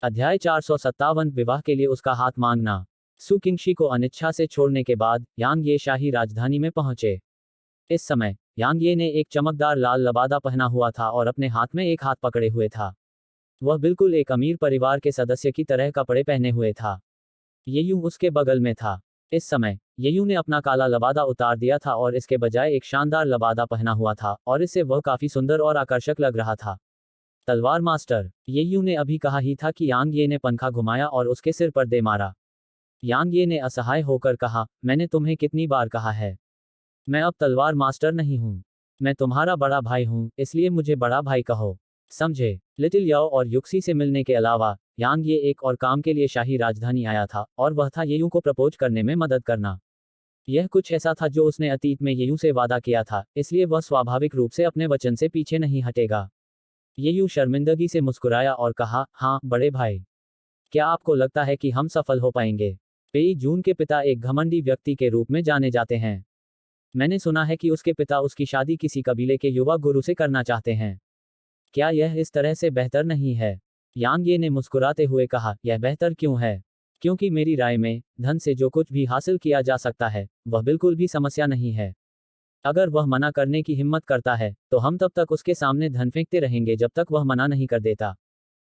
अध्याय 457 विवाह के लिए उसका हाथ मांगना। सु किंगशी को अनिच्छा से छोड़ने के बाद यांग ये शाही राजधानी में पहुंचे। इस समय यांग ये ने एक चमकदार लाल लबादा पहना हुआ था और अपने हाथ में एक हाथ पकड़े हुए था। वह बिल्कुल एक अमीर परिवार के सदस्य की तरह कपड़े पहने हुए था। येयू उसके बगल में था। इस समय येयू ने अपना काला लबादा उतार दिया था और इसके बजाय एक शानदार लबादा पहना हुआ था और इससे वह काफी सुंदर और आकर्षक लग रहा था। तलवार मास्टर, येयू ने अभी कहा ही था कि यांग ये ने पंखा घुमाया और उसके सिर पर दे मारा। यांग ये ने असहाय होकर कहा, मैंने तुम्हें कितनी बार कहा है, मैं अब तलवार मास्टर नहीं हूँ। मैं तुम्हारा बड़ा भाई हूँ, इसलिए मुझे बड़ा भाई कहो, समझे। लिटिल याओ और युक्सी से मिलने के अलावा यांग ये एक और काम के लिए शाही राजधानी आया था और वह था येयू को प्रपोज करने में मदद करना। यह कुछ ऐसा था जो उसने अतीत में येयू से वादा किया था, इसलिए वह स्वाभाविक रूप से अपने वचन से पीछे नहीं हटेगा। येयू शर्मिंदगी से मुस्कुराया और कहा, हाँ बड़े भाई, क्या आपको लगता है कि हम सफल हो पाएंगे? पेई जून के पिता एक घमंडी व्यक्ति के रूप में जाने जाते हैं। मैंने सुना है कि उसके पिता उसकी शादी किसी कबीले के युवा गुरु से करना चाहते हैं। क्या यह इस तरह से बेहतर नहीं है? यांग ये ने मुस्कुराते हुए कहा, यह बेहतर क्यों है? क्योंकि मेरी राय में धन से जो कुछ भी हासिल किया जा सकता है वह बिल्कुल भी समस्या नहीं है। अगर वह मना करने की हिम्मत करता है तो हम तब तक उसके सामने धन फेंकते रहेंगे जब तक वह मना नहीं कर देता,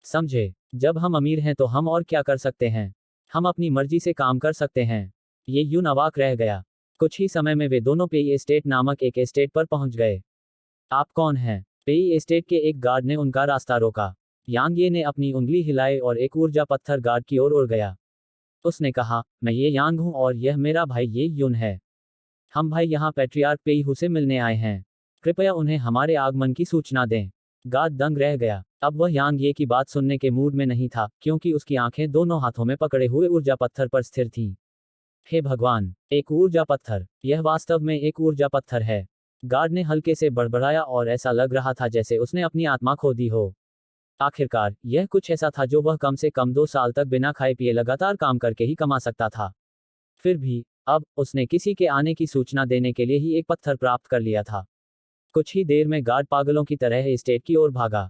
समझे। जब हम अमीर हैं तो हम और क्या कर सकते हैं? हम अपनी मर्जी से काम कर सकते हैं। ये यूं अवाक रह गया। कुछ ही समय में वे दोनों पेई एस्टेट नामक एक एस्टेट पर पहुंच गए। आप कौन हैं? पेई एस्टेट के एक गार्ड ने उनका रास्ता रोका। यांग ये ने अपनी उंगली हिलाई और एक ऊर्जा पत्थर गार्ड की ओर उड़ गया। उसने कहा, मैं ये यांग हूं और यह मेरा भाई ये यून है। हम भाई यहाँ पैट्रियार्क पेईहू से मिलने आए हैं। कृपया उन्हें हमारे आगमन की सूचना दें। गार्ड दंग रह गया। अब वह यांग ये की बात सुनने के मूड में नहीं था क्योंकि उसकी आंखें दोनों हाथों में पकड़े हुए ऊर्जा पत्थर पर स्थिर थीं। हे भगवान, एक ऊर्जा पत्थर! यह वास्तव में एक ऊर्जा पत्थर है। गार्ड ने हल्के से बड़बड़ाया और ऐसा लग रहा था जैसे उसने अपनी आत्मा खो दी हो। आखिरकार यह कुछ ऐसा था जो वह कम से कम 2 साल तक बिना खाए पिए लगातार काम करके ही कमा सकता था। फिर भी अब उसने किसी के आने की सूचना देने के लिए ही एक पत्थर प्राप्त कर लिया था। कुछ ही देर में गार्ड पागलों की तरह एस्टेट की ओर भागा।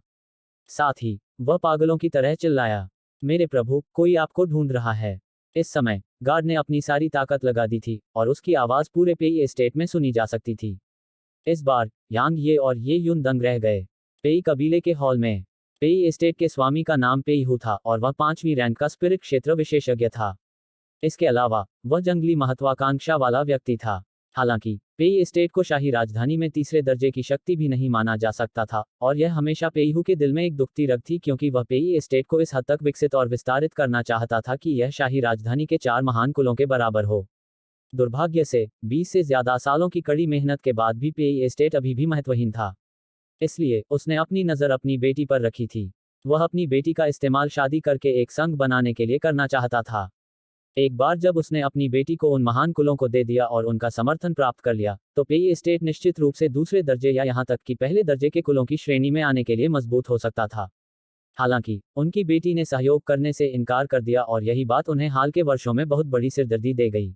साथ ही वह पागलों की तरह चिल्लाया, मेरे प्रभु, कोई आपको ढूंढ रहा है। इस समय गार्ड ने अपनी सारी ताकत लगा दी थी और उसकी आवाज पूरे पेई एस्टेट में सुनी जा सकती थी। इस बार यांग ये और ये यून दंग रह गए। पेई कबीले के हॉल में पेई एस्टेट के स्वामी का नाम पेईहू था और वह 5वीं रैंक का स्पिरिट क्षेत्र विशेषज्ञ था। इसके अलावा वह जंगली महत्वाकांक्षा वाला व्यक्ति था। हालांकि पेई एस्टेट को शाही राजधानी में तीसरे दर्जे की शक्ति भी नहीं माना जा सकता था और यह हमेशा पेईहू के दिल में एक दुखती रग थी क्योंकि वह पेई एस्टेट को इस हद तक विकसित और विस्तारित करना चाहता था कि यह शाही राजधानी के 4 महान कुलों के बराबर हो। दुर्भाग्य से 20 से ज्यादा सालों की कड़ी मेहनत के बाद भी पेई एस्टेट अभी भी महत्वहीन था। इसलिए उसने अपनी नज़र अपनी बेटी पर रखी थी। वह अपनी बेटी का इस्तेमाल शादी करके एक संघ बनाने के लिए करना चाहता था। एक बार जब उसने अपनी बेटी को उन महान कुलों को दे दिया और उनका समर्थन प्राप्त कर लिया तो पेई एस्टेट निश्चित रूप से दूसरे दर्जे या यहां तक कि पहले दर्जे के कुलों की श्रेणी में आने के लिए मजबूत हो सकता था। हालांकि उनकी बेटी ने सहयोग करने से इनकार कर दिया और यही बात उन्हें हाल के वर्षों में बहुत बड़ी सिरदर्दी दे गई।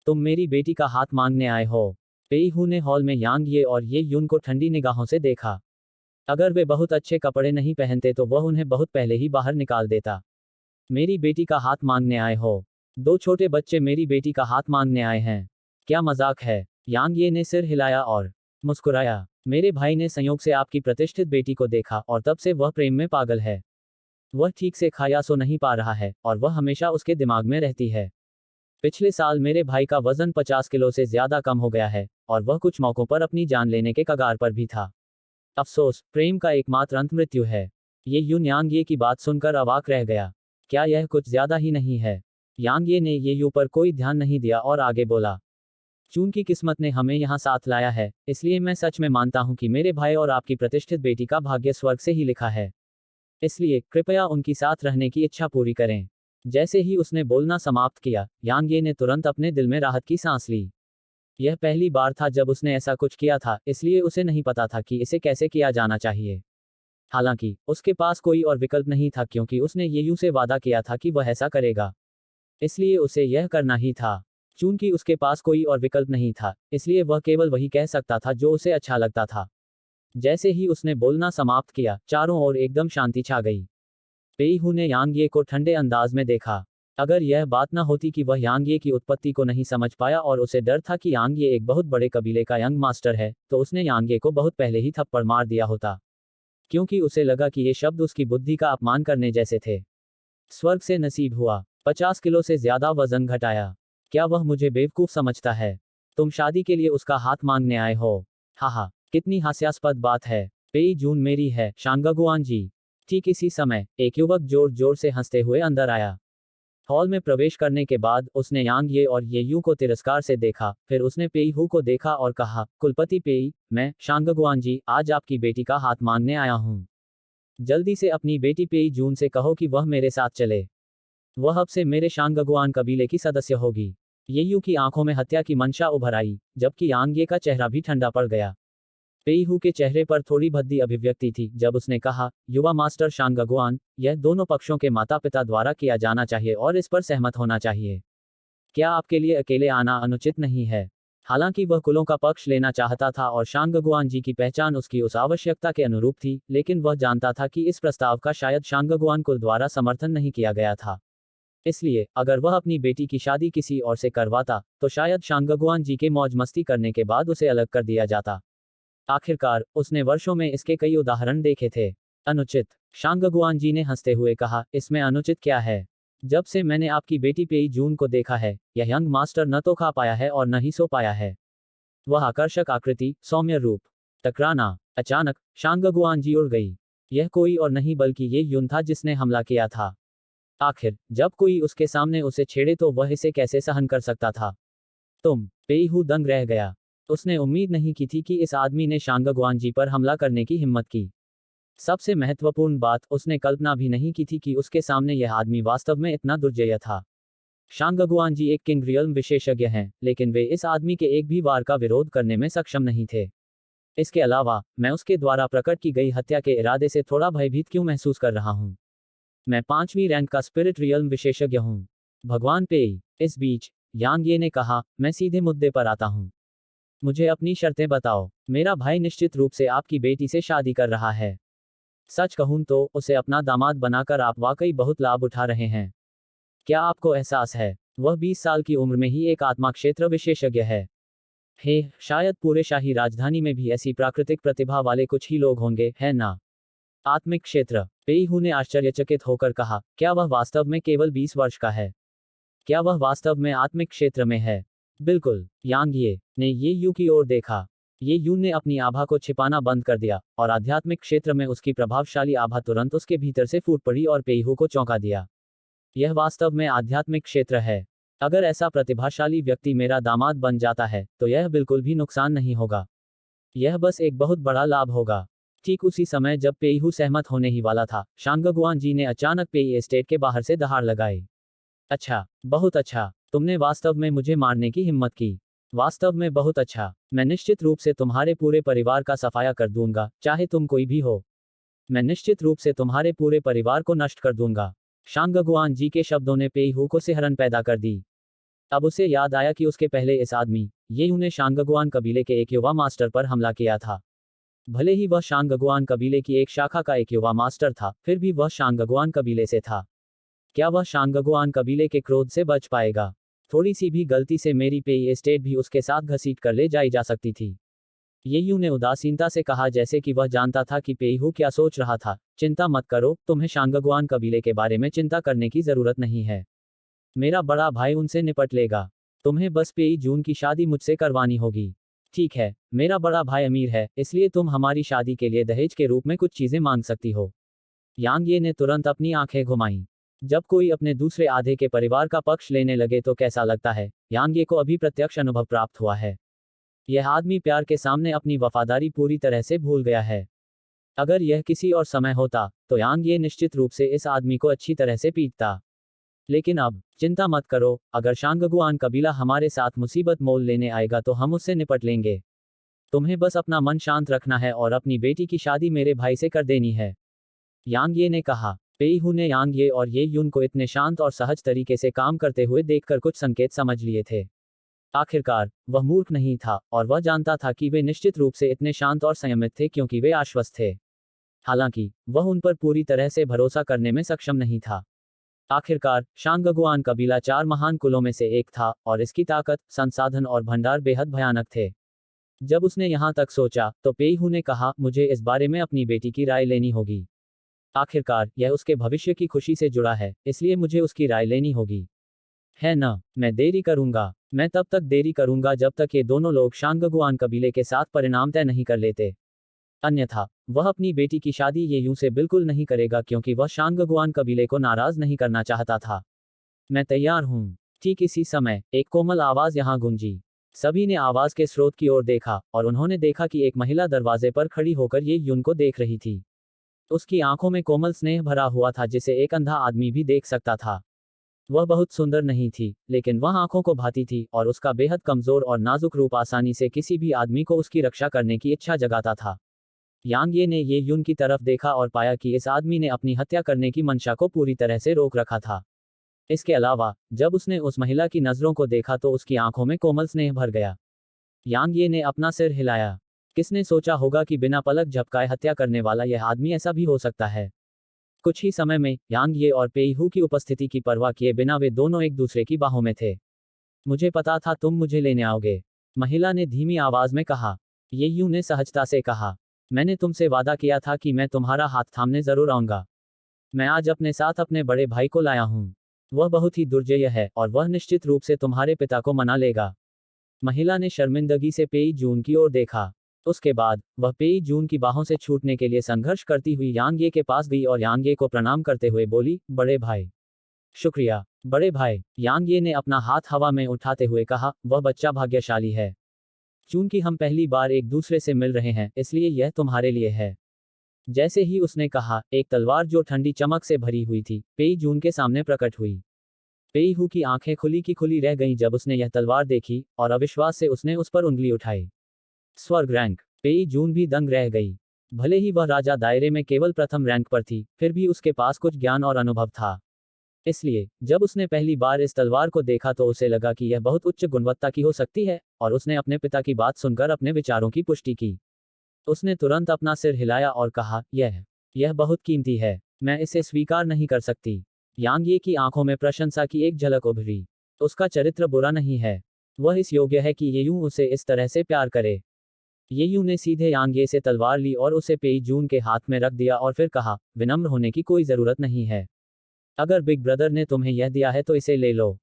तुम मेरी बेटी का हाथ मांगने आए हो? पेईहू ने हॉल में यांग ये और ये यून को ठंडी निगाहों से देखा। अगर वे बहुत अच्छे कपड़े नहीं पहनते तो वह उन्हें बहुत पहले ही बाहर निकाल देता। मेरी बेटी का हाथ मांगने आए हो? 2 छोटे बच्चे मेरी बेटी का हाथ मांगने आए हैं? क्या मजाक है? यांग ये ने सिर हिलाया और मुस्कुराया। मेरे भाई ने संयोग से आपकी प्रतिष्ठित बेटी को देखा और तब से वह प्रेम में पागल है। वह ठीक से खाया सो नहीं पा रहा है और वह हमेशा उसके दिमाग में रहती है। पिछले साल मेरे भाई का वजन 50 किलो से ज्यादा कम हो गया है और वह कुछ मौकों पर अपनी जान लेने के कगार पर भी था। अफसोस, प्रेम का एकमात्र अंत मृत्यु है। ये यून यांग ये की बात सुनकर अवाक रह गया। क्या यह कुछ ज्यादा ही नहीं है? यांग ये ने ये यू पर कोई ध्यान नहीं दिया और आगे बोला, चूंकि किस्मत ने हमें यहाँ साथ लाया है इसलिए मैं सच में मानता हूँ कि मेरे भाई और आपकी प्रतिष्ठित बेटी का भाग्य स्वर्ग से ही लिखा है। इसलिए कृपया उनकी साथ रहने की इच्छा पूरी करें। जैसे ही उसने बोलना समाप्त किया यांग ये ने तुरंत अपने दिल में राहत की सांस ली। यह पहली बार था जब उसने ऐसा कुछ किया था, इसलिए उसे नहीं पता था कि इसे कैसे किया जाना चाहिए। हालांकि उसके पास कोई और विकल्प नहीं था क्योंकि उसने येयू से वादा किया था कि वह ऐसा करेगा, इसलिए उसे यह करना ही था। चूंकि उसके पास कोई और विकल्प नहीं था इसलिए वह केवल वही कह सकता था जो उसे अच्छा लगता था। जैसे ही उसने बोलना समाप्त किया चारों ओर एकदम शांति छा गई। पेईहू ने यांग ये को ठंडे अंदाज में देखा। अगर यह बात न होती कि वह यांग ये की उत्पत्ति को नहीं समझ पाया और उसे डर था कि यांग ये एक बहुत बड़े कबीले का यंग मास्टर है, तो उसने यांग ये को बहुत पहले ही थप्पड़ मार दिया होता, क्योंकि उसे लगा कि ये शब्द उसकी बुद्धि का अपमान करने जैसे थे। स्वर्ग से नसीब हुआ, 50 किलो से ज्यादा वजन घटाया। क्या वह मुझे बेवकूफ समझता है? तुम शादी के लिए उसका हाथ मांगने आए हो? हाहा, कितनी हास्यास्पद बात है। पेई जून मेरी है, शांगगुआन जी। ठीक इसी समय एक युवक जोर जोर से हंसते हुए अंदर आया। हॉल में प्रवेश करने के बाद उसने यांग ये और ये यू को तिरस्कार से देखा, फिर उसने पेई हु को देखा और कहा, कुलपति पेई, मैं शांगगुआन जी आज आपकी बेटी का हाथ मांगने आया हूँ। जल्दी से अपनी बेटी पेई जून से कहो कि वह मेरे साथ चले। वह अब से मेरे शांगगुआन कबीले की सदस्य होगी। ये यू की आंखों में हत्या की मंशा उभर आई, जबकि यांग ये का चेहरा भी ठंडा पड़ गया। पेईहू के चेहरे पर थोड़ी भद्दी अभिव्यक्ति थी जब उसने कहा, युवा मास्टर शांगगुआन, यह दोनों पक्षों के माता पिता द्वारा किया जाना चाहिए और इस पर सहमत होना चाहिए। क्या आपके लिए अकेले आना अनुचित नहीं है? हालांकि वह कुलों का पक्ष लेना चाहता था और शांगगुआन जी की पहचान उसकी उस आवश्यकता के अनुरूप थी, लेकिन वह जानता था कि इस प्रस्ताव का शायद शांगगुआन कुल द्वारा समर्थन नहीं किया गया था। इसलिए अगर वह अपनी बेटी की शादी किसी और से करवाता, तो शायद शांगगुआन जी के मौज मस्ती करने के बाद उसे अलग कर दिया जाता। आखिरकार उसने वर्षों में इसके कई उदाहरण देखे थे। अनुचित, शांगगुआन जी ने हंसते हुए कहा, इसमें अनुचित क्या है? जब से मैंने आपकी बेटी पेई जून को देखा है, यह यंग मास्टर न तो खा पाया है और न ही सो पाया है। वह आकर्षक आकृति, सौम्य रूप। टकराना। अचानक शांगगुआन जी उड़ गई। यह कोई और नहीं बल्कि ये यून था जिसने हमला किया था। आखिर जब कोई उसके सामने उसे छेड़े तो वह इसे कैसे सहन कर सकता था? पेईहू दंग रह गया। उसने उम्मीद नहीं की थी कि इस आदमी ने शांगगुआन जी पर हमला करने की हिम्मत की। सबसे महत्वपूर्ण बात, उसने कल्पना भी नहीं की थी कि उसके सामने यह आदमी वास्तव में इतना दुर्जय था। शांगगुआन जी एक किंग रियल्म विशेषज्ञ हैं, लेकिन वे इस आदमी के एक भी वार का विरोध करने में सक्षम नहीं थे। इसके अलावा मैं उसके द्वारा प्रकट की गई हत्या के इरादे से थोड़ा भयभीत क्यों महसूस कर रहा हूँ। मैं 5वीं रैंक का स्पिरिट रियल्म विशेषज्ञ हूँ। भगवान पेई। इस बीच यांग ये ने कहा, मैं सीधे मुद्दे पर आता हूँ। मुझे अपनी शर्तें बताओ। मेरा भाई निश्चित रूप से आपकी बेटी से शादी कर रहा है। सच कहूं तो उसे अपना दामाद बनाकर आप वाकई बहुत लाभ उठा रहे हैं। क्या आपको एहसास है, वह 20 साल की उम्र में ही एक आत्मा क्षेत्र विशेषज्ञ है। हे, शायद पूरे शाही राजधानी में भी ऐसी प्राकृतिक प्रतिभा वाले कुछ ही लोग होंगे, है ना? आत्मिक क्षेत्र। पेईहू ने आश्चर्यचकित होकर कहा, क्या वह वास्तव में केवल 20 वर्ष का है? क्या वह वास्तव में आत्मिक क्षेत्र में है? बिल्कुल। यांग ये ने ये यू की ओर देखा। ये यू ने अपनी आभा को छिपाना बंद कर दिया और आध्यात्मिक क्षेत्र में उसकी प्रभावशाली आभा तुरंत उसके भीतर से फूट पड़ी और पेईहू को चौंका दिया। यह वास्तव में आध्यात्मिक क्षेत्र है। अगर ऐसा प्रतिभाशाली व्यक्ति मेरा दामाद बन जाता है, तो यह बिल्कुल भी नुकसान नहीं होगा। यह बस एक बहुत बड़ा लाभ होगा। ठीक उसी समय जब पेईहू सहमत होने ही वाला था, शांगगुआन जी ने अचानक पेई एस्टेट के बाहर से दहाड़ लगाई। अच्छा, बहुत अच्छा। तुमने वास्तव में मुझे मारने की हिम्मत की। वास्तव में बहुत अच्छा। मैं निश्चित रूप से तुम्हारे पूरे परिवार का सफाया कर दूंगा, चाहे तुम कोई भी हो। मैं निश्चित रूप से तुम्हारे पूरे परिवार को नष्ट कर दूंगा। शांगगुआन जी के शब्दों ने पेईहू को सिहरन पैदा कर दी। अब उसे याद आया कि उसके पहले इस आदमी ये ने शांगगुआन कबीले के एक युवा मास्टर पर हमला किया था। भले ही वह शांगगुआन कबीले की एक शाखा का एक युवा मास्टर था, फिर भी वह शांगगुआन कबीले से था। क्या वह शांगगुआन कबीले के क्रोध से बच पाएगा? थोड़ी सी भी गलती से मेरी पेई एस्टेट भी उसके साथ घसीट कर ले जाई जा सकती थी। ये यू ने उदासीनता से कहा, जैसे कि वह जानता था कि पेईहू क्या सोच रहा था। चिंता मत करो, तुम्हें शांगगुआन कबीले के बारे में चिंता करने की जरूरत नहीं है। मेरा बड़ा भाई उनसे निपट लेगा। तुम्हें बस पेई जून की शादी मुझसे करवानी होगी। ठीक है, मेरा बड़ा भाई अमीर है, इसलिए तुम हमारी शादी के लिए दहेज के रूप में कुछ चीजें मांग सकती हो। यांग ये ने तुरंत अपनी आंखें घुमाईं। जब कोई अपने दूसरे आधे के परिवार का पक्ष लेने लगे तो कैसा लगता है, यांग ये को अभी प्रत्यक्ष अनुभव प्राप्त हुआ है। यह आदमी प्यार के सामने अपनी वफादारी पूरी तरह से भूल गया है। अगर यह किसी और समय होता, तो यांग ये निश्चित रूप से इस आदमी को अच्छी तरह से पीटता। लेकिन अब चिंता मत करो, अगर शांगगुआन कबीला हमारे साथ मुसीबत मोल लेने आएगा तो हम उससे निपट लेंगे। तुम्हें बस अपना मन शांत रखना है और अपनी बेटी की शादी मेरे भाई से कर देनी है। यांग ये ने कहा। पेईहू ने यांग ये और ये यून को इतने शांत और सहज तरीके से काम करते हुए देखकर कुछ संकेत समझ लिए थे। आखिरकार वह मूर्ख नहीं था और वह जानता था कि वे निश्चित रूप से इतने शांत और संयमित थे क्योंकि वे आश्वस्त थे। हालांकि वह उन पर पूरी तरह से भरोसा करने में सक्षम नहीं था। आखिरकार शांगगुआन कबीला 4 महान कुलों में से एक था और इसकी ताकत, संसाधन और भंडार बेहद भयानक थे। जब उसने यहाँ तक सोचा तो पेईहू ने कहा, मुझे इस बारे में अपनी बेटी की राय लेनी होगी। आखिरकार यह उसके भविष्य की खुशी से जुड़ा है, इसलिए मुझे उसकी राय लेनी होगी। है ना? मैं देरी करूंगा। मैं तब तक देरी करूंगा जब तक ये दोनों लोग शांगगुआन कबीले के साथ परिणाम तय नहीं कर लेते। अन्यथा वह अपनी बेटी की शादी ये यूं से बिल्कुल नहीं करेगा क्योंकि वह शांगगुआन कबीले को नाराज नहीं करना चाहता था। मैं तैयार हूं। ठीक इसी समय एक कोमल आवाज यहां गूंजी। सभी ने आवाज के स्रोत की ओर देखा और उन्होंने देखा कि एक महिला दरवाजे पर खड़ी होकर ये यून को देख रही थी। उसकी आंखों में कोमल स्नेह भरा हुआ था जिसे एक अंधा आदमी भी देख सकता था। वह बहुत सुंदर नहीं थी, लेकिन वह आंखों को भाती थी और उसका बेहद कमजोर और नाजुक रूप आसानी से किसी भी आदमी को उसकी रक्षा करने की इच्छा जगाता था। यांग ये ने ये यून की तरफ देखा और पाया कि इस आदमी ने अपनी हत्या करने की मंशा को पूरी तरह से रोक रखा था। इसके अलावा जब उसने उस महिला की नजरों को देखा तो उसकी आंखों में कोमल स्नेह भर गया। यांग ये ने अपना सिर हिलाया। किसने सोचा होगा कि बिना पलक झपकाए हत्या करने वाला यह आदमी ऐसा भी हो सकता है। कुछ ही समय में यांग ये और पेईहू की उपस्थिति की परवाह किए बिना वे दोनों एक दूसरे की बाहों में थे। मुझे पता था तुम मुझे लेने आओगे, महिला ने धीमी आवाज में कहा। ये यूं ने सहजता से कहा, मैंने तुमसे वादा किया था कि मैं तुम्हारा हाथ थामने जरूर आऊंगा। मैं आज अपने साथ अपने बड़े भाई को लाया हूं। वह बहुत ही दुर्जय है और वह निश्चित रूप से तुम्हारे पिता को मना लेगा। महिला ने शर्मिंदगी से पेई जून की ओर देखा। उसके बाद वह पेई जून की बाहों से छूटने के लिए संघर्ष करती हुई यांगे के पास गई और यांगे को प्रणाम करते हुए बोली, बड़े भाई। शुक्रिया बड़े भाई, यांगे ने अपना हाथ हवा में उठाते हुए कहा, वह बच्चा भाग्यशाली है। चूंकि हम पहली बार एक दूसरे से मिल रहे हैं इसलिए यह तुम्हारे लिए है। जैसे ही उसने कहा, एक तलवार जो ठंडी चमक से भरी हुई थी पेई जून के सामने प्रकट हुई। पेईहू की आंखें खुली की खुली रह गईं जब उसने यह तलवार देखी और अविश्वास से उसने उस पर उंगली उठाई। स्वर्ग रैंक। पेई जून भी दंग रह गई। भले ही वह राजा दायरे में केवल प्रथम रैंक पर थी, फिर भी उसके पास कुछ ज्ञान और अनुभव था। इसलिए जब उसने पहली बार इस तलवार को देखा तो उसे लगा कि यह बहुत उच्च गुणवत्ता की हो सकती है और उसने अपने पिता की बात सुनकर अपने विचारों की पुष्टि की। उसने तुरंत अपना सिर हिलाया और कहा, यह बहुत कीमती है, मैं इसे स्वीकार नहीं कर सकती। यांगे की आंखों में प्रशंसा की एक झलक उभरी। उसका चरित्र बुरा नहीं है। वह इस योग्य है कि ये यूं उसे इस तरह से प्यार करे। ये यूं ने सीधे यांगे से तलवार ली और उसे पेई जून के हाथ में रख दिया और फिर कहा, विनम्र होने की कोई जरूरत नहीं है। अगर बिग ब्रदर ने तुम्हें यह दिया है तो इसे ले लो।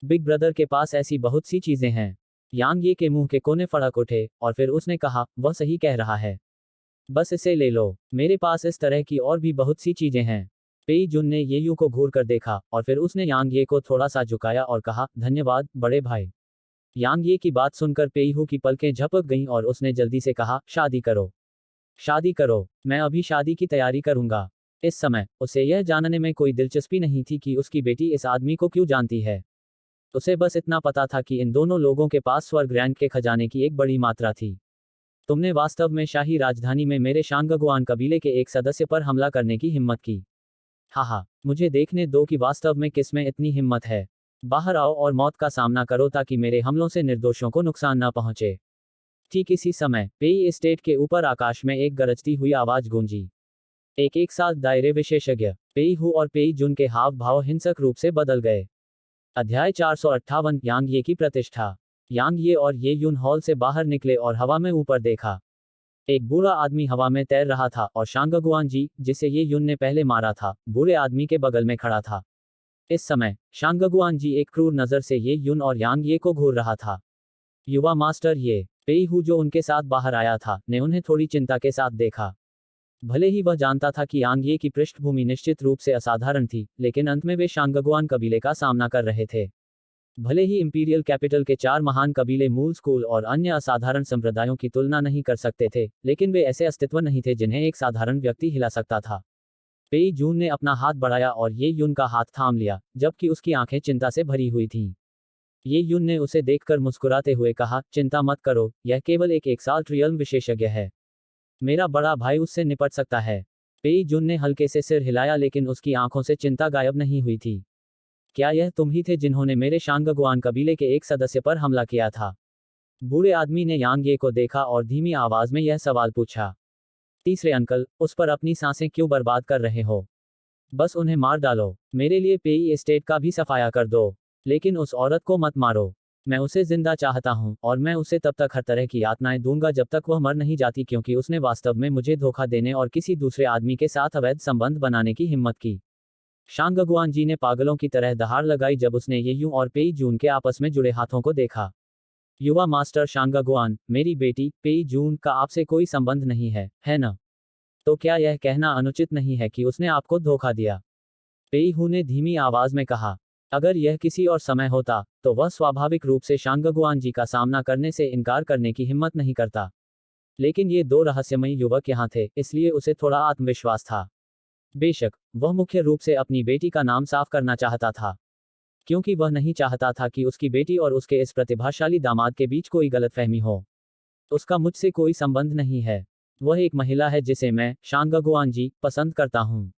बिग ब्रदर के पास ऐसी बहुत सी चीजें हैं। यांगे के मुंह के कोने फड़क उठे और फिर उसने कहा, वह सही कह रहा है। बस इसे ले लो, मेरे पास इस तरह की और भी बहुत सी चीजें हैं। पेई जुन ने ये यूं को घूर कर देखा और फिर उसने यांगे को थोड़ा सा झुकाया और कहा, धन्यवाद बड़े भाई। यांगे की बात सुनकर पेईहू की पलकें झपक गईं और उसने जल्दी से कहा, शादी करो। शादी करो, मैं अभी शादी की तैयारी करूंगा। इस समय उसे यह जानने में कोई दिलचस्पी नहीं थी कि उसकी बेटी इस आदमी को क्यों जानती है। उसे बस इतना पता था कि इन दोनों लोगों के पास स्वर्ग रैंक के खजाने की एक बड़ी मात्रा थी। तुमने वास्तव में शाही राजधानी में मेरे शांगगुआन कबीले के एक सदस्य पर हमला करने की हिम्मत की। हाहा, मुझे देखने दो कि वास्तव में किसमें इतनी हिम्मत है। बाहर आओ और मौत का सामना करो ताकि मेरे हमलों से निर्दोषों को नुकसान न पहुंचे। ठीक इसी समय पेई एस्टेट के ऊपर आकाश में एक गरजती हुई आवाज गूंजी। एक साथ दायरे विशेषज्ञ पेईहू और पेई जुन के हाव भाव हिंसक रूप से बदल गए। अध्याय 458 यांग ये की प्रतिष्ठा। यांग ये और ये यून हॉल से बाहर निकले और हवा में ऊपर देखा। एक बूढ़ा आदमी हवा में तैर रहा था और शांगगुआन जी, जिसे ये यून ने पहले मारा था, बूढ़े आदमी के बगल में खड़ा था। इस समय शांगगुआन जी एक क्रूर नजर से ये यून और यांग ये को घूर रहा था। युवा मास्टर ये पेईहू जो उनके साथ बाहर आया था ने उन्हें थोड़ी चिंता के साथ देखा। भले ही वह जानता था कि यांग ये की पृष्ठभूमि निश्चित रूप से असाधारण थी, लेकिन अंत में वे शांगगुआन कबीले का सामना कर रहे थे। भले ही इंपीरियल कैपिटल के 4 महान कबीले मूल स्कूल और अन्य असाधारण संप्रदायों की तुलना नहीं कर सकते थे, लेकिन वे ऐसे अस्तित्व नहीं थे जिन्हें एक साधारण व्यक्ति हिला सकता था। पेई जून ने अपना हाथ बढ़ाया और ये यून का हाथ थाम लिया, जबकि उसकी आंखें चिंता से भरी हुई थीं। ये यून ने उसे देखकर मुस्कुराते हुए कहा, चिंता मत करो, यह केवल एक एक्साल्ट्रियल्म विशेषज्ञ है। मेरा बड़ा भाई उससे निपट सकता है। पेई जुन ने हल्के से सिर हिलाया लेकिन उसकी आंखों से चिंता गायब नहीं हुई थी। क्या यह तुम ही थे जिन्होंने मेरे शांगगुआन कबीले के एक सदस्य पर हमला किया था? बूढ़े आदमी ने यांगे को देखा और धीमी आवाज में यह सवाल पूछा। तीसरे अंकल, उस पर अपनी सांसें क्यों बर्बाद कर रहे हो? बस उन्हें मार डालो। मेरे लिए पेई एस्टेट का भी सफाया कर दो। लेकिन उस औरत को मत मारो। मैं उसे जिंदा चाहता हूँ और मैं उसे तब तक हर तरह की यातनाएं दूंगा जब तक वह मर नहीं जाती, क्योंकि उसने वास्तव में मुझे धोखा देने और किसी दूसरे आदमी के साथ अवैध संबंध बनाने की हिम्मत की। शांगगुआन जी ने पागलों की तरह दहाड़ लगाई जब उसने ये यूं और पेई जून के आपस में जुड़े हाथों को देखा। युवा मास्टर शांगगुआन, मेरी बेटी पेई जून का आपसे कोई संबंध नहीं है ना? तो क्या यह कहना अनुचित नहीं है कि उसने आपको धोखा दिया? पेई हू ने धीमी आवाज में कहा। अगर यह किसी और समय होता, तो वह स्वाभाविक रूप से शांगगुआन जी का सामना करने से इनकार करने की हिम्मत नहीं करता। लेकिन ये दो रहस्यमयी युवक यहाँ थे, इसलिए उसे थोड़ा आत्मविश्वास था। बेशक, वह मुख्य रूप से अपनी बेटी का नाम साफ करना चाहता था, क्योंकि वह नहीं चाहता था कि उसकी बेटी और उसके इस प्रतिभाशाली दामाद के बीच कोई गलतफहमी हो। उसका मुझसे कोई संबंध नहीं है। वह एक महिला है जिसे मैं, शांगगुआन जी, पसंद करता हूँ।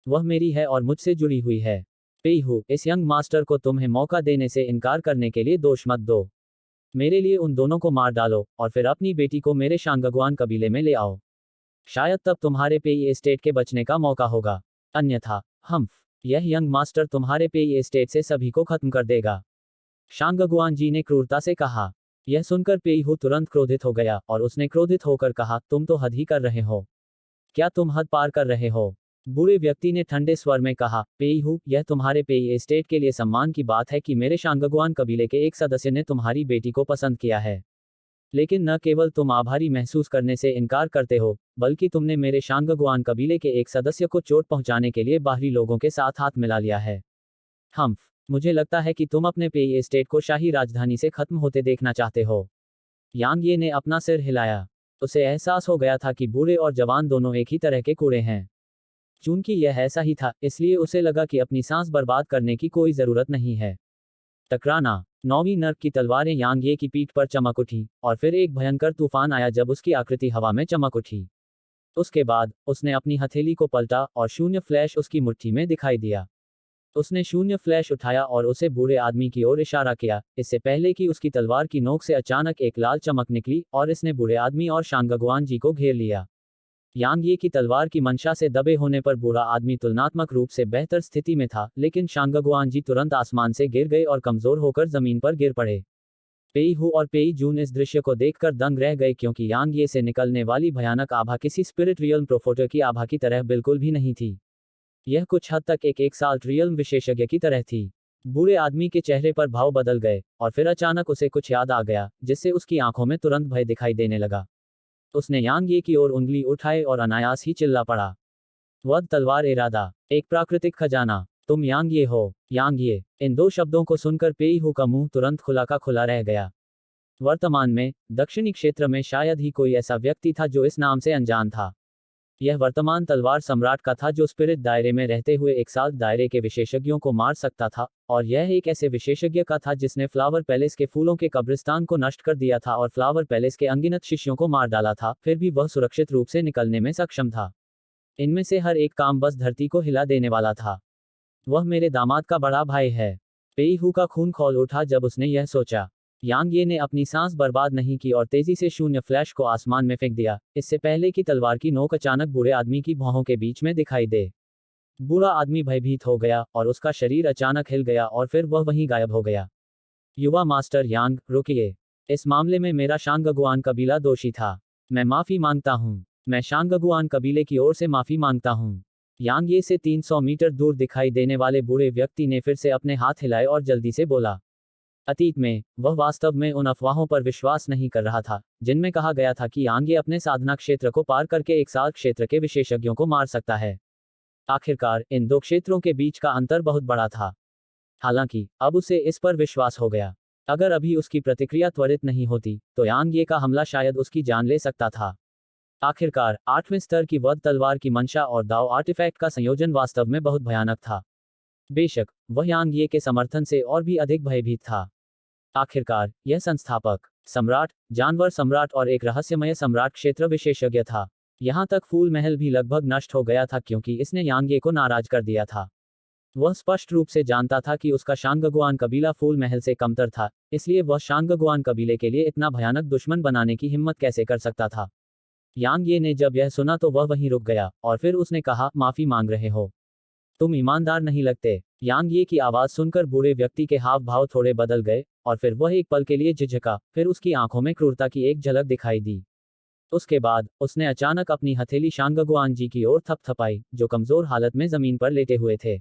वह मेरी है और मुझसे जुड़ी हुई है। पेई हू, इस यंग मास्टर को तुम्हें मौका देने से इनकार करने के लिए दोष मत दो। मेरे लिए उन दोनों को मार डालो और फिर अपनी बेटी को मेरे शांगगुआन कबीले में ले आओ। शायद तब तुम्हारे पेई एस्टेट के बचने का मौका होगा। अन्यथा, हम्फ, यह यंग मास्टर तुम्हारे पेई एस्टेट से सभी को खत्म कर देगा। शांगगुआन जी ने क्रूरता से कहा। यह सुनकर पेई हू तुरंत क्रोधित हो गया और उसने क्रोधित होकर कहा, तुम तो हद ही कर रहे हो। क्या तुम हद पार कर रहे हो? बूढ़े व्यक्ति ने ठंडे स्वर में कहा, पेई हू, यह तुम्हारे पेई एस्टेट के लिए सम्मान की बात है कि मेरे शांगगुआन कबीले के एक सदस्य ने तुम्हारी बेटी को पसंद किया है। लेकिन न केवल तुम आभारी महसूस करने से इनकार करते हो, बल्कि तुमने मेरे शांगगुआन कबीले के एक सदस्य को चोट पहुंचाने के लिए बाहरी लोगों के साथ हाथ मिला लिया है। हम्फ, मुझे लगता है कि तुम अपने पेई एस्टेट को शाही राजधानी से खत्म होते देखना चाहते हो। यांग ये ने अपना सिर हिलाया। उसे एहसास हो गया था कि बूढ़े और जवान दोनों एक ही तरह के कूड़े हैं। चूंकि यह ऐसा ही था, इसलिए उसे लगा कि अपनी सांस बर्बाद करने की कोई जरूरत नहीं है। टकराना। नौवीं नर्क की तलवारें यांग ये की पीठ पर चमक उठी, और फिर एक भयंकर तूफान आया जब उसकी आकृति हवा में चमक उठी। उसके बाद, उसने अपनी हथेली को पलटा और शून्य फ्लैश उसकी मुट्ठी में दिखाई दिया। उसने शून्य फ्लैश उठाया और उसे बूढ़े आदमी की ओर इशारा किया, इससे पहले कि उसकी तलवार की नोक से अचानक एक लाल चमक निकली और इसने बूढ़े आदमी और शांगगुआन जी को घेर लिया। यांग ये की तलवार की मंशा से दबे होने पर बूढ़ा आदमी तुलनात्मक रूप से बेहतर स्थिति में था, लेकिन शांगगुआन जी तुरंत आसमान से गिर गए और कमजोर होकर जमीन पर गिर पड़े। पेई हू और पेई जून इस दृश्य को देखकर दंग रह गए, क्योंकि यांग ये से निकलने वाली भयानक आभा किसी स्पिरिट रियल्म प्रोफोटर की आभा की तरह बिल्कुल भी नहीं थी। यह कुछ हद तक एक साल्ट रियल्म विशेषज्ञ की तरह थी। बूढ़े आदमी के चेहरे पर भाव बदल गए, और फिर अचानक उसे कुछ याद आ गया, जिससे उसकी आंखों में तुरंत भय दिखाई देने लगा। उसने यांग ये की ओर उंगली उठाए और अनायास ही चिल्ला पड़ा, वध तलवार इरादा, एक प्राकृतिक खजाना, तुम यांग ये हो। यांग ये। इन दो शब्दों को सुनकर पेई हू का मुंह तुरंत खुला का खुला रह गया। वर्तमान में, दक्षिणी क्षेत्र में शायद ही कोई ऐसा व्यक्ति था जो इस नाम से अनजान था। यह वर्तमान तलवार सम्राट का था जो स्पिरिट दायरे में रहते हुए एक साल दायरे के विशेषज्ञों को मार सकता था, और यह एक ऐसे विशेषज्ञ का था जिसने फ्लावर पैलेस के फूलों के कब्रिस्तान को नष्ट कर दिया था और फ्लावर पैलेस के अनगिनत शिष्यों को मार डाला था, फिर भी वह सुरक्षित रूप से निकलने में सक्षम था। इनमें से हर एक काम बस धरती को हिला देने वाला था। वह मेरे दामाद का बड़ा भाई है। पेई हू का खून खौल उठा जब उसने यह सोचा। यांग ये ने अपनी सांस बर्बाद नहीं की और तेजी से शून्य फ्लैश को आसमान में फेंक दिया, इससे पहले कि तलवार की नोक अचानक बूढ़े आदमी की भौहों के बीच में दिखाई दे। बूढ़ा आदमी भयभीत हो गया और उसका शरीर अचानक हिल गया और फिर वह वहीं गायब हो गया। युवा मास्टर यांग, रुकिए। इस मामले में मेरा शांगगुआन कबीला दोषी था। मैं माफी मांगता हूँ। मैं शांगगुआन कबीले की ओर से माफी मांगता हूँ। यांग ये से 300 मीटर दूर दिखाई देने वाले बूढ़े व्यक्ति ने फिर से अपने हाथ हिलाए और जल्दी से बोला। अतीत में, वह वास्तव में उन अफवाहों पर विश्वास नहीं कर रहा था, जिनमें कहा गया था कि यांग ये अपने साधना क्षेत्र को पार करके एक साल क्षेत्र के विशेषज्ञों को मार सकता है। आखिरकार, इन दो क्षेत्रों के बीच का अंतर बहुत बड़ा था। हालांकि, अब उसे इस पर विश्वास हो गया। अगर अभी उसकी प्रतिक्रिया त्वरित नहीं होती, तो यांग ये का हमला शायद उसकी जान ले सकता था। आखिरकार, 8वें स्तर की वध तलवार की मंशा और दाव आर्टिफैक्ट का संयोजन वास्तव में बहुत भयानक था। बेशक, वह यांग ये के समर्थन से और भी अधिक भयभीत था। आखिरकार, यह संस्थापक, सम्राट, जानवर सम्राट और एक रहस्यमय सम्राट क्षेत्र विशेषज्ञ था। यहाँ तक फूल महल भी लगभग नष्ट हो गया था क्योंकि इसने यांग ये को नाराज कर दिया था। वह स्पष्ट रूप से जानता था कि उसका शांगगुआन कबीला फूल महल से कमतर था, इसलिए वह शांगगुआन कबीले के लिए इतना भयानक दुश्मन बनाने की हिम्मत कैसे कर सकता था। यांग ये ने जब यह सुना तो वह वहीं रुक गया, और फिर उसने कहा, माफी मांग रहे हो? तुम ईमानदार नहीं लगते। यांग ये की आवाज सुनकर बूढ़े व्यक्ति के हाव भाव थोड़े बदल गए, और फिर वह एक पल के लिए झिझका, फिर उसकी आंखों में क्रूरता की एक झलक दिखाई दी। उसके बाद उसने अचानक अपनी हथेली शांगगुआन जी की ओर थपथपाई, जो कमजोर हालत में जमीन पर लेटे हुए थे।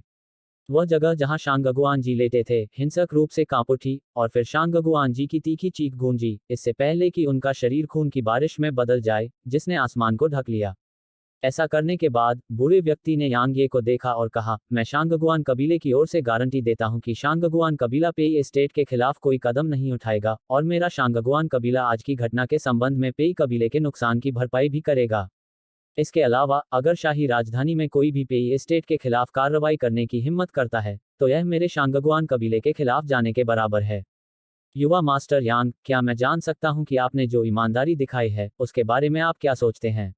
वह जगह जहां शांगगुआन जी लेटे थे हिंसक रूप से कांप उठी, और फिर शांगगुआन जी की तीखी चीख गूंजी, इससे पहले कि उनका शरीर खून की बारिश में बदल जाए, जिसने आसमान को ढक लिया। ऐसा करने के बाद बूढ़े व्यक्ति ने यांग ये को देखा और कहा, मैं शांगगुआन कबीले की ओर से गारंटी देता हूं कि शांगगुआन कबीला पेई एस्टेट के खिलाफ कोई कदम नहीं उठाएगा, और मेरा शांगगुआन कबीला आज की घटना के संबंध में पेई कबीले के नुकसान की भरपाई भी करेगा। इसके अलावा अगर शाही राजधानी में कोई भी पेई एस्टेट के खिलाफ कार्रवाई करने की हिम्मत करता है, तो यह मेरे शांगगुआन कबीले के खिलाफ जाने के बराबर है। युवा मास्टर यांग, क्या मैं जान सकता हूं कि आपने जो ईमानदारी दिखाई है उसके बारे में आप क्या सोचते हैं?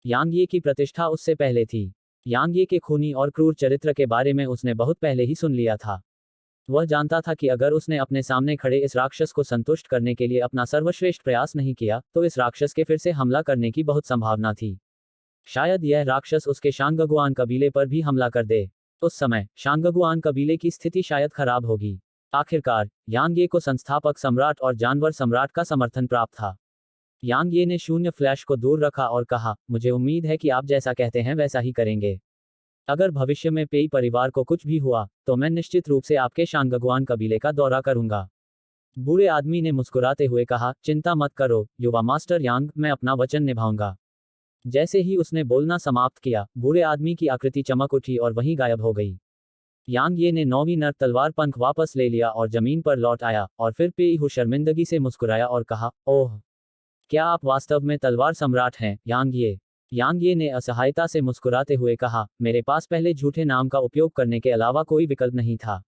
यांग ये की प्रतिष्ठा उससे पहले थी। यांग ये के खूनी और क्रूर चरित्र के बारे में उसने बहुत पहले ही सुन लिया था। वह जानता था कि अगर उसने अपने सामने खड़े इस राक्षस को संतुष्ट करने के लिए अपना सर्वश्रेष्ठ प्रयास नहीं किया, तो इस राक्षस के फिर से हमला करने की बहुत संभावना थी। शायद यह राक्षस उसके शांगगुआन कबीले पर भी हमला कर दे। उस समय शांगगुआन कबीले की स्थिति शायद खराब होगी। आखिरकार यांग ये को संस्थापक सम्राट और जानवर सम्राट का समर्थन प्राप्त था। यांग ये ने शून्य फ्लैश को दूर रखा और कहा, मुझे उम्मीद है कि आप जैसा कहते हैं वैसा ही करेंगे। अगर भविष्य में पेई परिवार को कुछ भी हुआ, तो मैं निश्चित रूप से आपके शांगगुआन कबीले का दौरा करूंगा। बूढ़े आदमी ने मुस्कुराते हुए कहा, चिंता मत करो युवा मास्टर यांग, मैं अपना वचन निभाऊंगा। जैसे ही उसने बोलना समाप्त किया, बूढ़े आदमी की आकृति चमक उठी और वहीं गायब हो गई। यांग ये ने 9वीं नर तलवार पंख वापस ले लिया और जमीन पर लौट आया, और फिर पेई हु शर्मिंदगी से मुस्कुराया और कहा, ओह, क्या आप वास्तव में तलवार सम्राट हैं, यांग ये? यांग ये ने असहायता से मुस्कुराते हुए कहा, मेरे पास पहले झूठे नाम का उपयोग करने के अलावा कोई विकल्प नहीं था।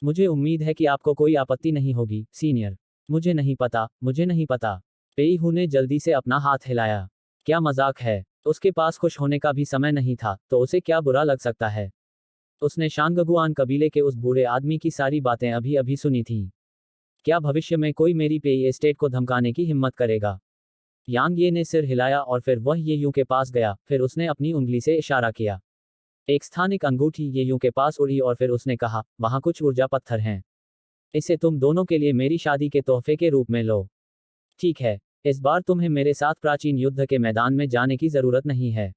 मुझे उम्मीद है कि आपको कोई आपत्ति नहीं होगी, सीनियर। मुझे नहीं पता, मुझे नहीं पता। पेई हु ने जल्दी से अपना हाथ हिलाया। क्या मजाक है? उसके पास खुश होने का भी समय नहीं था, तो उसे क्या बुरा लग सकता है? उसने शांगगुआन कबीले के उस बूढ़े आदमी की सारी बातें अभी अभी सुनी थीं। क्या भविष्य में कोई मेरी पेई एस्टेट को धमकाने की हिम्मत करेगा? यांग ये ने सिर हिलाया और फिर वह ये यूं के पास गया, फिर उसने अपनी उंगली से इशारा किया। एक स्थानिक अंगूठी ये यूं के पास उड़ी और फिर उसने कहा, वहां कुछ ऊर्जा पत्थर हैं। इसे तुम दोनों के लिए मेरी शादी के तोहफे के रूप में लो। ठीक है, इस बार तुम्हें मेरे साथ प्राचीन युद्ध के मैदान में जाने की जरूरत नहीं है।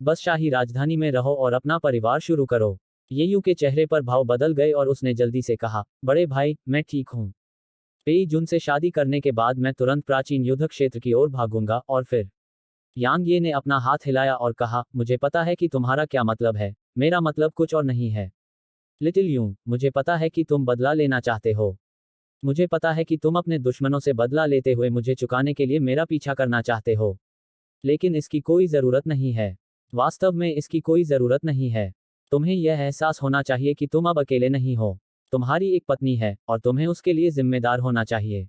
बस शाही राजधानी में रहो और अपना परिवार शुरू करो। ये यूं के चेहरे पर भाव बदल गए और उसने जल्दी से कहा, बड़े भाई, मैं ठीक हूं। पेई जुन से शादी करने के बाद मैं तुरंत प्राचीन युद्ध क्षेत्र की ओर भागूंगा, और फिर यांग ये ने अपना हाथ हिलाया और कहा, मुझे पता है कि तुम्हारा क्या मतलब है, मेरा मतलब कुछ और नहीं है। लिटिल यूं, मुझे पता है कि तुम बदला लेना चाहते हो। मुझे पता है कि तुम अपने दुश्मनों से बदला लेते हुए मुझे चुकाने के लिए मेरा पीछा करना चाहते हो। लेकिन इसकी कोई ज़रूरत नहीं है। वास्तव में इसकी कोई ज़रूरत नहीं है। तुम्हें यह एहसास होना चाहिए कि तुम अब अकेले नहीं हो। तुम्हारी एक पत्नी है, और तुम्हें उसके लिए जिम्मेदार होना चाहिए।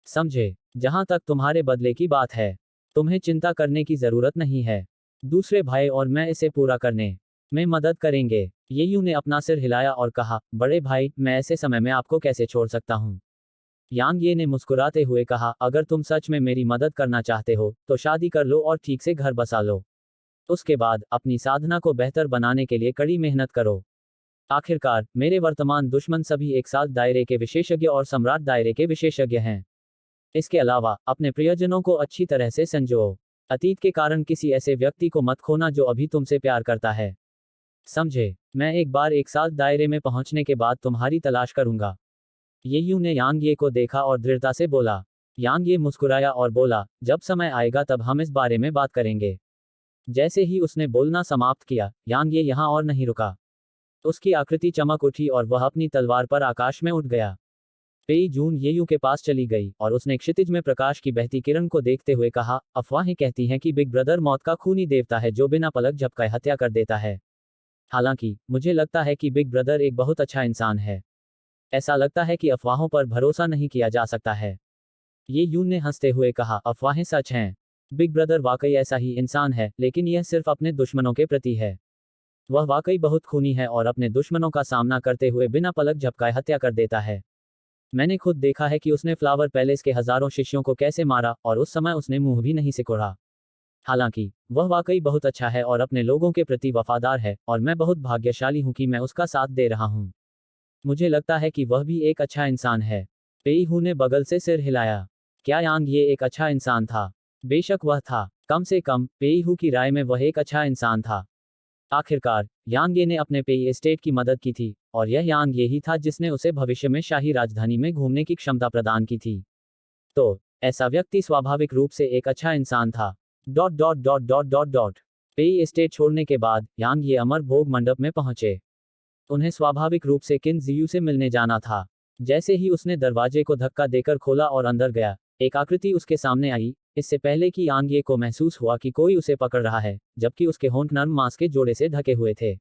समझे? जहां तक तुम्हारे बदले की बात है, तुम्हें चिंता करने की ज़रूरत नहीं है। दूसरे भाई और मैं इसे पूरा करने में मदद करेंगे। येयू ने अपना सिर हिलाया और कहा, बड़े भाई, मैं ऐसे समय में आपको कैसे छोड़ सकता हूँ? यांग ये ने मुस्कुराते हुए कहा, अगर तुम सच में मेरी मदद करना चाहते हो, तो शादी कर लो और ठीक से घर बसा लो। उसके बाद अपनी साधना को बेहतर बनाने के लिए कड़ी मेहनत करो। आखिरकार मेरे वर्तमान दुश्मन सभी एक साथ दायरे के विशेषज्ञ और सम्राट दायरे के विशेषज्ञ हैं। इसके अलावा अपने प्रियजनों को अच्छी तरह से संजो। अतीत के कारण किसी ऐसे व्यक्ति को मत खोना जो अभी तुमसे प्यार करता है। समझे? मैं एक बार एक साथ दायरे में पहुंचने के बाद तुम्हारी तलाश करूंगा। येयू ने यांग ये को देखा और दृढ़ता से बोला। यांग ये मुस्कुराया और बोला, जब समय आएगा तब हम इस बारे में बात करेंगे। जैसे ही उसने बोलना समाप्त किया, यांग ये यहां और नहीं रुका। उसकी आकृति चमक उठी और वह अपनी तलवार पर आकाश में उठ गया। पेई जून येयू के पास चली गई और उसने क्षितिज में प्रकाश की बहती किरण को देखते हुए कहा, अफवाहें कहती हैं कि बिग ब्रदर मौत का खूनी देवता है जो बिना पलक झपकाए हत्या कर देता है। हालांकि मुझे लगता है कि बिग ब्रदर एक बहुत अच्छा इंसान है। ऐसा लगता है कि अफवाहों पर भरोसा नहीं किया जा सकता है। ये यून ने हंसते हुए कहा, अफवाहें सच हैं। बिग ब्रदर वाकई ऐसा ही इंसान है, लेकिन यह सिर्फ अपने दुश्मनों के प्रति है। वह वाकई बहुत खूनी है और अपने दुश्मनों का सामना करते हुए बिना पलक झपकाए हत्या कर देता है। मैंने खुद देखा है कि उसने फ्लावर पैलेस के हजारों शिष्यों को कैसे मारा, और उस समय उसने मुंह भी नहीं सिकोड़ा। हालांकि वह वाकई बहुत अच्छा है और अपने लोगों के प्रति वफादार है और मैं बहुत भाग्यशाली हूं कि मैं उसका साथ दे रहा हूं। मुझे लगता है कि वह भी एक अच्छा इंसान है। पेई हू ने बगल से सिर हिलाया। क्या यांग ये एक अच्छा इंसान था? बेशक वह था। कम से कम पेई हू की राय में वह एक अच्छा इंसान था। आखिरकार यांग ये ने अपने पेई एस्टेट की मदद की थी और यह यांग ये ही था जिसने उसे भविष्य में शाही राजधानी में घूमने की क्षमता प्रदान की थी। तो ऐसा व्यक्ति स्वाभाविक रूप से एक अच्छा इंसान था। Dot dot dot dot dot dot पेई एस्टेट छोड़ने के बाद यांग ये अमर भोग मंडप में पहुंचे। उन्हें स्वाभाविक रूप से किन जियू से मिलने जाना था। जैसे ही उसने दरवाजे को धक्का देकर खोला और अंदर गया, एक आकृति उसके सामने आई। इससे पहले कि यांग ये को महसूस हुआ कि कोई उसे पकड़ रहा है, जबकि उसके होंठ नर्म मांस के जोड़े से ढके हुए थे।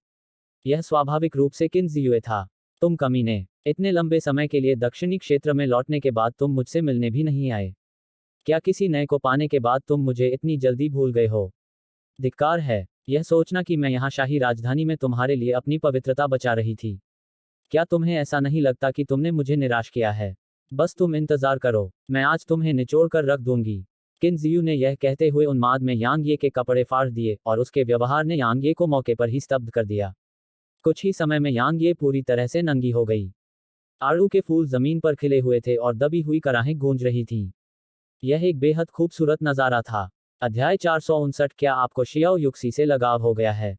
यह स्वाभाविक रूप से किन जियुए था। तुम कमीने, इतने लंबे समय के लिए दक्षिणी क्षेत्र में लौटने के बाद तुम मुझसे मिलने भी नहीं आए। क्या किसी नए को पाने के बाद तुम मुझे इतनी जल्दी भूल गए हो? धिक्कार है, यह सोचना कि मैं यहाँ शाही राजधानी में तुम्हारे लिए अपनी पवित्रता बचा रही थी। क्या तुम्हें ऐसा नहीं लगता कि तुमने मुझे निराश किया है? बस तुम इंतजार करो, मैं आज तुम्हें निचोड़ कर रख दूंगी। किन जियू ने यह कहते हुए उन्माद में यांग ये के कपड़े फाड़ दिए और उसके व्यवहार ने यांग ये को मौके पर ही स्तब्ध कर दिया। कुछ ही समय में यांग ये पूरी तरह से नंगी हो गई। आड़ू के फूल जमीन पर खिले हुए थे और दबी हुई कराहें गूंज रही थीं। यह एक बेहद खूबसूरत नज़ारा था। अध्याय 459। क्या आपको शियाओ युक्सी से लगाव हो गया है?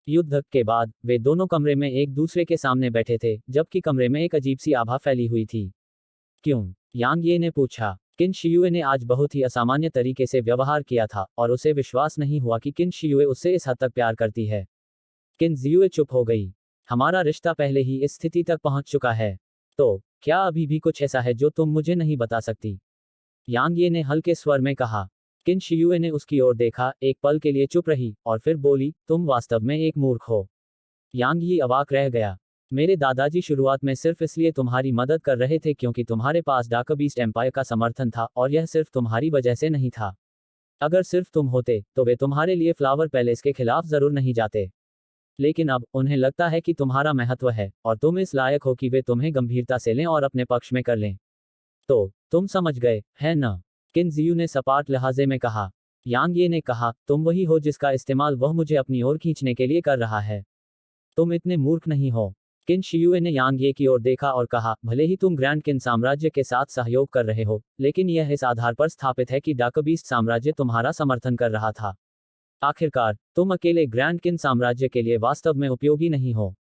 युद्ध के बाद वे दोनों कमरे में एक दूसरे के सामने बैठे थे, जबकि कमरे में एक अजीब सी आभा फैली हुई थी। क्यों? यांग ये ने पूछा। किन शियुए ने आज बहुत ही असामान्य तरीके से व्यवहार किया था और उसे विश्वास नहीं हुआ कि किन शियुए उससे इस हद तक प्यार करती है। किन जियुए चुप हो गई। हमारा रिश्ता पहले ही इस स्थिति तक पहुंच चुका है। तो क्या अभी भी कुछ ऐसा है जो तुम मुझे नहीं बता सकती? यांग ये ने हल्के स्वर में कहा। किन शियुए ने उसकी ओर देखा, एक पल के लिए चुप रही और फिर बोली, तुम वास्तव में एक मूर्ख हो। यांग ये अवाक रह गया। मेरे दादाजी शुरुआत में सिर्फ इसलिए तुम्हारी मदद कर रहे थे क्योंकि तुम्हारे पास डाकबीस्ट एम्पायर का समर्थन था और यह सिर्फ तुम्हारी वजह से नहीं था। अगर सिर्फ तुम होते तो वे तुम्हारे लिए फ्लावर पैलेस के खिलाफ जरूर नहीं जाते। लेकिन अब उन्हें लगता है कि तुम्हारा महत्व है और तुम इस लायक हो कि वे तुम्हें गंभीरता से लें और अपने पक्ष में कर लें। तो तुम समझ गए, है न? किन जियू ने सपाट लहाजे में कहा। यांग ये ने कहा, तुम वही हो जिसका इस्तेमाल वह मुझे अपनी ओर खींचने के लिए कर रहा है। तुम इतने मूर्ख नहीं हो। किन शियुए ने यांग ये की ओर देखा और कहा, भले ही तुम ग्रैंड किन साम्राज्य के साथ सहयोग कर रहे हो, लेकिन यह इस आधार पर स्थापित है कि डाकबीस्ट साम्राज्य तुम्हारा समर्थन कर रहा था। आखिरकार तुम अकेले ग्रैंड किन साम्राज्य के लिए वास्तव में उपयोगी नहीं हो।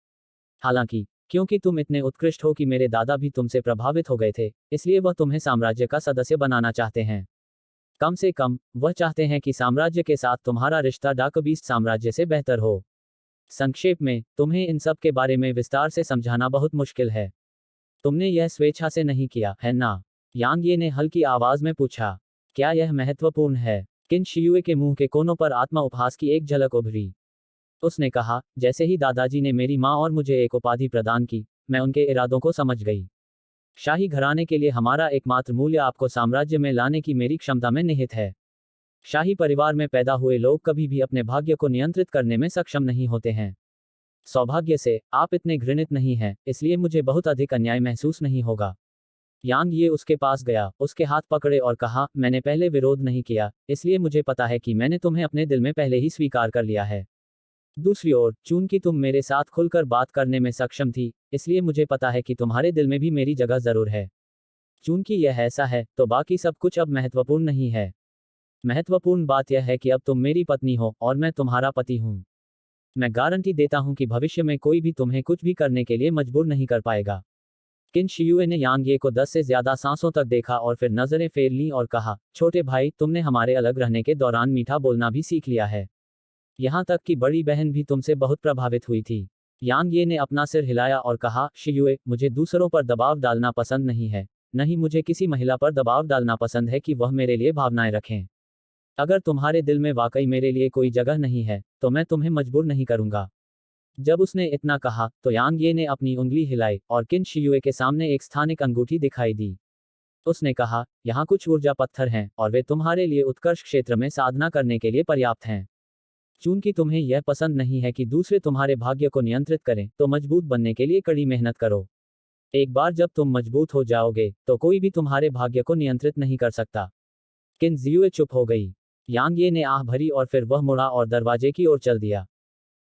हालांकि क्योंकि तुम इतने उत्कृष्ट हो कि मेरे दादा भी तुमसे प्रभावित हो गए थे, इसलिए वह तुम्हें साम्राज्य का सदस्य बनाना चाहते हैं। कम से कम वह चाहते हैं कि साम्राज्य के साथ तुम्हारा रिश्ता डाकबीस्ट साम्राज्य से बेहतर हो। संक्षेप में, तुम्हें इन सब के बारे में विस्तार से समझाना बहुत मुश्किल है। तुमने यह स्वेच्छा से नहीं किया, है ना? यांग ये ने हल्की आवाज में पूछा। क्या यह महत्वपूर्ण है? किन शियुए के मुंह के कोनों पर आत्मा उपहास की एक झलक उभरी। उसने कहा, जैसे ही दादाजी ने मेरी माँ और मुझे एक उपाधि प्रदान की, मैं उनके इरादों को समझ गई। शाही घराने के लिए हमारा एकमात्र मूल्य आपको साम्राज्य में लाने की मेरी क्षमता में निहित है। शाही परिवार में पैदा हुए लोग कभी भी अपने भाग्य को नियंत्रित करने में सक्षम नहीं होते हैं। सौभाग्य से आप इतने घृणित नहीं हैं, इसलिए मुझे बहुत अधिक अन्याय महसूस नहीं होगा। यांग ये उसके पास गया, उसके हाथ पकड़े और कहा, मैंने पहले विरोध नहीं किया, इसलिए मुझे पता है कि मैंने तुम्हें अपने दिल में पहले ही स्वीकार कर लिया है। दूसरी ओर, चूंकि तुम मेरे साथ खुलकर बात करने में सक्षम थी, इसलिए मुझे पता है कि तुम्हारे दिल में भी मेरी जगह जरूर है। चूंकि यह ऐसा है, तो बाकी सब कुछ अब महत्वपूर्ण नहीं है। महत्वपूर्ण बात यह है कि अब तुम मेरी पत्नी हो और मैं तुम्हारा पति हूं। मैं गारंटी देता हूं कि भविष्य में कोई भी तुम्हें कुछ भी करने के लिए मजबूर नहीं कर पाएगा। किन शियुए ने यांग ये को 10 से ज्यादा सांसों तक देखा और फिर नजरें फेर लीं और कहा, छोटे भाई, तुमने हमारे अलग रहने के दौरान मीठा बोलना भी सीख लिया है। यहाँ तक कि बड़ी बहन भी तुमसे बहुत प्रभावित हुई थी। यांग ये ने अपना सिर हिलाया और कहा, शियुए, मुझे दूसरों पर दबाव डालना पसंद नहीं है। नहीं, मुझे किसी महिला पर दबाव डालना पसंद है कि वह मेरे लिए भावनाएं रखें। अगर तुम्हारे दिल में वाकई मेरे लिए कोई जगह नहीं है, तो मैं तुम्हें मजबूर नहीं करूंगा। जब उसने इतना कहा, तो यांग ये ने अपनी उंगली हिलाई और किन शियुए के सामने एक स्थानिक अंगूठी दिखाई दी। उसने कहा, यहाँ कुछ ऊर्जा पत्थर हैं और वे तुम्हारे लिए उत्कर्ष क्षेत्र में साधना करने के लिए पर्याप्त हैं। चूंकि तुम्हें यह पसंद नहीं है कि दूसरे तुम्हारे भाग्य को नियंत्रित करें, तो मजबूत बनने के लिए कड़ी मेहनत करो। एक बार जब तुम मजबूत हो जाओगे, तो कोई भी तुम्हारे भाग्य को नियंत्रित नहीं कर सकता। किन जियुए चुप हो गई। यांग ये ने आह भरी और फिर वह मुड़ा और दरवाजे की ओर चल दिया।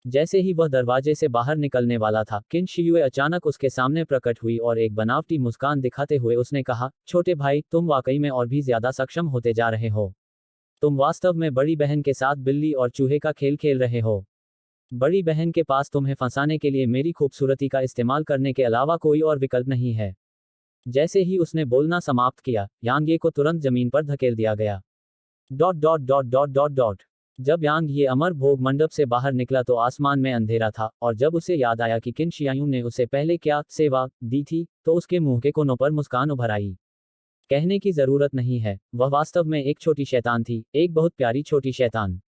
जैसे ही वह दरवाजे से बाहर निकलने वाला था, किन शियुए अचानक उसके सामने प्रकट हुई और एक बनावटी मुस्कान दिखाते हुए उसने कहा, छोटे भाई, तुम वाकई में और भी ज्यादा सक्षम होते जा रहे हो। तुम वास्तव में बड़ी बहन के साथ बिल्ली और चूहे का खेल खेल रहे हो। बड़ी बहन के पास तुम्हें फंसाने के लिए मेरी खूबसूरती का इस्तेमाल करने के अलावा कोई और विकल्प नहीं है। जैसे ही उसने बोलना समाप्त किया, यांग ये को तुरंत जमीन पर धकेल दिया गया। Dot dot dot dot dot dot. जब यांग ये अमर भोग मंडप से बाहर निकला तो आसमान में अंधेरा था, और जब उसे याद आया कि किन शियायूं ने उसे पहले क्या सेवा दी थी, तो उसके मुंह के कोनों पर मुस्कान उभर आई। कहने की जरूरत नहीं है, वह वास्तव में एक छोटी शैतान थी, एक बहुत प्यारी छोटी शैतान।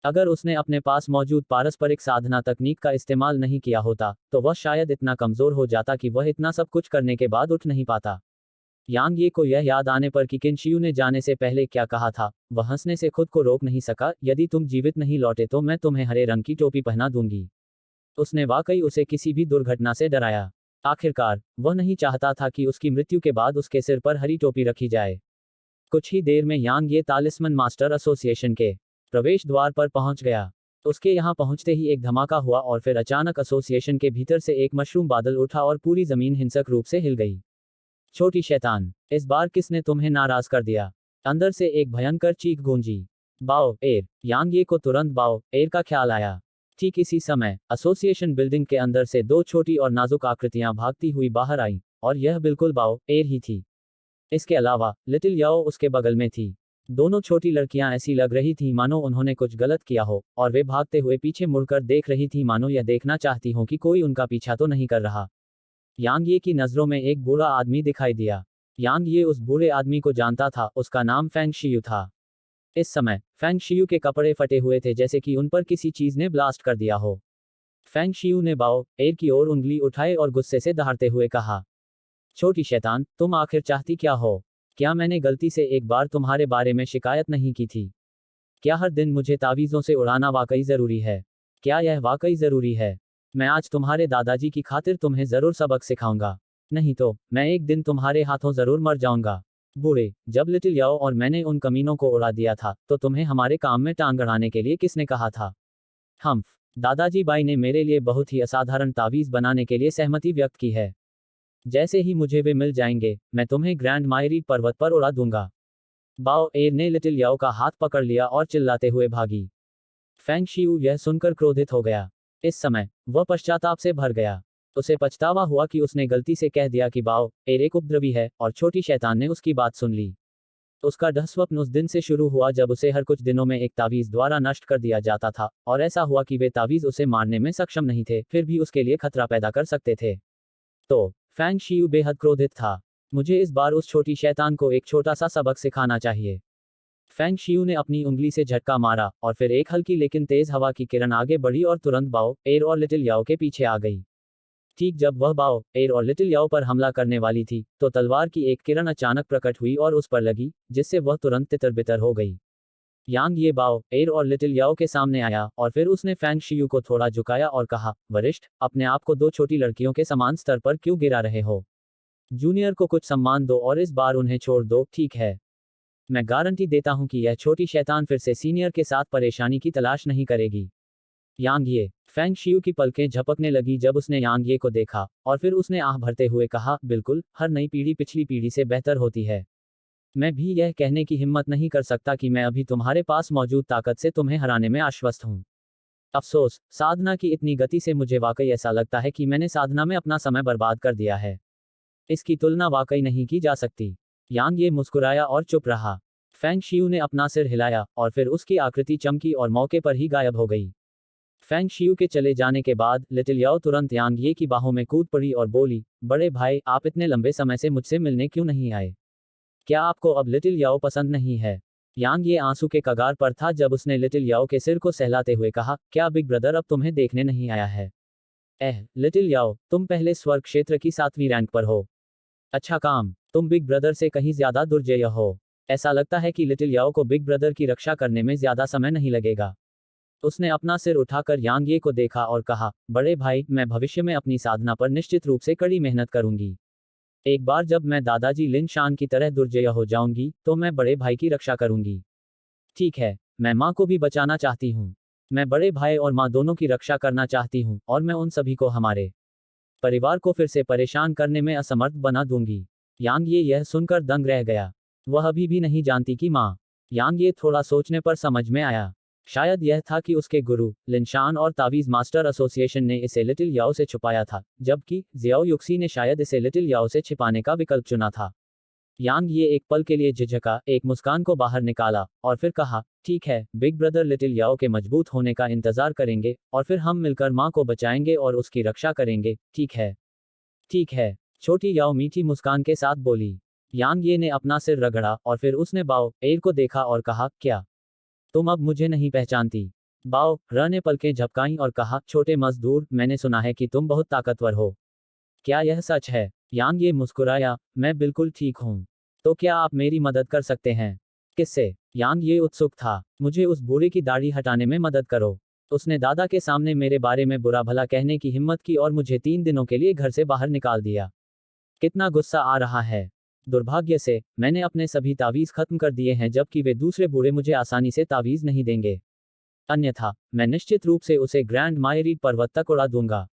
अगर उसने अपने पास मौजूद पारस्परिक साधना तकनीक का इस्तेमाल नहीं किया होता, तो वह शायद इतना कमजोर हो जाता कि वह इतना सब कुछ करने के बाद उठ नहीं पाता। यांग ये को यह याद आने पर कि किनशियू ने जाने से पहले क्या कहा था, वह हंसने से खुद को रोक नहीं सका। यदि तुम जीवित नहीं लौटे तो मैं तुम्हें हरे रंग की टोपी पहना दूंगी। उसने वाकई उसे किसी भी दुर्घटना से डराया। आखिरकार, वह नहीं चाहता था कि उसकी मृत्यु के बाद उसके सिर पर हरी टोपी रखी जाए। कुछ ही देर में यांग ये तालिस्मन मास्टर एसोसिएशन के प्रवेश द्वार पर पहुंच गया। उसके यहाँ पहुंचते ही एक धमाका हुआ और फिर अचानक एसोसिएशन के भीतर से एक मशरूम बादल उठा और पूरी जमीन हिंसक रूप से हिल गई। छोटी शैतान, इस बार किसने तुम्हें नाराज कर दिया? अंदर से एक भयंकर चीख गूंजी। बाओ एर। यांग ये को तुरंत बाओ एर का ख्याल आया। ठीक इसी समय एसोसिएशन बिल्डिंग के अंदर से दो छोटी और नाजुक आकृतियां भागती हुई बाहर आईं, और यह बिल्कुल बाओ एर ही थी। इसके अलावा लिटिल याओ उसके बगल में थी। दोनों छोटी लड़कियां ऐसी लग रही थीं मानो उन्होंने कुछ गलत किया हो, और वे भागते हुए पीछे मुड़कर देख रही थीं मानो यह देखना चाहती हों कि कोई उनका पीछा तो नहीं कर रहा। यांग ये की नजरों में एक बूढ़ा आदमी दिखाई दिया। यांग ये उस बूढ़े आदमी को जानता था, उसका नाम फेंग शियू था। इस समय फेंग शियू के कपड़े फटे हुए थे, जैसे कि उन पर किसी चीज ने ब्लास्ट कर दिया हो। फेंग शियू ने बाओ एर की ओर उंगली उठाए और गुस्से से दहाड़ते हुए कहा, छोटी शैतान, तुम आखिर चाहती क्या हो? क्या मैंने गलती से एक बार तुम्हारे बारे में शिकायत नहीं की थी? क्या हर दिन मुझे तावीज़ों से उड़ाना वाकई ज़रूरी है? क्या यह वाकई ज़रूरी है? मैं आज तुम्हारे दादाजी की खातिर तुम्हें ज़रूर सबक सिखाऊंगा। नहीं तो मैं एक दिन तुम्हारे हाथों ज़रूर मर जाऊंगा। बूढ़े, जब लिटिल याओ और मैंने उन कमीनों को उड़ा दिया था, तो तुम्हें हमारे काम में टांग अड़ाने के लिए किसने कहा था? हम्फ। दादाजी बाई ने मेरे लिए बहुत ही असाधारण तावीज़ बनाने के लिए सहमति व्यक्त की है। जैसे ही मुझे वे मिल जाएंगे, मैं तुम्हें ग्रैंड मायरी पर्वत पर उड़ा दूंगा। बाओ एर ने लिटिल याओ का हाथ पकड़ लिया और चिल्लाते हुए भागी। फेंग शियू यह सुनकर क्रोधित हो गया। इस समय वह पश्चाताप से भर गया। उसे पछतावा हुआ कि उसने गलती से कह दिया कि बाओ एर एक उपद्रवी है, और छोटी शैतान ने उसकी बात सुन ली। उसका दुःस्वप्न उस दिन से शुरू हुआ जब उसे हर कुछ दिनों में एक तावीज़ द्वारा नष्ट कर दिया जाता था, और ऐसा हुआ कि वे तावीज़ उसे मारने में सक्षम नहीं थे, फिर भी उसके लिए खतरा पैदा कर सकते थे। तो फेंग शियू बेहद क्रोधित था। मुझे इस बार उस छोटी शैतान को एक छोटा सा सबक सिखाना चाहिए। फेंग शियू ने अपनी उंगली से झटका मारा, और फिर एक हल्की लेकिन तेज हवा की किरण आगे बढ़ी और तुरंत बाओ एर और लिटिल याओ के पीछे आ गई। ठीक जब वह बाओ एर और लिटिल याओ पर हमला करने वाली थी, तो तलवार की एक किरण अचानक प्रकट हुई और उस पर लगी, जिससे वह तुरंत तितर-बितर हो गई। यांग ये बाओ एर और लिटिल याओ के सामने आया, और फिर उसने फेंग शियू को थोड़ा झुकाया और कहा, वरिष्ठ, अपने आप को दो छोटी लड़कियों के समान स्तर पर क्यों गिरा रहे हो? जूनियर को कुछ सम्मान दो और इस बार उन्हें छोड़ दो, ठीक है? मैं गारंटी देता हूं कि यह छोटी शैतान फिर से सीनियर के साथ परेशानी की तलाश नहीं करेगी। यांग ये। फेंग शियू की पलकें झपकने लगी जब उसने यांग ये को देखा, और फिर उसने आह भरते हुए कहा, बिल्कुल, हर नई पीढ़ी पिछली पीढ़ी से बेहतर होती है। मैं भी यह कहने की हिम्मत नहीं कर सकता कि मैं अभी तुम्हारे पास मौजूद ताकत से तुम्हें हराने में आश्वस्त हूं। अफसोस, साधना की इतनी गति से मुझे वाकई ऐसा लगता है कि मैंने साधना में अपना समय बर्बाद कर दिया है। इसकी तुलना वाकई नहीं की जा सकती। यांग ये मुस्कुराया और चुप रहा। फेंग शियू ने अपना सिर हिलाया, और फिर उसकी आकृति चमकी और मौके पर ही गायब हो गई। फेंग शियू के चले जाने के बाद लिटिल याओ तुरंत यांग ये की बाहों में कूद पड़ी और बोली, बड़े भाई, आप इतने लंबे समय से मुझसे मिलने क्यों नहीं आए? क्या आपको अब लिटिल याओ पसंद नहीं है? यांग ये आंसू के कगार पर था जब उसने लिटिल याओ के सिर को सहलाते हुए कहा, क्या बिग ब्रदर अब तुम्हें देखने नहीं आया है? लिटिल याओ, तुम पहले स्वर्ग क्षेत्र की 7वीं रैंक पर हो। अच्छा काम, तुम बिग ब्रदर से कहीं ज्यादा दुर्जेय हो। ऐसा लगता है कि लिटिल याओ को बिग ब्रदर की रक्षा करने में ज्यादा समय नहीं लगेगा। उसने अपना सिर उठाकर यांग ये को देखा और कहा, बड़े भाई, मैं भविष्य में अपनी साधना पर निश्चित रूप से कड़ी मेहनत करूंगी। एक बार जब मैं दादाजी लिन शान की तरह दुर्जेय हो जाऊंगी, तो मैं बड़े भाई की रक्षा करूंगी। ठीक है, मैं माँ को भी बचाना चाहती हूँ। मैं बड़े भाई और माँ दोनों की रक्षा करना चाहती हूँ और मैं उन सभी को हमारे परिवार को फिर से परेशान करने में असमर्थ बना दूंगी। यांग ये यह सुनकर दंग रह गया। वह अभी भी नहीं जानती कि माँ। यांग ये थोड़ा सोचने पर समझ में आया। शायद यह था कि उसके गुरु लिनशान और तावीज मास्टर एसोसिएशन ने इसे लिटिल याओ से छुपाया था, जबकि जियाओ युक्सी ने शायद इसे लिटिल याओ से छिपाने का विकल्प चुना था। यांग ये एक पल के लिए झिझका, एक मुस्कान को बाहर निकाला और फिर कहा, ठीक है, बिग ब्रदर लिटिल याओ के मजबूत होने का इंतजार करेंगे और फिर हम मिलकर माँ को बचाएंगे और उसकी रक्षा करेंगे, ठीक है। ठीक है, छोटी याओ मीठी मुस्कान के साथ बोली। यांग ये ने अपना सिर रगड़ा और फिर उसने बाओ एर को देखा और कहा, क्या तुम अब मुझे नहीं पहचानती? बाओ र ने पलकें झपकाईं और कहा, छोटे मजदूर, मैंने सुना है कि तुम बहुत ताकतवर हो। क्या यह सच है? यांग ये मुस्कुराया, मैं बिल्कुल ठीक हूँ। तो क्या आप मेरी मदद कर सकते हैं? किससे? यांग ये उत्सुक था। मुझे उस बूढ़े की दाढ़ी हटाने में मदद करो। उसने दादा के सामने मेरे बारे में बुरा भला कहने की हिम्मत की और मुझे 3 दिनों के लिए घर से बाहर निकाल दिया। कितना गुस्सा आ रहा है। दुर्भाग्य से मैंने अपने सभी तावीज खत्म कर दिए हैं, जबकि वे दूसरे बूढ़े मुझे आसानी से तावीज नहीं देंगे। अन्यथा मैं निश्चित रूप से उसे ग्रैंड मायरी पर्वत तक उड़ा दूंगा।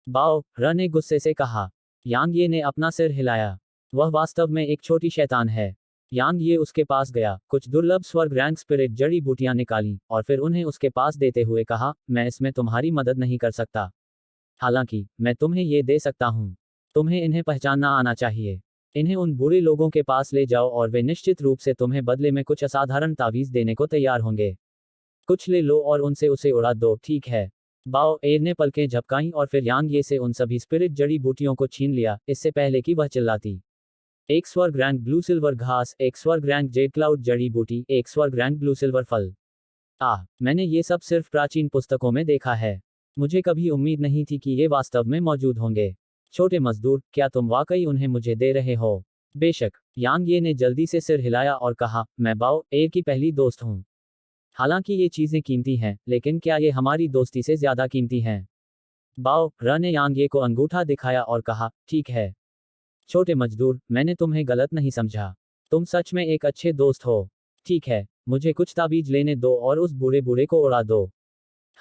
बाओ र ने गुस्से से कहा। यांग ये ने अपना सिर हिलाया। वह वास्तव में एक छोटी शैतान है। यांग ये उसके पास गया, कुछ दुर्लभ स्वर्ग रैंक स्पिरिट जड़ी बूटियां निकाली और फिर उन्हें उसके पास देते हुए कहा, मैं इसमें तुम्हारी मदद नहीं कर सकता। हालांकि मैं तुम्हें ये दे सकता हूँ। तुम्हें इन्हें पहचानना आना चाहिए। इन्हें उन बुरे लोगों के पास ले जाओ और वे निश्चित रूप से तुम्हें बदले में कुछ असाधारण तावीज देने को तैयार होंगे। कुछ ले लो और उनसे उसे उड़ा दो, ठीक है। बाओ एर ने पलकें झपकाईं और फिर यांग ये से उन सभी स्पिरिट जड़ी बूटियों को छीन लिया, इससे पहले कि वह चिल्लाती। एक स्वर्ग रैंक ब्लू सिल्वर घास, एक स्वर्ग रैंक जेड क्लाउड जड़ी बूटी, एक स्वर्ग रैंक ब्लू सिल्वर फल। मैंने ये सब सिर्फ प्राचीन पुस्तकों में देखा है। मुझे कभी उम्मीद नहीं थी कि ये वास्तव में मौजूद होंगे। छोटे मजदूर, क्या तुम वाकई उन्हें मुझे दे रहे हो? बेशक। यांग ये ने जल्दी से सिर हिलाया और कहा, मैं बाओ एर की पहली दोस्त हूँ। हालांकि ये चीजें कीमती हैं, लेकिन क्या ये हमारी दोस्ती से ज्यादा कीमती हैं? बाओ र ने यांग ये को अंगूठा दिखाया और कहा, ठीक है। छोटे मजदूर, मैंने तुम्हें गलत नहीं समझा। तुम सच में एक अच्छे दोस्त हो। ठीक है, मुझे कुछ ताबीज लेने दो और उस बूढ़े बूढ़े को उड़ा दो।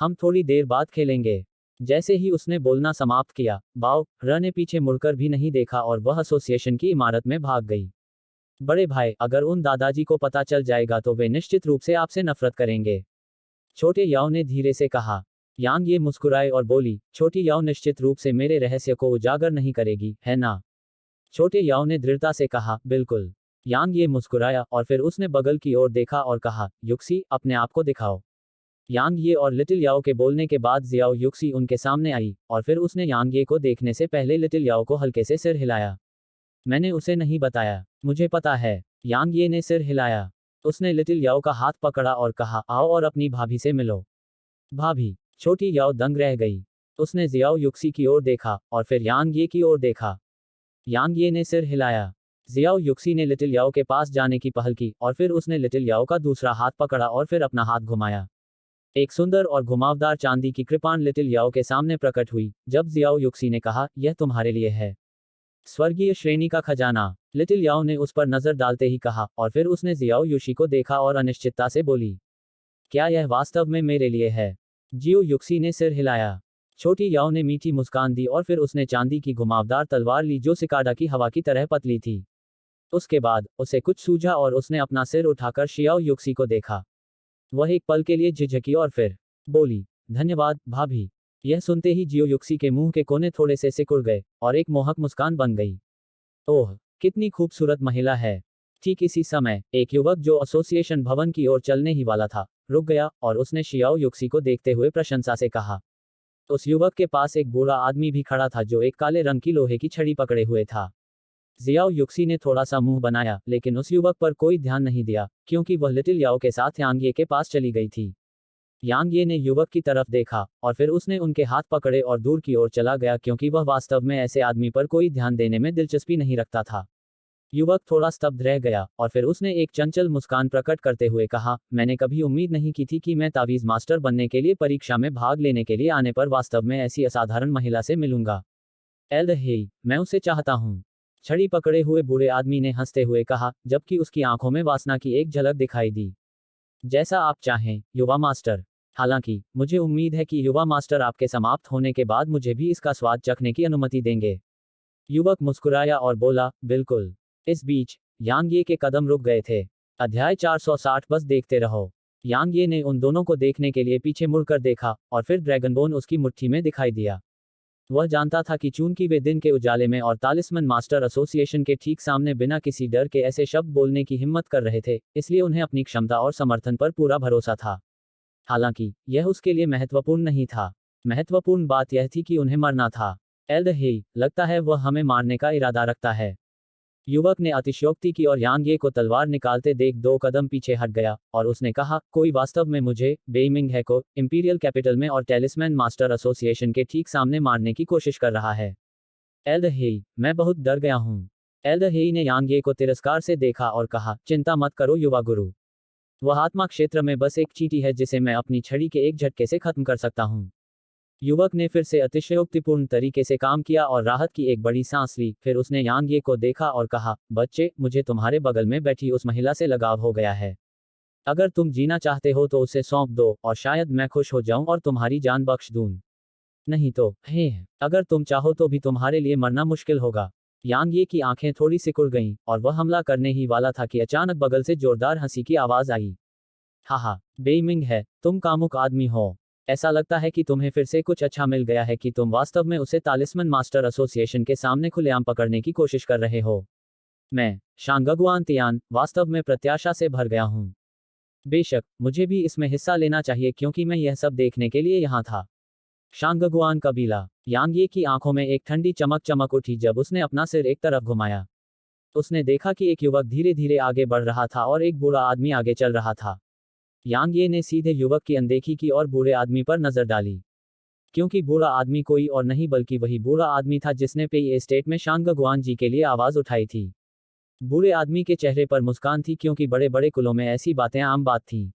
हम थोड़ी देर बाद खेलेंगे। जैसे ही उसने बोलना समाप्त किया, बाओ र ने पीछे मुड़कर भी नहीं देखा और वह एसोसिएशन की इमारत में भाग गई। बड़े भाई, अगर उन दादाजी को पता चल जाएगा तो वे निश्चित रूप से आपसे नफरत करेंगे। छोटे याओ ने धीरे से कहा। यांग ये मुस्कुराए और बोली, छोटी याओ निश्चित रूप से मेरे रहस्य को उजागर नहीं करेगी, है ना? छोटे याओ ने दृढ़ता से कहा, बिल्कुल। यांग ये मुस्कुराया और फिर उसने बगल की ओर देखा और कहा, युक्सी, अपने आप को दिखाओ। यांग ये और लिटिल याओ के बोलने के बाद जियाओ युक्सी उनके सामने आई और फिर उसने यांग ये को देखने से पहले लिटिल याओ को हल्के से सिर हिलाया। मैंने उसे नहीं बताया। मुझे पता है। यांग ये ने सिर हिलाया। उसने लिटिल याओ का हाथ पकड़ा और कहा, आओ और अपनी भाभी से मिलो। भाभी? छोटी याओ दंग रह गई। उसने जियाओ युक्सी की ओर देखा और फिर यांग ये की ओर देखा। यांग ये ने सिर हिलाया। जियाओ युक्सी ने लिटिल याओ के पास जाने की पहल की और फिर उसने लिटिल याओ का दूसरा हाथ पकड़ा और फिर अपना हाथ घुमाया। एक सुंदर और घुमावदार चांदी की कृपाण लिटिल याओ के सामने प्रकट हुई, जब जियाओ युक्सी ने कहा, यह तुम्हारे लिए है। स्वर्गीय श्रेणी का खजाना। लिटिल याओ ने उस पर नजर डालते ही कहा और फिर उसने जियाओ युशी को देखा और अनिश्चितता से बोली, क्या यह वास्तव में मेरे लिए है? जियो युक्सी ने सिर हिलाया। छोटी याओ ने मीठी मुस्कान दी और फिर उसने चांदी की घुमावदार तलवार ली जो सिकाडा की हवा की तरह पतली थी। उसके बाद उसे कुछ सूझा और उसने अपना सिर उठाकर शियाओ युक्सी को देखा। वह एक पल के लिए झिझकी और फिर बोली, धन्यवाद भाभी। यह सुनते ही जियो युक्सी के मुंह के कोने थोड़े से सिकुड़ गए और एक मोहक मुस्कान बन गई। ओह, कितनी खूबसूरत महिला है। ठीक इसी समय एक युवक जो एसोसिएशन भवन की ओर चलने ही वाला था, रुक गया और उसने शियाओ युक्सी को देखते हुए प्रशंसा से कहा। उस युवक के पास एक बूढ़ा आदमी भी खड़ा था जो एक काले रंग की लोहे की छड़ी पकड़े हुए था। जियाओ युक्सी ने थोड़ा सा मुंह बनाया, लेकिन उस युवक पर कोई ध्यान नहीं दिया, क्योंकि वह लिटिल याओ के साथ यांग ये के पास चली गई थी। यांग ये ने युवक की तरफ देखा और फिर उसने उनके हाथ पकड़े और दूर की ओर चला गया, क्योंकि वह वास्तव में ऐसे आदमी पर कोई ध्यान देने में दिलचस्पी नहीं रखता था। युवक थोड़ा स्तब्ध रह गया और फिर उसने एक चंचल मुस्कान प्रकट करते हुए कहा, मैंने कभी उम्मीद नहीं की थी कि मैं तावीज मास्टर बनने के लिए परीक्षा में भाग लेने के लिए आने पर वास्तव में ऐसी असाधारण महिला से मिलूंगा। एल्द हेई, मैं उसे चाहता हूँ। छड़ी पकड़े हुए बूढ़े आदमी ने हंसते हुए कहा, जबकि उसकी आंखों में वासना की एक झलक दिखाई दी। जैसा आप चाहें, युवा मास्टर। हालांकि, मुझे उम्मीद है कि युवा मास्टर आपके समाप्त होने के बाद मुझे भी इसका स्वाद चखने की अनुमति देंगे। युवक मुस्कुराया और बोला, बिल्कुल। इस बीच, यांग ये के कदम रुक गए थे। अध्याय 460 बस देखते रहो। यांग ये ने उन दोनों को देखने के लिए पीछे मुड़कर देखा, और फिर ड्रैगनबोन उसकी मुट्ठी में दिखाई दिया। वह जानता था कि चूंकि वे दिन के उजाले में और तालिस्मन मास्टर एसोसिएशन के ठीक सामने बिना किसी डर के ऐसे शब्द बोलने की हिम्मत कर रहे थे, इसलिए उन्हें अपनी क्षमता और समर्थन पर पूरा भरोसा था। हालांकि, यह उसके लिए महत्वपूर्ण नहीं था। महत्वपूर्ण बात यह थी कि उन्हें मरना था। एल्दहेई, लगता है वह हमें मारने का इरादा रखता है। युवक ने अतिशयोक्ति की और यांग ये को तलवार निकालते देख 2 कदम पीछे हट गया, और उसने कहा, कोई वास्तव में मुझे, बेइमिंग है को, इंपीरियल कैपिटल में और टेलिस्मैन मास्टर एसोसिएशन के ठीक सामने मारने की कोशिश कर रहा है। एल्दहेई, मैं बहुत डर गया हूँ। एल्दहेई ने यांग ये को तिरस्कार से देखा और कहा, चिंता मत करो युवा गुरु। वह आत्मा क्षेत्र में बस एक चींटी है जिसे मैं अपनी छड़ी के एक झटके से खत्म कर सकता हूँ। युवक ने फिर से अतिशयोक्तिपूर्ण तरीके से काम किया और राहत की एक बड़ी सांस ली। फिर उसने यांग ये को देखा और कहा, बच्चे, मुझे तुम्हारे बगल में बैठी उस महिला से लगाव हो गया है। अगर तुम जीना चाहते हो तो उसे सौंप दो, और शायद मैं खुश हो जाऊं और तुम्हारी जान बख्श दूं। नहीं तो, हे, अगर तुम चाहो तो भी तुम्हारे लिए मरना मुश्किल होगा। यांग ये की आंखें थोड़ी सिकुड़ गईं, और वह हमला करने ही वाला था कि अचानक बगल से जोरदार हंसी की आवाज आई। हाहा, बेइमिंग है, तुम कामुक आदमी हो। ऐसा लगता है कि तुम्हें फिर से कुछ अच्छा मिल गया है कि तुम वास्तव में उसे तालिस्मन मास्टर एसोसिएशन के सामने खुलेआम पकड़ने की कोशिश कर रहे हो। मैं, शांगगुआन तियान, वास्तव में प्रत्याशा से भर गया हूँ। बेशक, मुझे भी इसमें हिस्सा लेना चाहिए क्योंकि मैं यह सब देखने के लिए यहाँ था। शांगगुआन कबीला। यांग ये की आंखों में एक ठंडी चमक चमक उठी जब उसने अपना सिर एक तरफ घुमाया। उसने देखा कि एक युवक धीरे धीरे आगे बढ़ रहा था और एक बूढ़ा आदमी आगे चल रहा था। यांग ये ने सीधे युवक की अनदेखी की और बूढ़े आदमी पर नजर डाली। क्योंकि बूढ़ा आदमी कोई और नहीं बल्कि वही बूढ़ा आदमी था जिसने पेई एस्टेट में शांगगुआन जी के लिए आवाज उठाई थी। बूढ़े आदमी के चेहरे पर मुस्कान थी क्योंकि बड़े बड़े कुलों में ऐसी बातें आम बात थीं।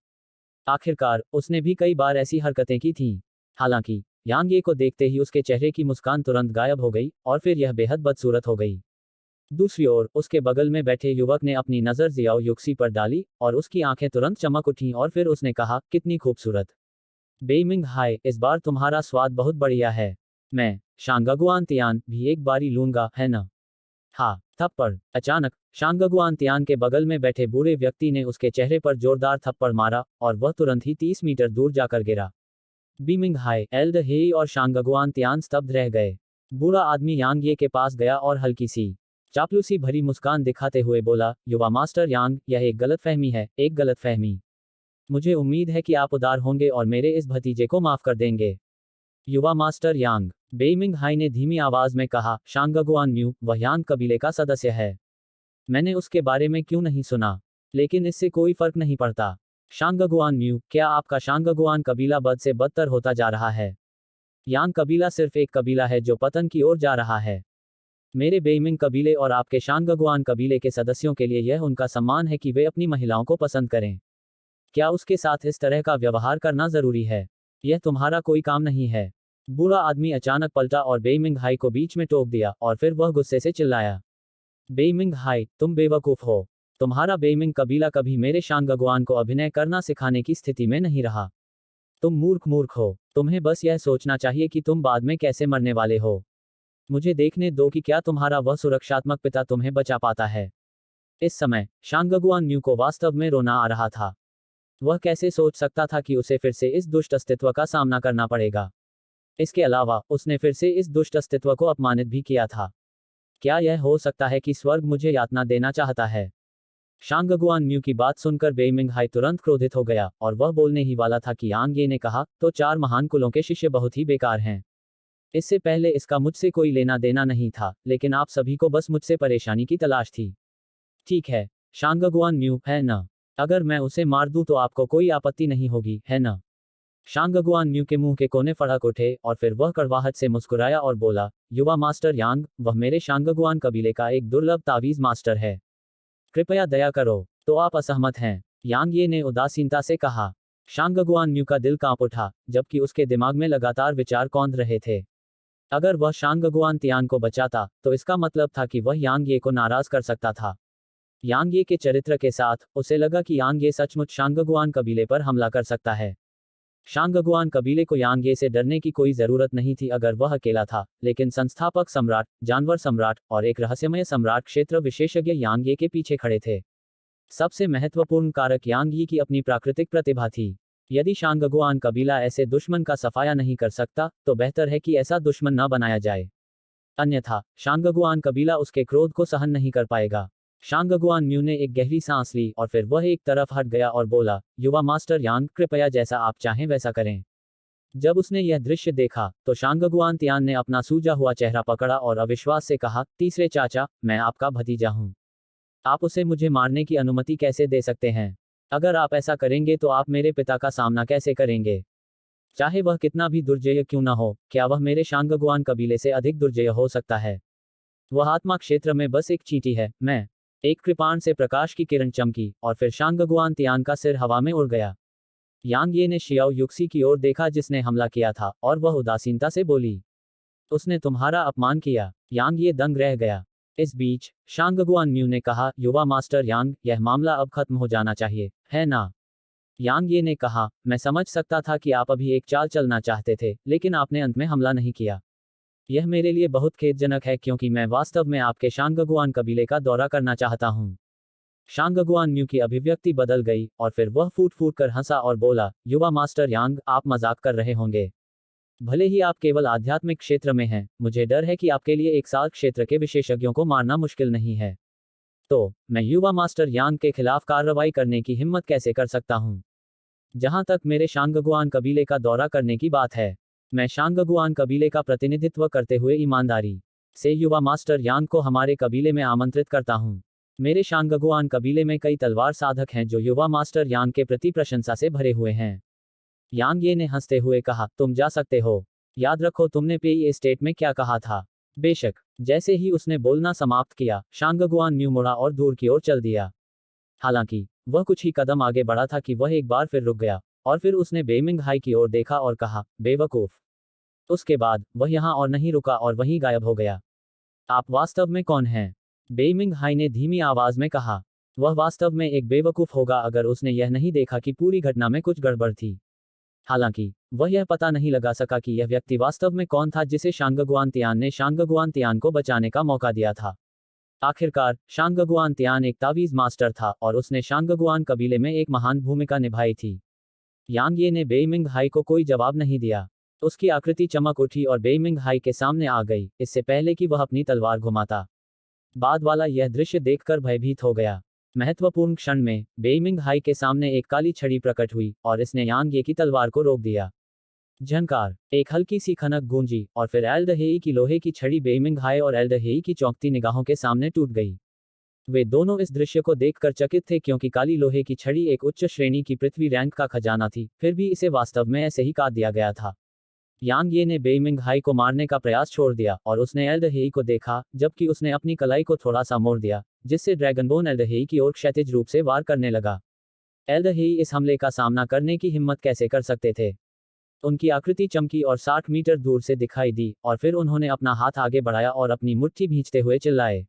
आखिरकार, उसने भी कई बार ऐसी हरकतें की थीं। हालांकि, यांग ये को देखते ही उसके चेहरे की मुस्कान तुरंत गायब हो गई, और फिर यह बेहद बदसूरत हो गई। दूसरी ओर, उसके बगल में बैठे युवक ने अपनी नज़र जियाओ युक्सी पर डाली, और उसकी आंखें तुरंत चमक उठीं और फिर उसने कहा, कितनी खूबसूरत। बेइमिंग हाय, इस बार तुम्हारा स्वाद बहुत बढ़िया है। मैं, शांगगुआन तियान, भी एक बारी लूंगा, है न? हाँ, थप्पड़। अचानक, शांगगुआन तियान के बगल में बैठे बूढ़े व्यक्ति ने उसके चेहरे पर जोरदार थप्पड़ मारा, और वह तुरंत ही 30 मीटर दूर जाकर गिरा। बीमिंग हाय, एल्दहेई और शांगगुआन तियान स्तब्ध रह गए। बूढ़ा आदमी यांग ये के पास गया और हल्की सी चापलूसी भरी मुस्कान दिखाते हुए बोला, युवा मास्टर यांग, यह एक गलतफहमी है, एक गलतफहमी। मुझे उम्मीद है कि आप उदार होंगे और मेरे इस भतीजे को माफ कर देंगे। युवा मास्टर यांग, बेइमिंग हाई ने धीमी आवाज में कहा, शांगगुआन म्यू, वह यांग कबीले का सदस्य है। मैंने उसके बारे में क्यों नहीं सुना? लेकिन इससे कोई फर्क नहीं पड़ता। शांगगुआन म्यू, क्या आपका शांगगुआन कबीला बद से बदतर होता जा रहा है? यांग कबीला सिर्फ एक कबीला है जो पतन की ओर जा रहा है। मेरे बेइमिंग कबीले और आपके शांगगुआन कबीले के सदस्यों के लिए यह उनका सम्मान है कि वे अपनी महिलाओं को पसंद करें। क्या उसके साथ इस तरह का व्यवहार करना जरूरी है? यह तुम्हारा कोई काम नहीं है। बूढ़ा आदमी अचानक पलटा और बेइमिंग हाई को बीच में टोक दिया, और फिर वह गुस्से से चिल्लाया, बेइमिंग हाई, तुम बेवकूफ हो। तुम्हारा बेइमिंग कबीला कभी मेरे शांगगुआन को अभिनय करना सिखाने की स्थिति में नहीं रहा। तुम मूर्ख हो। तुम्हें बस यह सोचना चाहिए कि तुम बाद में कैसे मरने वाले हो। मुझे देखने दो कि क्या तुम्हारा वह सुरक्षात्मक पिता तुम्हें बचा पाता है। इस समय, शांगगुआन म्यू को वास्तव में रोना आ रहा था। वह कैसे सोच सकता था कि उसे फिर से इस दुष्ट अस्तित्व का सामना करना पड़ेगा। इसके अलावा, उसने फिर से इस दुष्ट अस्तित्व को अपमानित भी किया था। क्या यह हो सकता है कि स्वर्ग मुझे यातना देना चाहता है? शांगगुआन म्यू की बात सुनकर बेइमिंग हाई तुरंत क्रोधित हो गया, और वह बोलने ही वाला था कि यांग ये ने कहा, तो 4 महान कुलों के शिष्य बहुत ही बेकार हैं। इससे पहले इसका मुझसे कोई लेना देना नहीं था, लेकिन आप सभी को बस मुझसे परेशानी की तलाश थी। ठीक है, शांगगुआन म्यू, है न? अगर मैं उसे मार दूं तो आपको कोई आपत्ति नहीं होगी, है न? शांगगुआन म्यू के मुंह के कोने फड़क उठे, और फिर वह कड़वाहट से मुस्कुराया और बोला, युवा मास्टर यांग, वह मेरे शांगगुआन कबीले का एक दुर्लभ तावीज मास्टर है। कृपया दया करो। तो आप असहमत हैं? यांग ये ने उदासीनता से कहा। शांगगुआन म्यू का दिल कांप उठा, जबकि उसके दिमाग में लगातार विचार कौंध रहे थे। अगर वह शांगगुआन तियान को बचाता, तो इसका मतलब था कि वह यांग ये को नाराज कर सकता था। यांग ये के चरित्र के साथ उसे लगा कि यांग ये सचमुच शांगगुआन कबीले पर हमला कर सकता है। शांगगुआन कबीले को यांग ये से डरने की कोई जरूरत नहीं थी अगर वह अकेला था, लेकिन संस्थापक सम्राट, जानवर सम्राट और एक रहस्यमय सम्राट क्षेत्र विशेषज्ञ यांग ये के पीछे खड़े थे। सबसे महत्वपूर्ण कारक यांग ये की अपनी प्राकृतिक प्रतिभा थी। यदि शांगगुआन कबीला ऐसे दुश्मन का सफाया नहीं कर सकता, तो बेहतर है कि ऐसा दुश्मन न बनाया जाए। अन्यथा शांगगुआन कबीला उसके क्रोध को सहन नहीं कर पाएगा। शांगगुआन म्यू ने एक गहरी सांस ली और फिर वह एक तरफ हट गया और बोला, युवा मास्टर यांग, कृपया जैसा आप चाहें वैसा करें। जब उसने यह दृश्य देखा, तो शांगगुआन तियान ने अपना सूजा हुआ चेहरा पकड़ा और अविश्वास से कहा, तीसरे चाचा, मैं आपका भतीजा हूं। आप उसे मुझे मारने की अनुमति कैसे दे सकते हैं? अगर आप ऐसा करेंगे तो आप मेरे पिता का सामना कैसे करेंगे? चाहे वह कितना भी दुर्जय क्यों न हो, क्या वह मेरे शांगगुआन कबीले से अधिक दुर्जय हो सकता है? वह आत्मा क्षेत्र में बस एक चींटी है, मैं। एक कृपाण से प्रकाश की किरण चमकी और फिर शांगगुआन तियान का सिर हवा में उड़ गया। यांग ये ने शियाओ युक्सी की ओर देखा जिसने हमला किया था, और वह उदासीनता से बोली, उसने तुम्हारा अपमान किया। यांग ये दंग रह गया। इस बीच शांगगुआन म्यू ने कहा, युवा मास्टर यांग, यह मामला अब खत्म हो जाना चाहिए, है ना? यांग ये ने कहा, मैं समझ सकता था कि आप अभी एक चाल चलना चाहते थे, लेकिन आपने अंत में हमला नहीं किया। यह मेरे लिए बहुत खेदजनक है क्योंकि मैं वास्तव में आपके शांगगुआन कबीले का दौरा करना चाहता हूं। शांगगुआन म्यू की अभिव्यक्ति बदल गई और फिर वह फूट फूट कर हंसा और बोला, युवा मास्टर यांग, आप मजाक कर रहे होंगे। भले ही आप केवल आध्यात्मिक क्षेत्र में हैं, मुझे डर है कि आपके लिए एक साल क्षेत्र के विशेषज्ञों को मारना मुश्किल नहीं है। तो मैं युवा मास्टर यांग के खिलाफ कार्रवाई करने की हिम्मत कैसे कर सकता हूं? जहां तक मेरे शांगगुआन कबीले का दौरा करने की बात है, मैं शांगगुआन कबीले का प्रतिनिधित्व करते हुए ईमानदारी से युवा मास्टर यांग को हमारे कबीले में आमंत्रित करता हूं। मेरे शांगगुआन कबीले में कई तलवार साधक हैं जो युवा मास्टर यांग के प्रति प्रशंसा से भरे हुए हैं। यांग ये ने हंसते हुए कहा, तुम जा सकते हो। याद रखो तुमने पेई एस्टेट में क्या कहा था। बेशक। जैसे ही उसने बोलना समाप्त किया, शांगगुआन म्यू मुड़ा और दूर की ओर चल दिया। हालांकि वह कुछ ही कदम आगे बढ़ा था कि वह एक बार फिर रुक गया, और फिर उसने बेइमिंग हाई की ओर देखा और कहा, बेवकूफ। उसके बाद वह यहां और नहीं रुका और वहीं गायब हो गया। आप वास्तव में कौन हैं? बेइमिंग हाई ने धीमी आवाज में कहा। वह वास्तव में एक बेवकूफ होगा अगर उसने यह नहीं देखा कि पूरी घटना में कुछ गड़बड़ थी। हालांकि वह यह पता नहीं लगा सका कि यह व्यक्ति वास्तव में कौन था जिसे शांगगुआन तियान ने शांगगुआन तियान को बचाने का मौका दिया था। आखिरकार शांगगुआन तियान एक तावीज मास्टर था और उसने शांगगुआन कबीले में एक महान भूमिका निभाई थी। यांग ये ने बेइमिंग हाई को कोई जवाब नहीं दिया। उसकी आकृति चमक उठी और बेइमिंग हाई के सामने आ गई, इससे पहले कि वह अपनी तलवार घुमाता। बाद वाला यह दृश्य देखकर भयभीत हो गया। महत्वपूर्ण क्षण में बेइमिंग हाई के सामने एक काली छड़ी प्रकट हुई और इसने यांग ये की तलवार को रोक दिया। झनकार, एक हल्की सी खनक गूंजी और फिर एल्डहेई की लोहे की छड़ी बेइमिंग हाई और एल्डहेई की चौंकती निगाहों के सामने टूट गई। वे दोनों इस दृश्य को देखकर चकित थे क्योंकि काली लोहे की छड़ी एक उच्च श्रेणी की पृथ्वी रैंक का खजाना थी, फिर भी इसे वास्तव में ऐसे ही काट दिया गया था। यांग ये ने बेइमिंग हाई को मारने का प्रयास छोड़ दिया और उसने एल्डहेई को देखा, जबकि उसने अपनी कलाई को थोड़ा सा मोड़ दिया, जिससे ड्रैगनबोन एल्डहेई की ओर क्षैतिज रूप से वार करने लगा। एल्डहेई इस हमले का सामना करने की हिम्मत कैसे कर सकते थे? उनकी आकृति चमकी और 60 मीटर दूर से दिखाई दी और फिर उन्होंने अपना हाथ आगे बढ़ाया और अपनी मुट्ठी भींचते हुए चिल्लाए,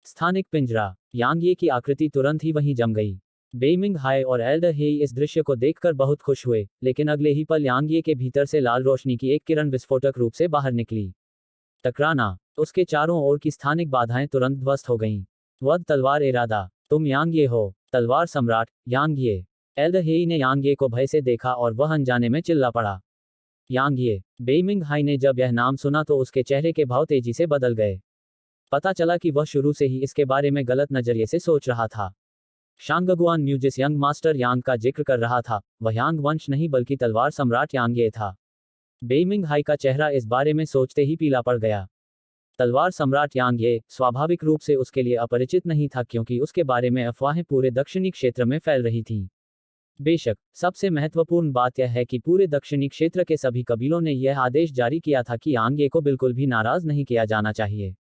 स्थानिक पिंजरा। यांग ये की आकृति तुरंत ही वहीं जम गई। बेइमिंग हाई और एल्डहेई इस दृश्य को देखकर बहुत खुश हुए, लेकिन अगले ही पल यांग ये के भीतर से लाल रोशनी की एक किरण विस्फोटक रूप से बाहर निकली। टकराना। उसके चारों ओर की स्थानिक बाधाएं तुरंत ध्वस्त हो गईं। वध तलवार इरादा। तुम यांग ये हो? तलवार सम्राट, यांग ये। एल्डहेई ने यांग ये को भय से देखा और वह अनजाने में चिल्ला पड़ा। यांग ये। बेइमिंग हाई ने जब यह नाम सुना तो उसके चेहरे के भाव तेजी से बदल गए। पता चला कि वह शुरू से ही इसके बारे में गलत नजरिए से सोच रहा था। शांगगुआन म्यू जिस यंग मास्टर यांग का जिक्र कर रहा था, वह यांग वंश नहीं बल्कि तलवार सम्राट यांग ये था। बेइमिंग हाई का चेहरा इस बारे में सोचते ही पीला पड़ गया। तलवार सम्राट यांग ये स्वाभाविक रूप से उसके लिए अपरिचित नहीं था क्योंकि उसके बारे में अफवाहें पूरे दक्षिणी क्षेत्र में फैल रही थीं। बेशक, सबसे महत्वपूर्ण बात यह है कि पूरे दक्षिणी क्षेत्र के सभी कबीलों ने यह आदेश जारी किया था कि यांग ये को बिल्कुल भी नाराज नहीं किया जाना चाहिए,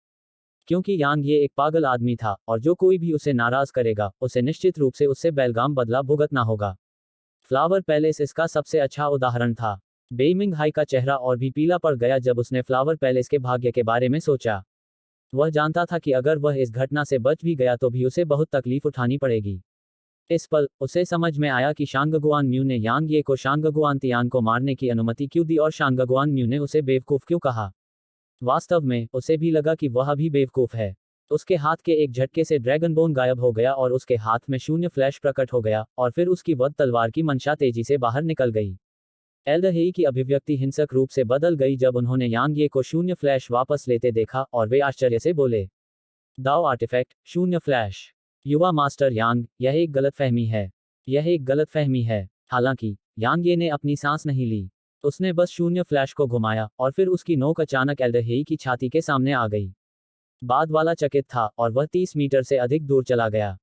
क्योंकि यांग ये एक पागल आदमी था और जो कोई भी उसे नाराज करेगा, उसे निश्चित रूप से उससे बेलगाम बदला भुगतना होगा। फ्लावर पैलेस इसका सबसे अच्छा उदाहरण था। बेइमिंग हाई का चेहरा और भी पीला पड़ गया जब उसने फ्लावर पैलेस के भाग्य के बारे में सोचा। वह जानता था कि अगर वह इस घटना से बच भी गया तो भी उसे बहुत तकलीफ उठानी पड़ेगी। इस पल उसे समझ में आया कि शांगगुआन म्यू ने यांग ये को शांगगुआन तियान को मारने की अनुमति क्यों दी और शांगगुआन म्यू ने उसे बेवकूफ़ क्यों कहा। वास्तव में उसे भी लगा कि वह भी बेवकूफ़ है। उसके हाथ के एक झटके से ड्रैगनबोन गायब हो गया और उसके हाथ में शून्य फ्लैश प्रकट हो गया और फिर उसकी वध तलवार की मंशा तेजी से बाहर निकल गई। एल्डरहेई की अभिव्यक्ति हिंसक रूप से बदल गई जब उन्होंने यांग ये को शून्य फ्लैश वापस लेते देखा और वे आश्चर्य से बोले, दाओ आर्टिफैक्ट शून्य फ्लैश। युवा मास्टर यांग, यह एक गलतफहमी है। यह एक गलतफहमी है। हालांकि यांग ये ने अपनी सांस नहीं ली। उसने बस शून्य फ्लैश को घुमाया और फिर उसकी नोक अचानक एल्डरहेई की छाती के सामने आ गई। बाद वाला चकित था और वह 30 मीटर से अधिक दूर चला गया।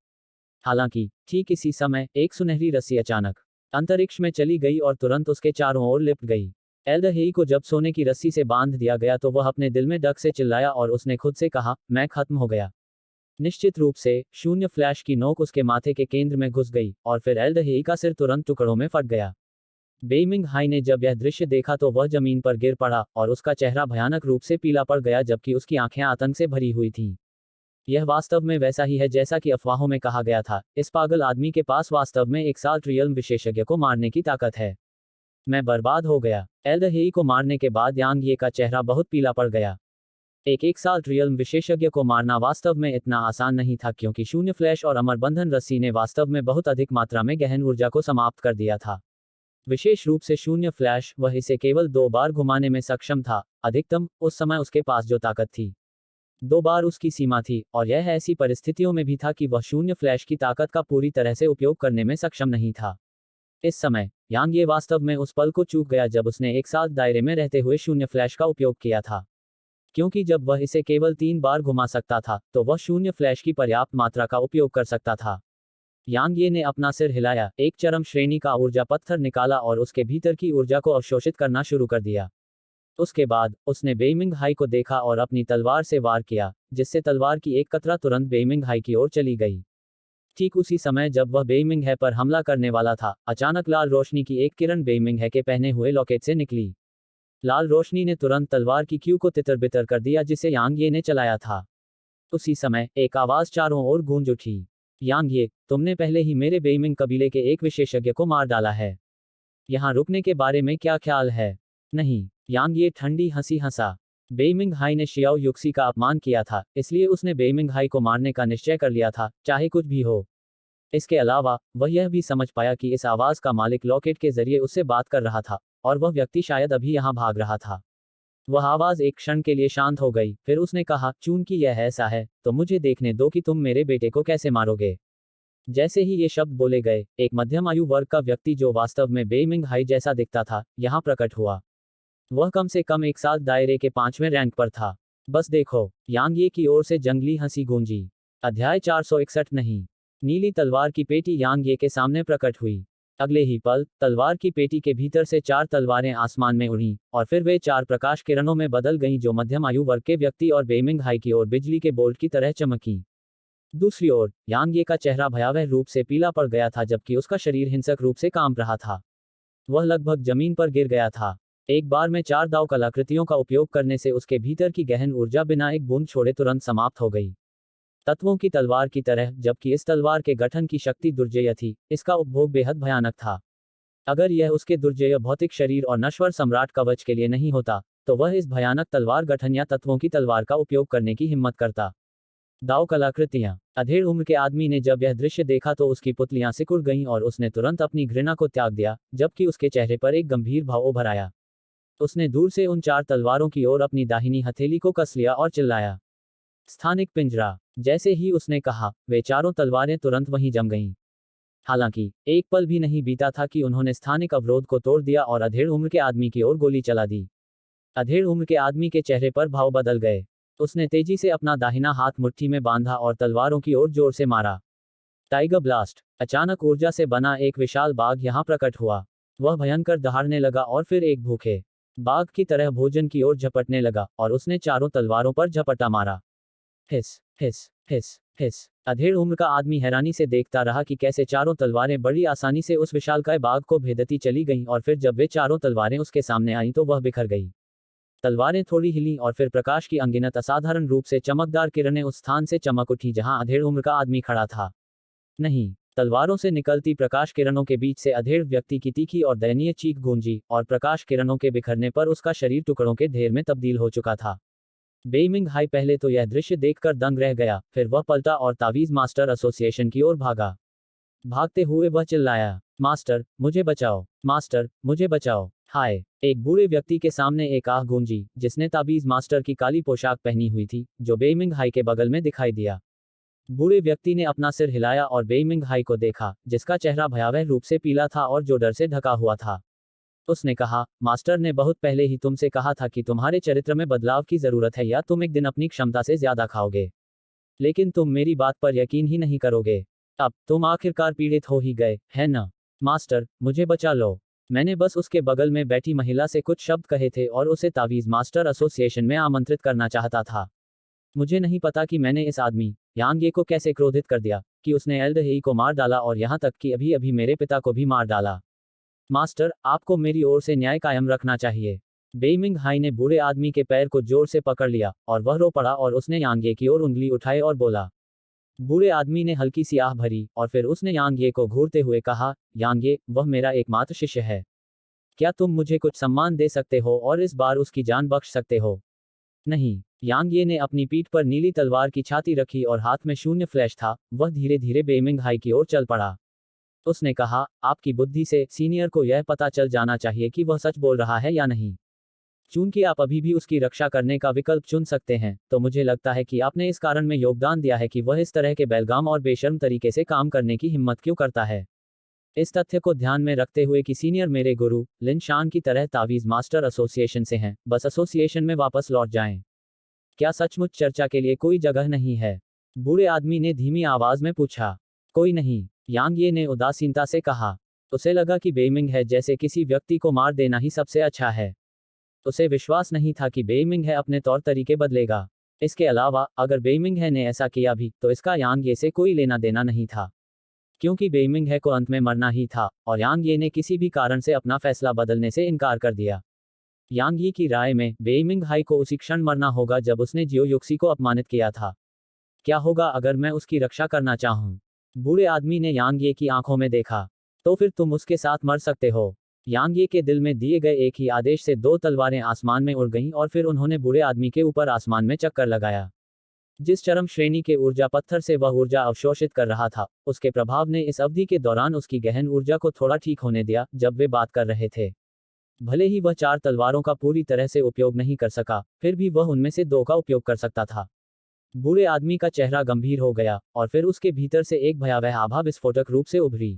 हालांकि ठीक इसी समय एक सुनहरी रस्सी अचानक अंतरिक्ष में चली गई और तुरंत उसके चारों ओर लिपट गई। एल्डरहेई को जब सोने की रस्सी से बांध दिया गया तो वह अपने दिल में डक से चिल्लाया और उसने खुद से कहा, मैं खत्म हो गया। निश्चित रूप से शून्य फ्लैश की नोक उसके माथे के केंद्र में घुस गई और फिर एल्डरहेई का सिर तुरंत टुकड़ों में फट गया। बेइमिंग हाई ने जब यह दृश्य देखा तो वह जमीन पर गिर पड़ा और उसका चेहरा भयानक रूप से पीला पड़ गया जबकि उसकी आंखें आतंक से भरी हुई थीं। यह वास्तव में वैसा ही है जैसा कि अफवाहों में कहा गया था। इस पागल आदमी के पास वास्तव में एक साल्ट रियल्म विशेषज्ञ को मारने की ताकत है। मैं बर्बाद हो गया। एल्डरहेई को मारने के बाद यांग ये का चेहरा बहुत पीला पड़ गया। एक साल्ट रियल्म विशेषज्ञ को मारना वास्तव में इतना आसान नहीं था क्योंकि शून्य फ्लैश और अमर बंधन रस्सी ने वास्तव में बहुत अधिक मात्रा में गहन ऊर्जा को समाप्त कर दिया था। विशेष रूप से शून्य फ्लैश, वह इसे केवल 2 बार घुमाने में सक्षम था, अधिकतम उस समय उसके पास जो ताकत थी। 2 बार उसकी सीमा थी और यह ऐसी परिस्थितियों में भी था कि वह शून्य फ्लैश की ताकत का पूरी तरह से उपयोग करने में सक्षम नहीं था। इस समय यांग ये वास्तव में उस पल को चूक गया जब उसने एक साथ दायरे में रहते हुए शून्य फ्लैश का उपयोग किया था, क्योंकि जब वह इसे केवल 3 बार घुमा सकता था तो वह शून्य फ्लैश की पर्याप्त मात्रा का उपयोग कर सकता था। यांग ये ने अपना सिर हिलाया, एक चरम श्रेणी का ऊर्जा पत्थर निकाला और उसके भीतर की ऊर्जा को अवशोषित करना शुरू कर दिया। उसके बाद उसने बेइमिंग हाई को देखा और अपनी तलवार से वार किया, जिससे तलवार की एक कतरा तुरंत बेइमिंग हाई की ओर चली गई। ठीक उसी समय जब वह बेइमिंग है पर हमला करने वाला था, अचानक लाल रोशनी की एक किरण बेइमिंग है के पहने हुए लॉकेट से निकली। लाल रोशनी ने तुरंत तलवार की क्यू को तितर-बितर कर दिया जिसे यांग ये ने चलाया था। उसी समय एक आवाज चारों ओर गूंज उठी, यांग ये, तुमने पहले ही मेरे बेइमिंग कबीले के एक विशेषज्ञ को मार डाला है। यहाँ रुकने के बारे में क्या ख्याल है? नहीं, यांग ये ठंडी हंसी हंसा। बेइमिंग हाई ने शियाओ युक्सी का अपमान किया था, इसलिए उसने बेइमिंग हाई को मारने का निश्चय कर लिया था, चाहे कुछ भी हो। इसके अलावा वह यह भी समझ पाया कि इस आवाज का मालिक लॉकेट के जरिए उससे बात कर रहा था और वह व्यक्ति शायद अभी यहाँ भाग रहा था। वह आवाज एक क्षण के लिए शांत हो गई, फिर उसने कहा, चूंकि यह ऐसा है तो मुझे देखने दो कि तुम मेरे बेटे को कैसे मारोगे। जैसे ही ये शब्द बोले गए, एक मध्यम आयु वर्ग का व्यक्ति जो वास्तव में बेइमिंग हाई जैसा दिखता था, यहाँ प्रकट हुआ। वह कम से कम एक साथ दायरे के 5वें रैंक पर था। बस देखो, यांग ये की ओर से जंगली हंसी गूंजी। अध्याय 461 नहीं। नीली तलवार की पेटी यांग ये के सामने प्रकट हुई। अगले ही पल तलवार की पेटी के भीतर से 4 तलवारें आसमान में उड़ीं और फिर वे 4 प्रकाश किरणों में बदल गईं जो मध्यम आयु वर्ग के व्यक्ति और बेइमिंग हाई की ओर बिजली के बोल्ट की तरह चमकीं। दूसरी ओर यांग ये का चेहरा भयावह रूप से पीला पड़ गया था जबकि उसका शरीर हिंसक रूप से कांप रहा था। वह लगभग जमीन पर गिर गया था। एक बार में 4 दाव कलाकृतियों का उपयोग करने से उसके भीतर की गहन ऊर्जा बिना एक बूंद छोड़े तुरंत समाप्त हो गई। तत्वों की तलवार की तरह, जबकि इस तलवार के गठन की शक्ति दुर्जेय थी, इसका उपभोग बेहद भयानक था। अगर यह उसके दुर्जेय भौतिक शरीर और नश्वर सम्राट कवच के लिए नहीं होता, तो वह इस भयानक तलवार गठन या तत्वों की तलवार का उपयोग करने की हिम्मत करता। दाव कलाकृतियां। अधेड़ उम्र के आदमी ने जब यह दृश्य देखा तो उसकी पुतलियां सिकुड़ गईं और उसने तुरंत अपनी घृणा को त्याग दिया, जबकि उसके चेहरे पर एक गंभीर भाव उभर आया। उसने दूर से उन 4 तलवारों की ओर अपनी दाहिनी हथेली को कस लिया और चिल्लाया, स्थानिक पिंजरा। जैसे ही उसने कहा, वे चारों तलवारें तुरंत वहीं जम गईं। हालांकि एक पल भी नहीं बीता था कि उन्होंने स्थानिक अवरोध को तोड़ दिया और अधेड़ उम्र के आदमी की ओर गोली चला दी। अधेड़ उम्र के आदमी के चेहरे पर भाव बदल गए। उसने तेजी से अपना दाहिना हाथ मुट्ठी में बांधा और तलवारों की ओर जोर से मारा। Tiger blast. अचानक ऊर्जा से बना एक विशाल बाघ यहाँ प्रकट हुआ। वह भयंकर दहाड़ने लगा और फिर एक भूखे बाघ की तरह भोजन की ओर झपटने लगा और उसने चारों तलवारों पर झपटा मारा। हिस हिस हिस हिस। अधेड़ उम्र का आदमी हैरानी से देखता रहा कि कैसे चारों तलवारें बड़ी आसानी से उस विशालकाय बाघ को भेदती चली गईं और फिर जब वे चारों तलवारें उसके सामने आईं तो वह बिखर गई। तलवारें थोड़ी हिलीं और फिर प्रकाश की अनगिनत असाधारण रूप से चमकदार किरणें उस स्थान से चमक उठी जहां अधेड़ उम्र का आदमी खड़ा था। नहीं, तलवारों से निकलती प्रकाश किरणों के बीच से अधेड़ व्यक्ति की तीखी और दयनीय चीख गूंजी, और प्रकाश किरणों के बिखरने पर उसका शरीर टुकड़ों के ढेर में तब्दील हो चुका था। बेइमिंग हाई पहले तो यह दृश्य देखकर दंग रह गया, फिर वह पलटा और तावीज मास्टर एसोसिएशन की ओर भागा। भागते हुए वह चिल्लाया, मास्टर, मुझे बचाओ! मास्टर, मुझे बचाओ! हाय! एक बूढ़े व्यक्ति के सामने एक आह गूंजी, जिसने ताबीज मास्टर की काली पोशाक पहनी हुई थी, जो बेइमिंग हाई के बगल में दिखाई दिया। बूढ़े व्यक्ति ने अपना सिर हिलाया और बेइमिंग हाई को देखा, जिसका चेहरा भयावह रूप से पीला था और जो डर से ढका हुआ था। उसने कहा, मास्टर ने बहुत पहले ही तुमसे कहा था कि तुम्हारे चरित्र में बदलाव की जरूरत है या तुम एक दिन अपनी क्षमता से ज्यादा खाओगे। लेकिन तुम मेरी बात पर यकीन ही नहीं करोगे। अब तुम आखिरकार पीड़ित हो ही गए, है ना? मास्टर, मुझे बचा लो। मैंने बस उसके बगल में बैठी महिला से कुछ शब्द कहे थे और उसे तावीज मास्टर एसोसिएशन में आमंत्रित करना चाहता था। मुझे नहीं पता कि मैंने इस आदमी यांग ये को कैसे क्रोधित कर दिया कि उसने एल्डहेई को मार डाला और यहाँ तक कि अभी अभी मेरे पिता को भी मार डाला। मास्टर, आपको मेरी ओर से न्याय कायम रखना चाहिए। बेइमिंग हाई ने बूढ़े आदमी के पैर को जोर से पकड़ लिया और वह रो पड़ा और उसने यांगे की ओर उंगली उठाई और बोला। बूढ़े आदमी ने हल्की सी आह भरी और फिर उसने यांगे को घूरते हुए कहा, यांगे, वह मेरा एकमात्र शिष्य है। क्या तुम मुझे कुछ सम्मान दे सकते हो और इस बार उसकी जान बख्श सकते हो? नहीं। यांगे ने अपनी पीठ पर नीली तलवार की छाती रखी और हाथ में शून्य फ्लैश था। वह धीरे धीरे बेइमिंग हाई की ओर चल पड़ा। उसने कहा, आपकी बुद्धि से सीनियर को यह पता चल जाना चाहिए कि वह सच बोल रहा है या नहीं। चूंकि आप अभी भी उसकी रक्षा करने का विकल्प चुन सकते हैं, तो मुझे लगता है कि आपने इस कारण में योगदान दिया है कि वह इस तरह के बेलगाम और बेशर्म तरीके से काम करने की हिम्मत क्यों करता है। इस तथ्य को ध्यान में रखते हुए कि सीनियर मेरे गुरु लिन शान की तरह तावीज मास्टर एसोसिएशन से हैं, बस एसोसिएशन में वापस लौट जाएं। क्या सचमुच चर्चा के लिए कोई जगह नहीं है? बूढ़े आदमी ने धीमी आवाज में पूछा। कोई नहीं, यांगे ने उदासीनता से कहा। उसे लगा कि बेइमिंग है जैसे किसी व्यक्ति को मार देना ही सबसे अच्छा है। उसे विश्वास नहीं था कि बेइमिंग है अपने तौर तरीके बदलेगा। इसके अलावा, अगर बेइमिंग है ने ऐसा किया भी, तो इसका यांगे से कोई लेना देना नहीं था, क्योंकि बेइमिंग है को अंत में मरना ही था, और यांगे ने किसी भी कारण से अपना फैसला बदलने से इनकार कर दिया। यांगी की राय में, बेइमिंग हाई को उसी क्षण मरना होगा जब उसने जियो युक्सी को अपमानित किया था। क्या होगा अगर मैं उसकी रक्षा करना चाहूं? बूढ़े आदमी ने यांगे की आंखों में देखा। तो फिर तुम उसके साथ मर सकते हो। यांगे के दिल में दिए गए एक ही आदेश से दो तलवारें आसमान में उड़ गईं और फिर उन्होंने बूढ़े आदमी के ऊपर आसमान में चक्कर लगाया। जिस चरम श्रेणी के ऊर्जा पत्थर से वह ऊर्जा अवशोषित कर रहा था, उसके प्रभाव ने इस अवधि के दौरान उसकी गहन ऊर्जा को थोड़ा ठीक होने दिया। जब वे बात कर रहे थे, भले ही वह 4 तलवारों का पूरी तरह से उपयोग नहीं कर सका, फिर भी वह उनमें से 2 का उपयोग कर सकता था। बूढ़े आदमी का चेहरा गंभीर हो गया और फिर उसके भीतर से एक भयावह आभा विस्फोटक रूप से उभरी।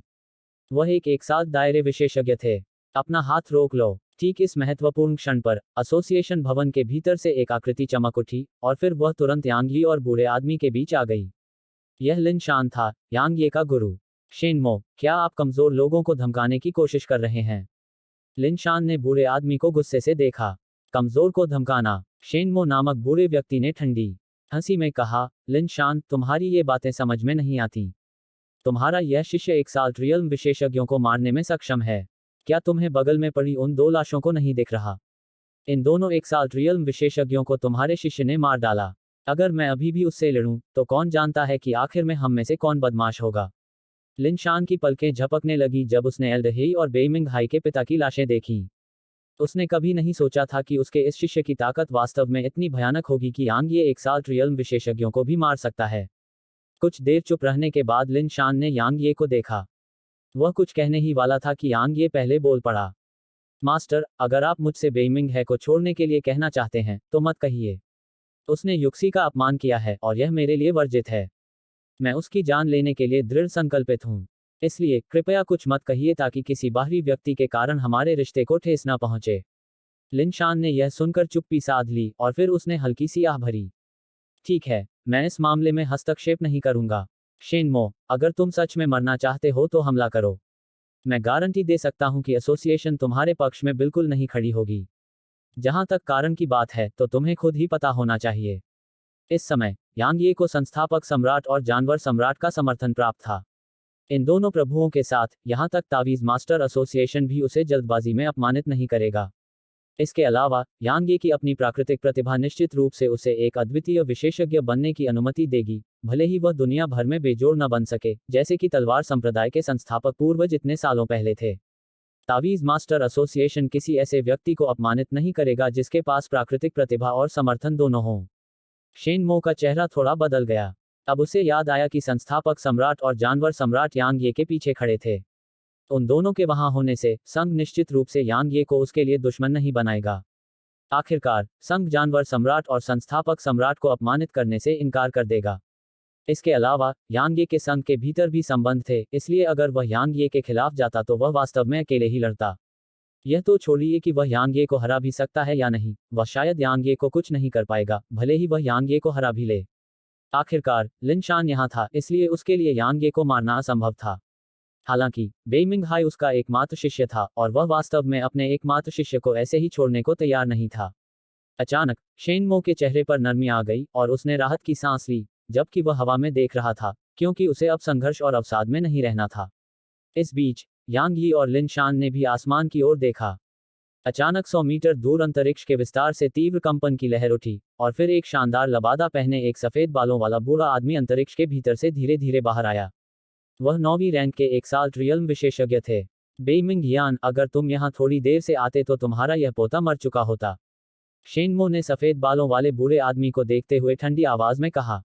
वह एक साथ दायरे विशेषज्ञ थे। अपना हाथ रोक लो। ठीक इस महत्वपूर्ण क्षण पर एसोसिएशन भवन के भीतर से एक आकृति चमक उठी और फिर वह तुरंत यांगी और बूढ़े आदमी के बीच आ गई। यह लिन शान था, यांगे का गुरु। शेनमो, क्या आप कमजोर लोगों को धमकाने की कोशिश कर रहे हैं? लिन शान ने बूढ़े आदमी को गुस्से से देखा। कमजोर को धमकाना? शेनमो नामक बूढ़े व्यक्ति ने ठंडी हंसी में कहा, लिन शान, तुम्हारी ये बातें समझ में नहीं आती। तुम्हारा यह शिष्य एक साल रियल विशेषज्ञों को मारने में सक्षम है। क्या तुम्हें बगल में पड़ी उन 2 लाशों को नहीं दिख रहा? इन दोनों एक साल रियल विशेषज्ञों को तुम्हारे शिष्य ने मार डाला। अगर मैं अभी भी उससे लड़ूं, तो कौन जानता है कि आखिर में हम में से कौन बदमाश होगा। लिन शान की पलकें झपकने लगी जब उसने एल्डहेई और बेइमिंग हाई के पिता की लाशें देखीं। उसने कभी नहीं सोचा था कि उसके इस शिष्य की ताकत वास्तव में इतनी भयानक होगी कि यांगे एक साल रियल विशेषज्ञों को भी मार सकता है। कुछ देर चुप रहने के बाद लिन शान ने यांगे को देखा। वह कुछ कहने ही वाला था कि यांगे पहले बोल पड़ा। मास्टर, अगर आप मुझसे बेइमिंग है को छोड़ने के लिए कहना चाहते हैं, तो मत कहिए। उसने युक्सी का अपमान किया है और यह मेरे लिए वर्जित है। मैं उसकी जान लेने के लिए दृढ़ संकल्पित हूँ। इसलिए कृपया कुछ मत कहिए ताकि किसी बाहरी व्यक्ति के कारण हमारे रिश्ते को ठेस न पहुंचे। लिन शान ने यह सुनकर चुप्पी साध ली और फिर उसने हल्की सी आह भरी। ठीक है, मैं इस मामले में हस्तक्षेप नहीं करूंगा। शेनमो, अगर तुम सच में मरना चाहते हो तो हमला करो। मैं गारंटी दे सकता हूं कि एसोसिएशन तुम्हारे पक्ष में बिल्कुल नहीं खड़ी होगी। जहां तक कारण की बात है, तो तुम्हें खुद ही पता होना चाहिए। इस समय यांगे को संस्थापक सम्राट और जानवर सम्राट का समर्थन प्राप्त था। इन दोनों प्रभुओं के साथ, यहां तक तावीज मास्टर एसोसिएशन भी उसे जल्दबाजी में अपमानित नहीं करेगा। इसके अलावा यांग ये की अपनी प्राकृतिक प्रतिभा निश्चित रूप से उसे एक अद्वितीय विशेषज्ञ बनने की अनुमति देगी, भले ही वह दुनिया भर में बेजोड़ न बन सके, जैसे कि तलवार संप्रदाय के संस्थापक पूर्वज इतने सालों पहले थे। तावीज मास्टर एसोसिएशन किसी ऐसे व्यक्ति को अपमानित नहीं करेगा जिसके पास प्राकृतिक प्रतिभा और समर्थन दोनों हों। शेनमो का चेहरा थोड़ा बदल गया। अब उसे याद आया कि संस्थापक सम्राट और जानवर सम्राट यांग ये के पीछे खड़े थे। उन दोनों के वहां होने से संघ निश्चित रूप से यांग ये को उसके लिए दुश्मन नहीं बनाएगा। आखिरकार संघ जानवर सम्राट और संस्थापक सम्राट को अपमानित करने से इनकार कर देगा। इसके अलावा यांग ये के संघ के भीतर भी संबंध थे, इसलिए अगर वह यांग ये के खिलाफ जाता तो वह वास्तव में अकेले ही लड़ता। यह तो छोड़िए कि वह यांग ये को हरा भी सकता है या नहीं, वह शायद यांग ये को कुछ नहीं कर पाएगा, भले ही वह यांग ये को हरा भी ले। आखिरकार लिन शान यहाँ था, इसलिए उसके लिए यांग ये को मारना असंभव था। हालांकि बेइमिंग हाई उसका एकमात्र शिष्य था और वह वास्तव में अपने एकमात्र शिष्य को ऐसे ही छोड़ने को तैयार नहीं था। अचानक शेनमो के चेहरे पर नरमी आ गई और उसने राहत की सांस ली, जबकि वह हवा में देख रहा था, क्योंकि उसे अब संघर्ष और अवसाद में नहीं रहना था। इस बीच यांग यी और लिन शान ने भी आसमान की ओर देखा। अचानक 100 मीटर दूर अंतरिक्ष के विस्तार से तीव्र कंपन की लहर उठी और फिर एक शानदार लबादा पहने एक सफेद बालों वाला बूढ़ा आदमी अंतरिक्ष के भीतर से धीरे धीरे बाहर आया। वह 9वीं रैंक के एक साल ट्रियल्म विशेषज्ञ थे। बेइमिंग यान, अगर तुम यहाँ थोड़ी देर से आते तो तुम्हारा यह पोता मर चुका होता। शेनमो ने सफेद बालों वाले बूढ़े आदमी को देखते हुए ठंडी आवाज में कहा।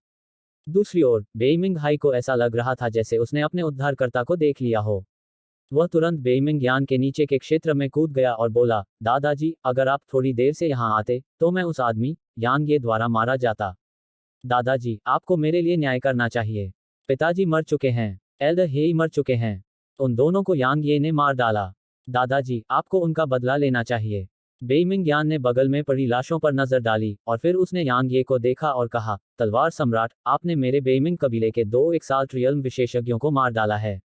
दूसरी ओर बेइमिंग हाई को ऐसा लग रहा था जैसे उसने अपने उद्धारकर्ता को देख लिया हो। वह तुरंत बेइमिंग यान के नीचे के क्षेत्र में कूद गया और बोला, दादाजी, अगर आप थोड़ी देर से यहाँ आते तो मैं उस आदमी यांग ये द्वारा मारा जाता। दादाजी, आपको मेरे लिए न्याय करना चाहिए। पिताजी मर चुके हैं, एल्डर हेई मर चुके हैं, उन दोनों को यांग ये ने मार डाला। दादाजी, आपको उनका बदला लेना चाहिए। बेइमिंग यान ने बगल में पड़ी लाशों पर नजर डाली और फिर उसने यांग ये को देखा और कहा, तलवार सम्राट, आपने मेरे बेइमिंग कबीले के 2 एक साल ट्रियल्म विशेषज्ञों को मार डाला है।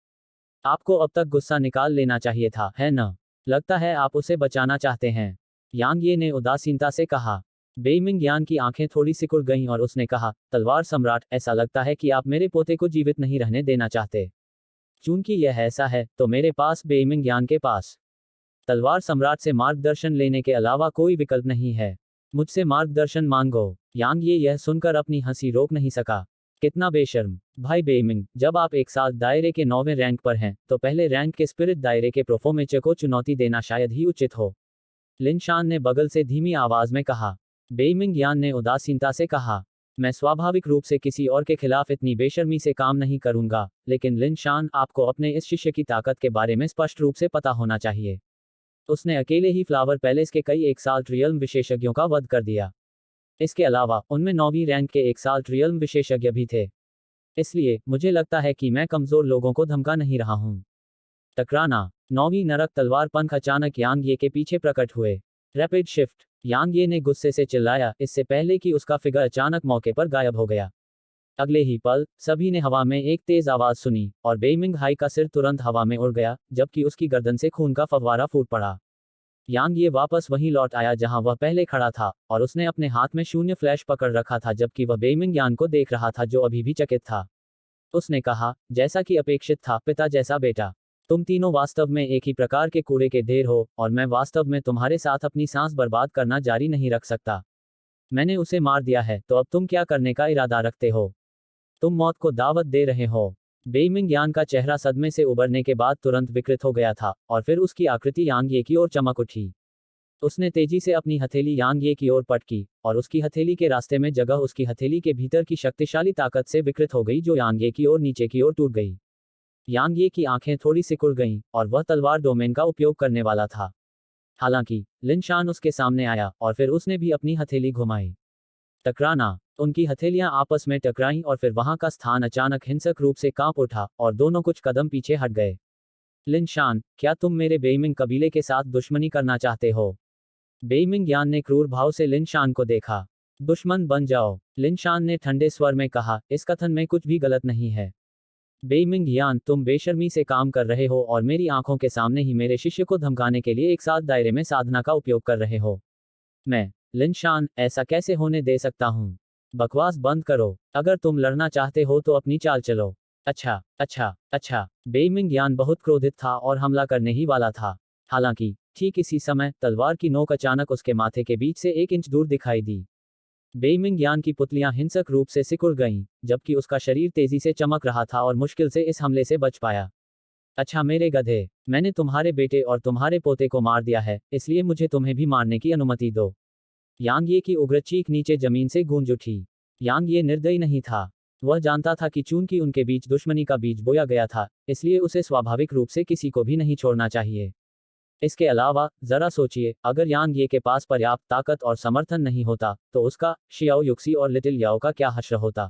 आपको अब तक गुस्सा निकाल लेना चाहिए था, है न? लगता है आप उसे बचाना चाहते हैं। यांग ये ने उदासीनता से कहा। बेइमिंग यान की आंखें थोड़ी सिकुड़ गईं और उसने कहा, तलवार सम्राट, ऐसा लगता है कि आप मेरे पोते को जीवित नहीं रहने देना चाहते। चूंकि यह ऐसा है तो मेरे पास बेइमिंग यान के पास तलवार सम्राट से मार्गदर्शन लेने के अलावा कोई विकल्प नहीं है। मुझसे मार्गदर्शन मांगो। यांग ये यह सुनकर अपनी हंसी रोक नहीं सका। कितना बेशर्म। भाई बेइमिंग, जब आप एक साल दायरे के 9वें रैंक पर हैं तो पहले रैंक के स्पिरिट दायरे के प्रोफोमेचर को चुनौती देना शायद ही उचित हो। लिन शान ने बगल से धीमी आवाज में कहा। बेइमिंग यान ने उदासीनता से कहा, मैं स्वाभाविक रूप से किसी और के खिलाफ इतनी बेशर्मी से काम नहीं करूंगा, लेकिन लिन शान, आपको अपने इस शिष्य की ताकत के बारे में स्पष्ट रूप से पता होना चाहिए। उसने अकेले ही फ्लावर पैलेस के कई एक साल ट्रियल्म विशेषज्ञों का वध कर दिया। इसके अलावा उनमें 9वीं रैंक के एक साल ट्रियल्म विशेषज्ञ भी थे। इसलिए मुझे लगता है कि मैं कमजोर लोगों को धमका नहीं रहा हूं। टकराना। 9वीं नरक तलवार पंख अचानक यांग ये के पीछे प्रकट हुए। Rapid shift. यांग ये ने गुस्से से चिल्लाया, इससे पहले कि उसका फिगर अचानक मौके पर गायब हो गया। अगले ही पल सभी ने हवा में एक तेज आवाज सुनी और बेइमिंग हाई का सिर तुरंत हवा में उड़ गया, जबकि उसकी गर्दन से खून का फव्वारा फूट पड़ा। यांग ये वापस वहीं लौट आया जहां वह पहले खड़ा था और उसने अपने हाथ में शून्य फ्लैश पकड़ रखा था, जबकि वह बेइमिंग यान को देख रहा था जो अभी भी चकित था। उसने कहा, जैसा कि अपेक्षित था, पिता जैसा बेटा, तुम तीनों वास्तव में एक ही प्रकार के कूड़े के ढेर हो और मैं वास्तव में तुम्हारे साथ अपनी सांस बर्बाद करना जारी नहीं रख सकता। मैंने उसे मार दिया है, तो अब तुम क्या करने का इरादा रखते हो? तुम मौत को दावत दे रहे हो। बेइमिंग यान का चेहरा सदमे से उबरने के बाद तुरंत विकृत हो गया था और फिर उसकी आकृति यांग ये की ओर चमक उठी। उसने तेजी से अपनी हथेली यांग ये की ओर पटकी और उसकी हथेली के रास्ते में जगह उसकी हथेली के भीतर की शक्तिशाली ताकत से विकृत हो गई, जो यांग ये की ओर नीचे की ओर टूट गई। यांग ये की आंखें थोड़ी सिकुड़ गईं और वह तलवार डोमेन का उपयोग करने वाला था। हालांकि लिन शान उसके सामने आया और फिर उसने भी अपनी हथेली घुमाई। टकराना। उनकी हथेलियां आपस में टकराईं और फिर वहां का स्थान अचानक हिंसक रूप से कांप उठा और दोनों कुछ कदम पीछे हट गए। लिन शान, क्या तुम मेरे बेइमिंग कबीले के साथ दुश्मनी करना चाहते हो? बेइमिंग यान ने क्रूर भाव से लिन शान को देखा। दुश्मन बन जाओ, लिन शान ने ठंडे स्वर में कहा, इस कथन में कुछ भी गलत नहीं है। बेइमिंग यान, तुम बेशर्मी से काम कर रहे हो और मेरी आंखों के सामने ही मेरे शिष्य को धमकाने के लिए एक साथ दायरे में साधना का उपयोग कर रहे हो। मैं, लिन शान, ऐसा कैसे होने दे सकता हूँ? बकवास बंद करो। अगर तुम लड़ना चाहते हो तो अपनी चाल चलो। अच्छा। बेइमिंग यान बहुत क्रोधित था और हमला करने ही वाला था। हालांकि ठीक इसी समय तलवार की नोक अचानक उसके माथे के बीच से 1 इंच दूर दिखाई दी। बेइमिंग यान की पुतलियां हिंसक रूप से सिकुड़ गईं, जबकि उसका शरीर तेजी से चमक रहा था और मुश्किल से इस हमले से बच पाया। अच्छा मेरे गधे, मैंने तुम्हारे बेटे और तुम्हारे पोते को मार दिया है, इसलिए मुझे तुम्हें भी मारने की अनुमति दो। यांग ये की उग्र चीख नीचे जमीन से गूंज उठी। यांग ये निर्दयी नहीं था। वह जानता था कि चूंकि उनके बीच दुश्मनी का बीज बोया गया था, इसलिए उसे स्वाभाविक रूप से किसी को भी नहीं छोड़ना चाहिए। इसके अलावा जरा सोचिए, अगर यांग ये के पास पर्याप्त ताकत और समर्थन नहीं होता, तो उसका शियाओ युक्सी और लिटिल याओ का क्या हश्र होता।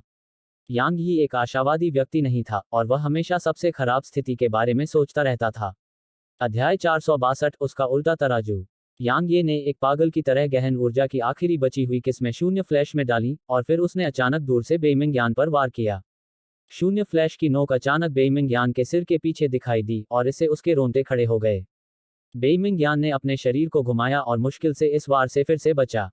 यांग यी एक आशावादी व्यक्ति नहीं था, और वह हमेशा सबसे खराब स्थिति के बारे में सोचता रहता था। अध्याय 462, उसका उल्टा तराजू। यांग ये ने एक पागल की तरह गहन ऊर्जा की आखिरी बची हुई किस्में शून्य फ्लैश में डाली, और फिर उसने अचानक दूर से बेइमिंग यान पर वार किया। शून्य फ्लैश की नोक अचानक बेइमिंग यान के सिर के पीछे दिखाई दी, और इससे उसके रोंगटे खड़े हो गए। बेइमिंग यान ने अपने शरीर को घुमाया और मुश्किल से इस वार से फिर से बचा।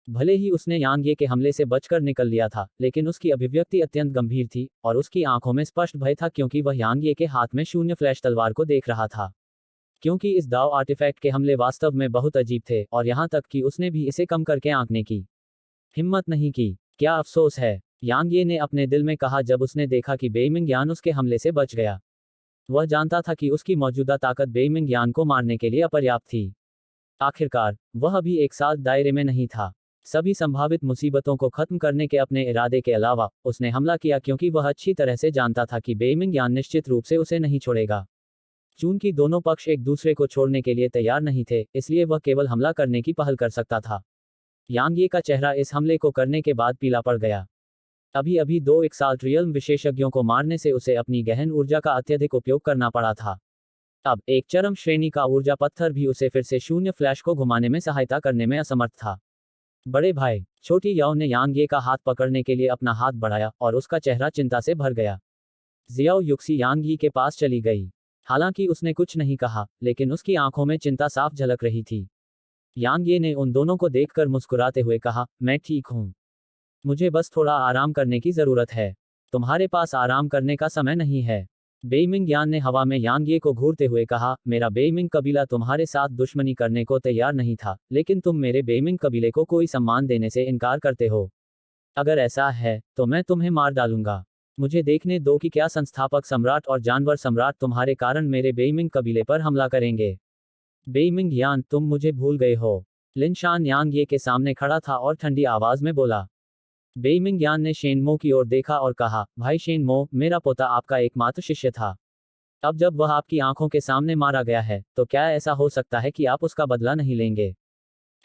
भले ही उसने यांग ये के हमले से बचकर निकल लिया था, लेकिन उसकी अभिव्यक्ति अत्यंत गंभीर थी, और उसकी आंखों में स्पष्ट भय था क्योंकि वह यांग ये के हाथ में शून्य फ्लैश तलवार को देख रहा था। क्योंकि इस दाव आर्टिफैक्ट के हमले वास्तव में बहुत अजीब थे, और यहां तक कि उसने भी इसे कम करके आंकने की हिम्मत नहीं की। क्या अफसोस है, यांग ये ने अपने दिल में कहा जब उसने देखा कि बेइमिंग यान उसके हमले से बच गया। वह जानता था कि उसकी मौजूदा ताकत बेइमिंग यान को मारने के लिए अपर्याप्त थी। आखिरकार वह अभी एक साथ दायरे में नहीं था। सभी संभावित मुसीबतों को खत्म करने के अपने इरादे के अलावा उसने हमला किया क्योंकि वह अच्छी तरह से जानता था कि बेइमिंग यान निश्चित रूप से उसे नहीं छोड़ेगा। चूंकि दोनों पक्ष एक दूसरे को छोड़ने के लिए तैयार नहीं थे, इसलिए वह केवल हमला करने की पहल कर सकता था। यांग ये का चेहरा इस हमले को करने के बाद पीला पड़ गया। अभी अभी 2 एक्साल्ट रियल्म विशेषज्ञों को मारने से उसे अपनी गहन ऊर्जा का अत्यधिक उपयोग करना पड़ा था। अब एक चरम श्रेणी का ऊर्जा पत्थर भी उसे फिर से शून्य फ्लैश को घुमाने में सहायता करने में असमर्थ था। बड़े भाई, छोटी याओ ने यांग ये का हाथ पकड़ने के लिए अपना हाथ बढ़ाया, और उसका चेहरा चिंता से भर गया। जियाओ युक्सी यांग यी के पास चली गई। हालांकि उसने कुछ नहीं कहा, लेकिन उसकी आंखों में चिंता साफ झलक रही थी। यांग ये ने उन दोनों को देखकर मुस्कुराते हुए कहा, मैं ठीक हूं। मुझे बस थोड़ा आराम करने की जरूरत है। तुम्हारे पास आराम करने का समय नहीं है। बेइमिंग यान ने हवा में यांग ये को घूरते हुए कहा, मेरा बेइमिंग कबीला तुम्हारे साथ दुश्मनी करने को तैयार नहीं था, लेकिन तुम मेरे बेइमिंग कबीले को कोई सम्मान देने से इनकार करते हो। अगर ऐसा है, तो मैं तुम्हें मार डालूंगा। मुझे देखने दो कि क्या संस्थापक सम्राट और जानवर सम्राट तुम्हारे कारण मेरे बेइमिंग कबीले पर हमला करेंगे। बेइमिंग यान, तुम मुझे भूल गए हो। लिनशान यांग ये के सामने खड़ा था और ठंडी आवाज में बोला। बेइमिंग यान ने शेनमो की ओर देखा और कहा, भाई शेनमो, मेरा पोता आपका एकमात्र शिष्य था। अब जब वह आपकी आंखों के सामने मारा गया है, तो क्या ऐसा हो सकता है कि आप उसका बदला नहीं लेंगे।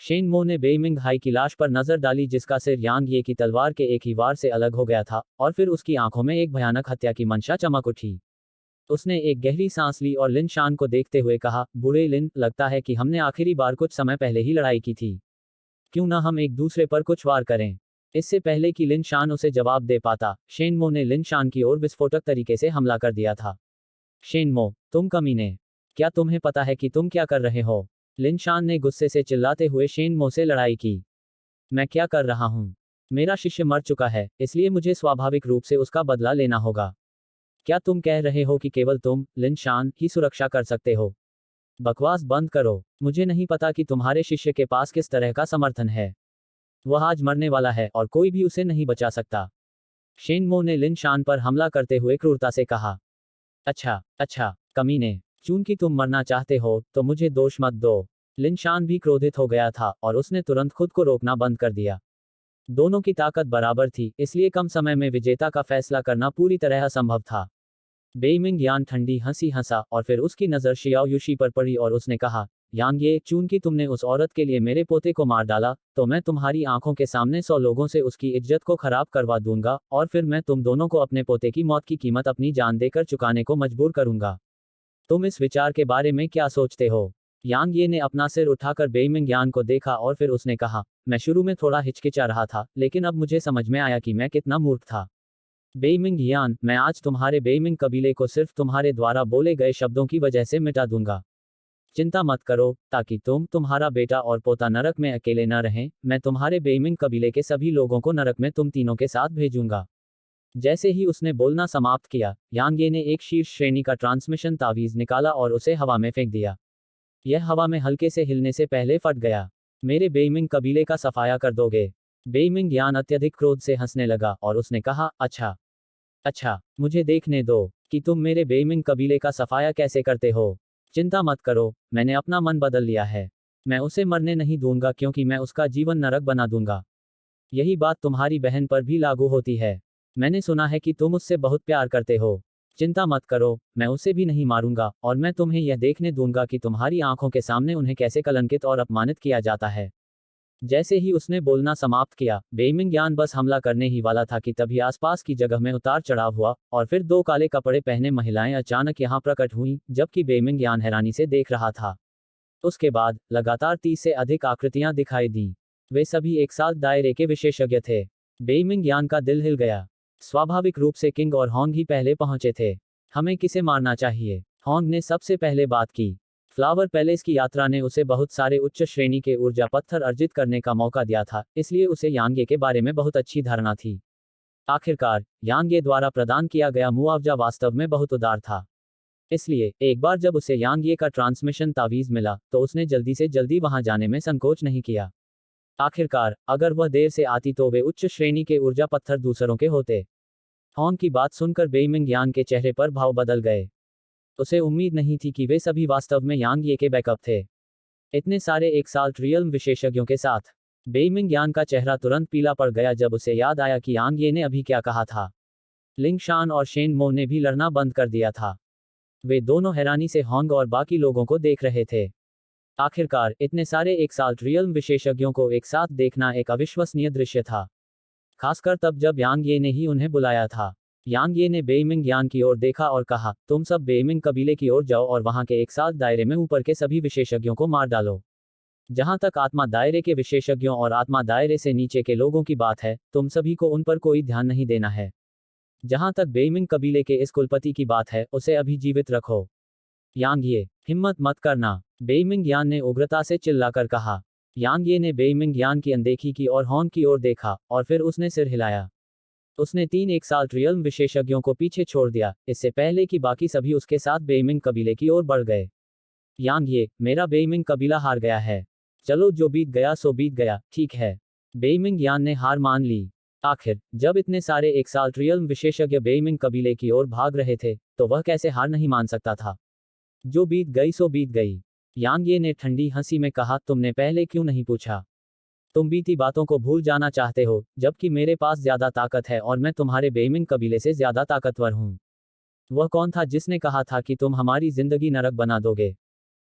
शेनमो ने बेइमिंग हाई की लाश पर नजर डाली जिसका सिर यांग ये की तलवार के एक ही वार से अलग हो गया था, और फिर उसकी आंखों में एक भयानक हत्या की मंशा चमक उठी। उसने एक गहरी सांस ली और लिन शान को देखते हुए कहा, बूढ़े लिन, लगता है कि हमने आखिरी बार कुछ समय पहले ही लड़ाई की थी। क्यों ना हम एक दूसरे पर कुछ वार करें। इससे पहले कि लिन शान उसे जवाब दे पाता, शेनमो ने लिन शान की ओर विस्फोटक तरीके से हमला कर दिया था। शेनमो, तुम कमीने, क्या तुम्हें पता है कि तुम क्या कर रहे हो। लिन शान ने गुस्से से चिल्लाते हुए शेनमो से लड़ाई की। मैं क्या कर रहा हूं। मेरा शिष्य मर चुका है, इसलिए मुझे स्वाभाविक रूप से उसका बदला लेना होगा। क्या तुम कह रहे हो कि केवल तुम, लिन शान, ही सुरक्षा कर सकते हो। बकवास बंद करो। मुझे नहीं पता कि तुम्हारे शिष्य के पास किस तरह का समर्थन है। वह आज मरने वाला है और कोई भी उसे नहीं बचा सकता। शेनमो ने लिन शान पर हमला करते हुए क्रूरता से कहा। अच्छा कमीने, चूंकि तुम मरना चाहते हो, तो मुझे दोष मत दो। लिन शान भी क्रोधित हो गया था और उसने तुरंत खुद को रोकना बंद कर दिया। दोनों की ताकत बराबर थी, इसलिए कम समय में विजेता का फैसला करना पूरी तरह असंभव था। बेइमिंग यान ठंडी हंसी हंसा और फिर उसकी नज़र शियाओ युशी पर पड़ी और उसने कहा, यांग ये, चूंकि तुमने उस औरत के लिए मेरे पोते को मार डाला, तो मैं तुम्हारी आंखों के सामने 100 लोगों से उसकी इज्जत को खराब करवा दूंगा, और फिर मैं तुम दोनों को अपने पोते की मौत की कीमत अपनी जान देकर चुकाने को मजबूर करूंगा। तुम इस विचार के बारे में क्या सोचते हो। यांग ये ने अपना सिर उठाकर बेइमिंग यान को देखा और फिर उसने कहा, मैं शुरू में थोड़ा हिचकिचा रहा था, लेकिन अब मुझे समझ में आया कि मैं कितना मूर्ख था। बेइमिंग यान, मैं आज तुम्हारे बेइमिंग कबीले को सिर्फ तुम्हारे द्वारा बोले गए शब्दों की वजह से मिटा दूंगा। चिंता मत करो, ताकि तुम्हारा बेटा और पोता नरक में अकेले न रहें। मैं तुम्हारे बेइमिंग कबीले के सभी लोगों को नरक में तुम तीनों के साथ भेजूंगा। जैसे ही उसने बोलना समाप्त किया, यांग ये ने एक शीर्ष श्रेणी का ट्रांसमिशन तावीज निकाला और उसे हवा में फेंक दिया। यह हवा में हल्के से हिलने से पहले फट गया। मेरे बेइमिंग कबीले का सफाया कर दोगे? बेइमिंग यान अत्यधिक क्रोध से हंसने लगा और उसने कहा, अच्छा अच्छा, मुझे देखने दो कि तुम मेरे बेइमिंग कबीले का सफाया कैसे करते हो। चिंता मत करो, मैंने अपना मन बदल लिया है। मैं उसे मरने नहीं दूंगा क्योंकि मैं उसका जीवन नरक बना दूंगा। यही बात तुम्हारी बहन पर भी लागू होती है। मैंने सुना है कि तुम उससे बहुत प्यार करते हो। चिंता मत करो, मैं उसे भी नहीं मारूंगा और मैं तुम्हें यह देखने दूंगा कि तुम्हारी आंखों के सामने उन्हें कैसे कलंकित और अपमानित किया जाता है। जैसे ही उसने बोलना समाप्त किया, बेइमिंग यान बस हमला करने ही वाला था कि तभी आसपास की जगह में उतार चढ़ाव हुआ और फिर दो काले कपड़े पहने महिलाएं अचानक यहां प्रकट हुईं, जबकि बेइमिंग यान हैरानी से देख रहा था। उसके बाद लगातार 30 से अधिक आकृतियां दिखाई दी। वे सभी एक साथ दायरे के विशेषज्ञ थे। बेइमिंग यान का दिल हिल गया। स्वाभाविक रूप से किंग और हॉन्ग ही पहले पहुंचे थे। हमें किसे मारना चाहिए? हॉन्ग ने सबसे पहले बात की। फ्लावर पैलेस की यात्रा ने उसे बहुत सारे उच्च श्रेणी के ऊर्जा पत्थर अर्जित करने का मौका दिया था, इसलिए उसे यांगे के बारे में बहुत अच्छी धारणा थी। आखिरकार यांगे द्वारा प्रदान किया गया मुआवजा वास्तव में बहुत उदार था। इसलिए एक बार जब उसे यांगे का ट्रांसमिशन तावीज मिला तो उसने जल्दी से जल्दी वहां जाने में संकोच नहीं किया। आखिरकार अगर वह देर से आती तो वे उच्च श्रेणी के ऊर्जा पत्थर दूसरों के होते। हॉन्ग की बात सुनकर बेइमिंग यान के चेहरे पर भाव बदल गए। उसे उम्मीद नहीं थी कि वे सभी वास्तव में यांग ये के बैकअप थे। इतने सारे एक साल रियल्म विशेषज्ञों के साथ। बेइमिंग यान का चेहरा तुरंत पीला पड़ गया जब उसे याद आया कि यांग ये ने अभी क्या कहा था। लिंग शान और शेन मो ने भी लड़ना बंद कर दिया था। वे दोनों हैरानी से हॉन्ग और बाकी लोगों को देख रहे थे। आखिरकार इतने सारे एक साल रियल्म विशेषज्ञों को एक साथ देखना एक अविश्वसनीय दृश्य था। खासकर तब जब यांग ये ने ही उन्हें बुलाया था। यांग ये ने बेइमिंग यान की ओर देखा और कहा, तुम सब बेइमिंग कबीले की ओर जाओ और वहां के एक साथ दायरे में ऊपर के सभी विशेषज्ञों को मार डालो। जहां तक आत्मा दायरे के विशेषज्ञों और आत्मा दायरे से नीचे के लोगों की बात है, तुम सभी को उन पर कोई ध्यान नहीं देना है। जहां तक बेइमिंग कबीले के इस कुलपति की बात है, उसे अभी जीवित रखो। यांग ये, हिम्मत मत करना, बेइमिंग यान ने उग्रता से चिल्लाकर कहा। यांग ये ने बेइमिंग यान की अनदेखी की और हॉन्ग की ओर देखा और फिर उसने सिर हिलाया। उसने 3 एक साल रियल्म विशेषज्ञों को पीछे छोड़ दिया, इससे पहले कि बाकी सभी उसके साथ बेइमिंग कबीले की ओर बढ़ गए। यांग ये, मेरा बेइमिंग कबीला हार गया है। चलो जो बीत गया सो बीत गया, ठीक है। बेइमिंग यान ने हार मान ली। आखिर जब इतने सारे एक साल रियल्म विशेषज्ञ बेइमिंग कबीले की ओर भाग रहे थे, तो वह कैसे हार नहीं मान सकता था। जो बीत गई सो बीत गई। यांग ये ने ठंडी हंसी में कहा, तुमने पहले क्यों नहीं पूछा? तुम बीती बातों को भूल जाना चाहते हो, जबकि मेरे पास ज्यादा ताकत है और मैं तुम्हारे बेइमिंग कबीले से ज्यादा ताकतवर हूं। वह कौन था जिसने कहा था कि तुम हमारी जिंदगी नरक बना दोगे?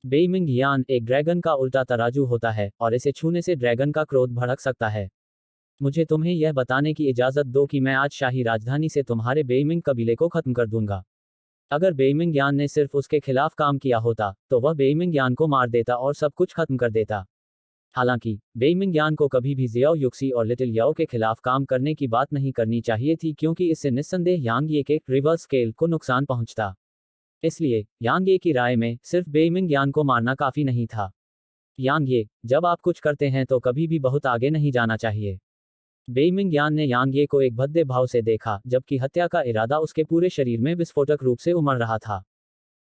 बेइमिंग यान, एक ड्रैगन का उल्टा तराजू होता है और इसे छूने से ड्रैगन का क्रोध भड़क सकता है। मुझे तुम्हें यह बताने की इजाजत दो कि मैं आज शाही राजधानी से तुम्हारे बेइमिंग कबीले को खत्म कर दूंगा। अगर बेइमिंग यान ने सिर्फ उसके खिलाफ काम किया होता, तो वह बेइमिंग यान को मार देता और सब कुछ खत्म कर देता। हालांकि बेइमिंग यान को कभी भी जियाओ युक्सी और लिटिल याओ के खिलाफ काम करने की बात नहीं करनी चाहिए थी, क्योंकि इससे निस्संदेह यांग ये के रिवर्स स्केल को नुकसान पहुंचता। इसलिए यांग ये की राय में सिर्फ बेइमिंग यान को मारना काफी नहीं था। यांग ये, जब आप कुछ करते हैं तो कभी भी बहुत आगे नहीं जाना चाहिए। बेइमिंग यान ने यांग ये को एक भद्दे भाव से देखा, जबकि हत्या का इरादा उसके पूरे शरीर में विस्फोटक रूप से उमड़ रहा था।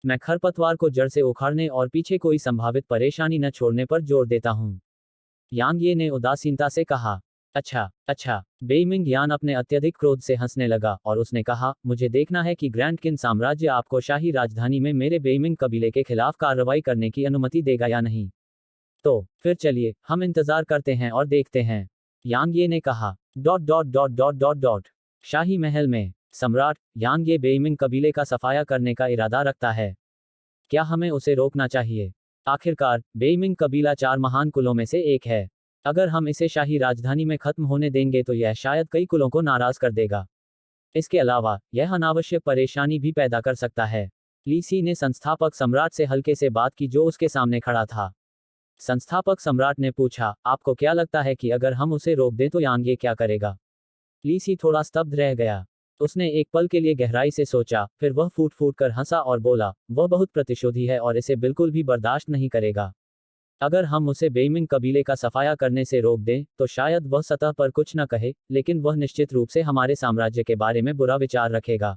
मैं खरपतवार को जड़ से उखाड़ने और पीछे कोई संभावित परेशानी न छोड़ने पर जोर देता हूं। यांग ये ने उदासीनता से कहा। अच्छा अच्छा। बेइमिंग यान अपने अत्यधिक क्रोध से हंसने लगा और उसने कहा, मुझे देखना है कि ग्रैंड किन साम्राज्य आपको शाही राजधानी में मेरे बेइमिंग कबीले के खिलाफ कार्रवाई करने की अनुमति देगा या नहीं। तो फिर चलिए हम इंतजार करते हैं और देखते हैं। यांग ये ने कहा। Dot dot dot dot dot dot. शाही महल में सम्राट, यांग ये बेइमिंग कबीले का सफाया करने का इरादा रखता है। क्या हमें उसे रोकना चाहिए? आखिरकार बेइमिंग कबीला 4 महान कुलों में से एक है। अगर हम इसे शाही राजधानी में खत्म होने देंगे तो यह शायद कई कुलों को नाराज कर देगा। इसके अलावा यह अनावश्यक परेशानी भी पैदा कर सकता है। ली सी ने संस्थापक सम्राट से हल्के से बात की जो उसके सामने खड़ा था। संस्थापक सम्राट ने पूछा, आपको क्या लगता है कि अगर हम उसे रोक दें तो यांग ये क्या करेगा? ली सी थोड़ा स्तब्ध रह गया। उसने एक पल के लिए गहराई से सोचा, फिर वह फूट फूट कर हंसा और बोला, वह बहुत प्रतिशोधी है और इसे बिल्कुल भी बर्दाश्त नहीं करेगा। अगर हम उसे बेइमिंग कबीले का सफाया करने से रोक दें, तो शायद वह सतह पर कुछ न कहे, लेकिन वह निश्चित रूप से हमारे साम्राज्य के बारे में बुरा विचार रखेगा।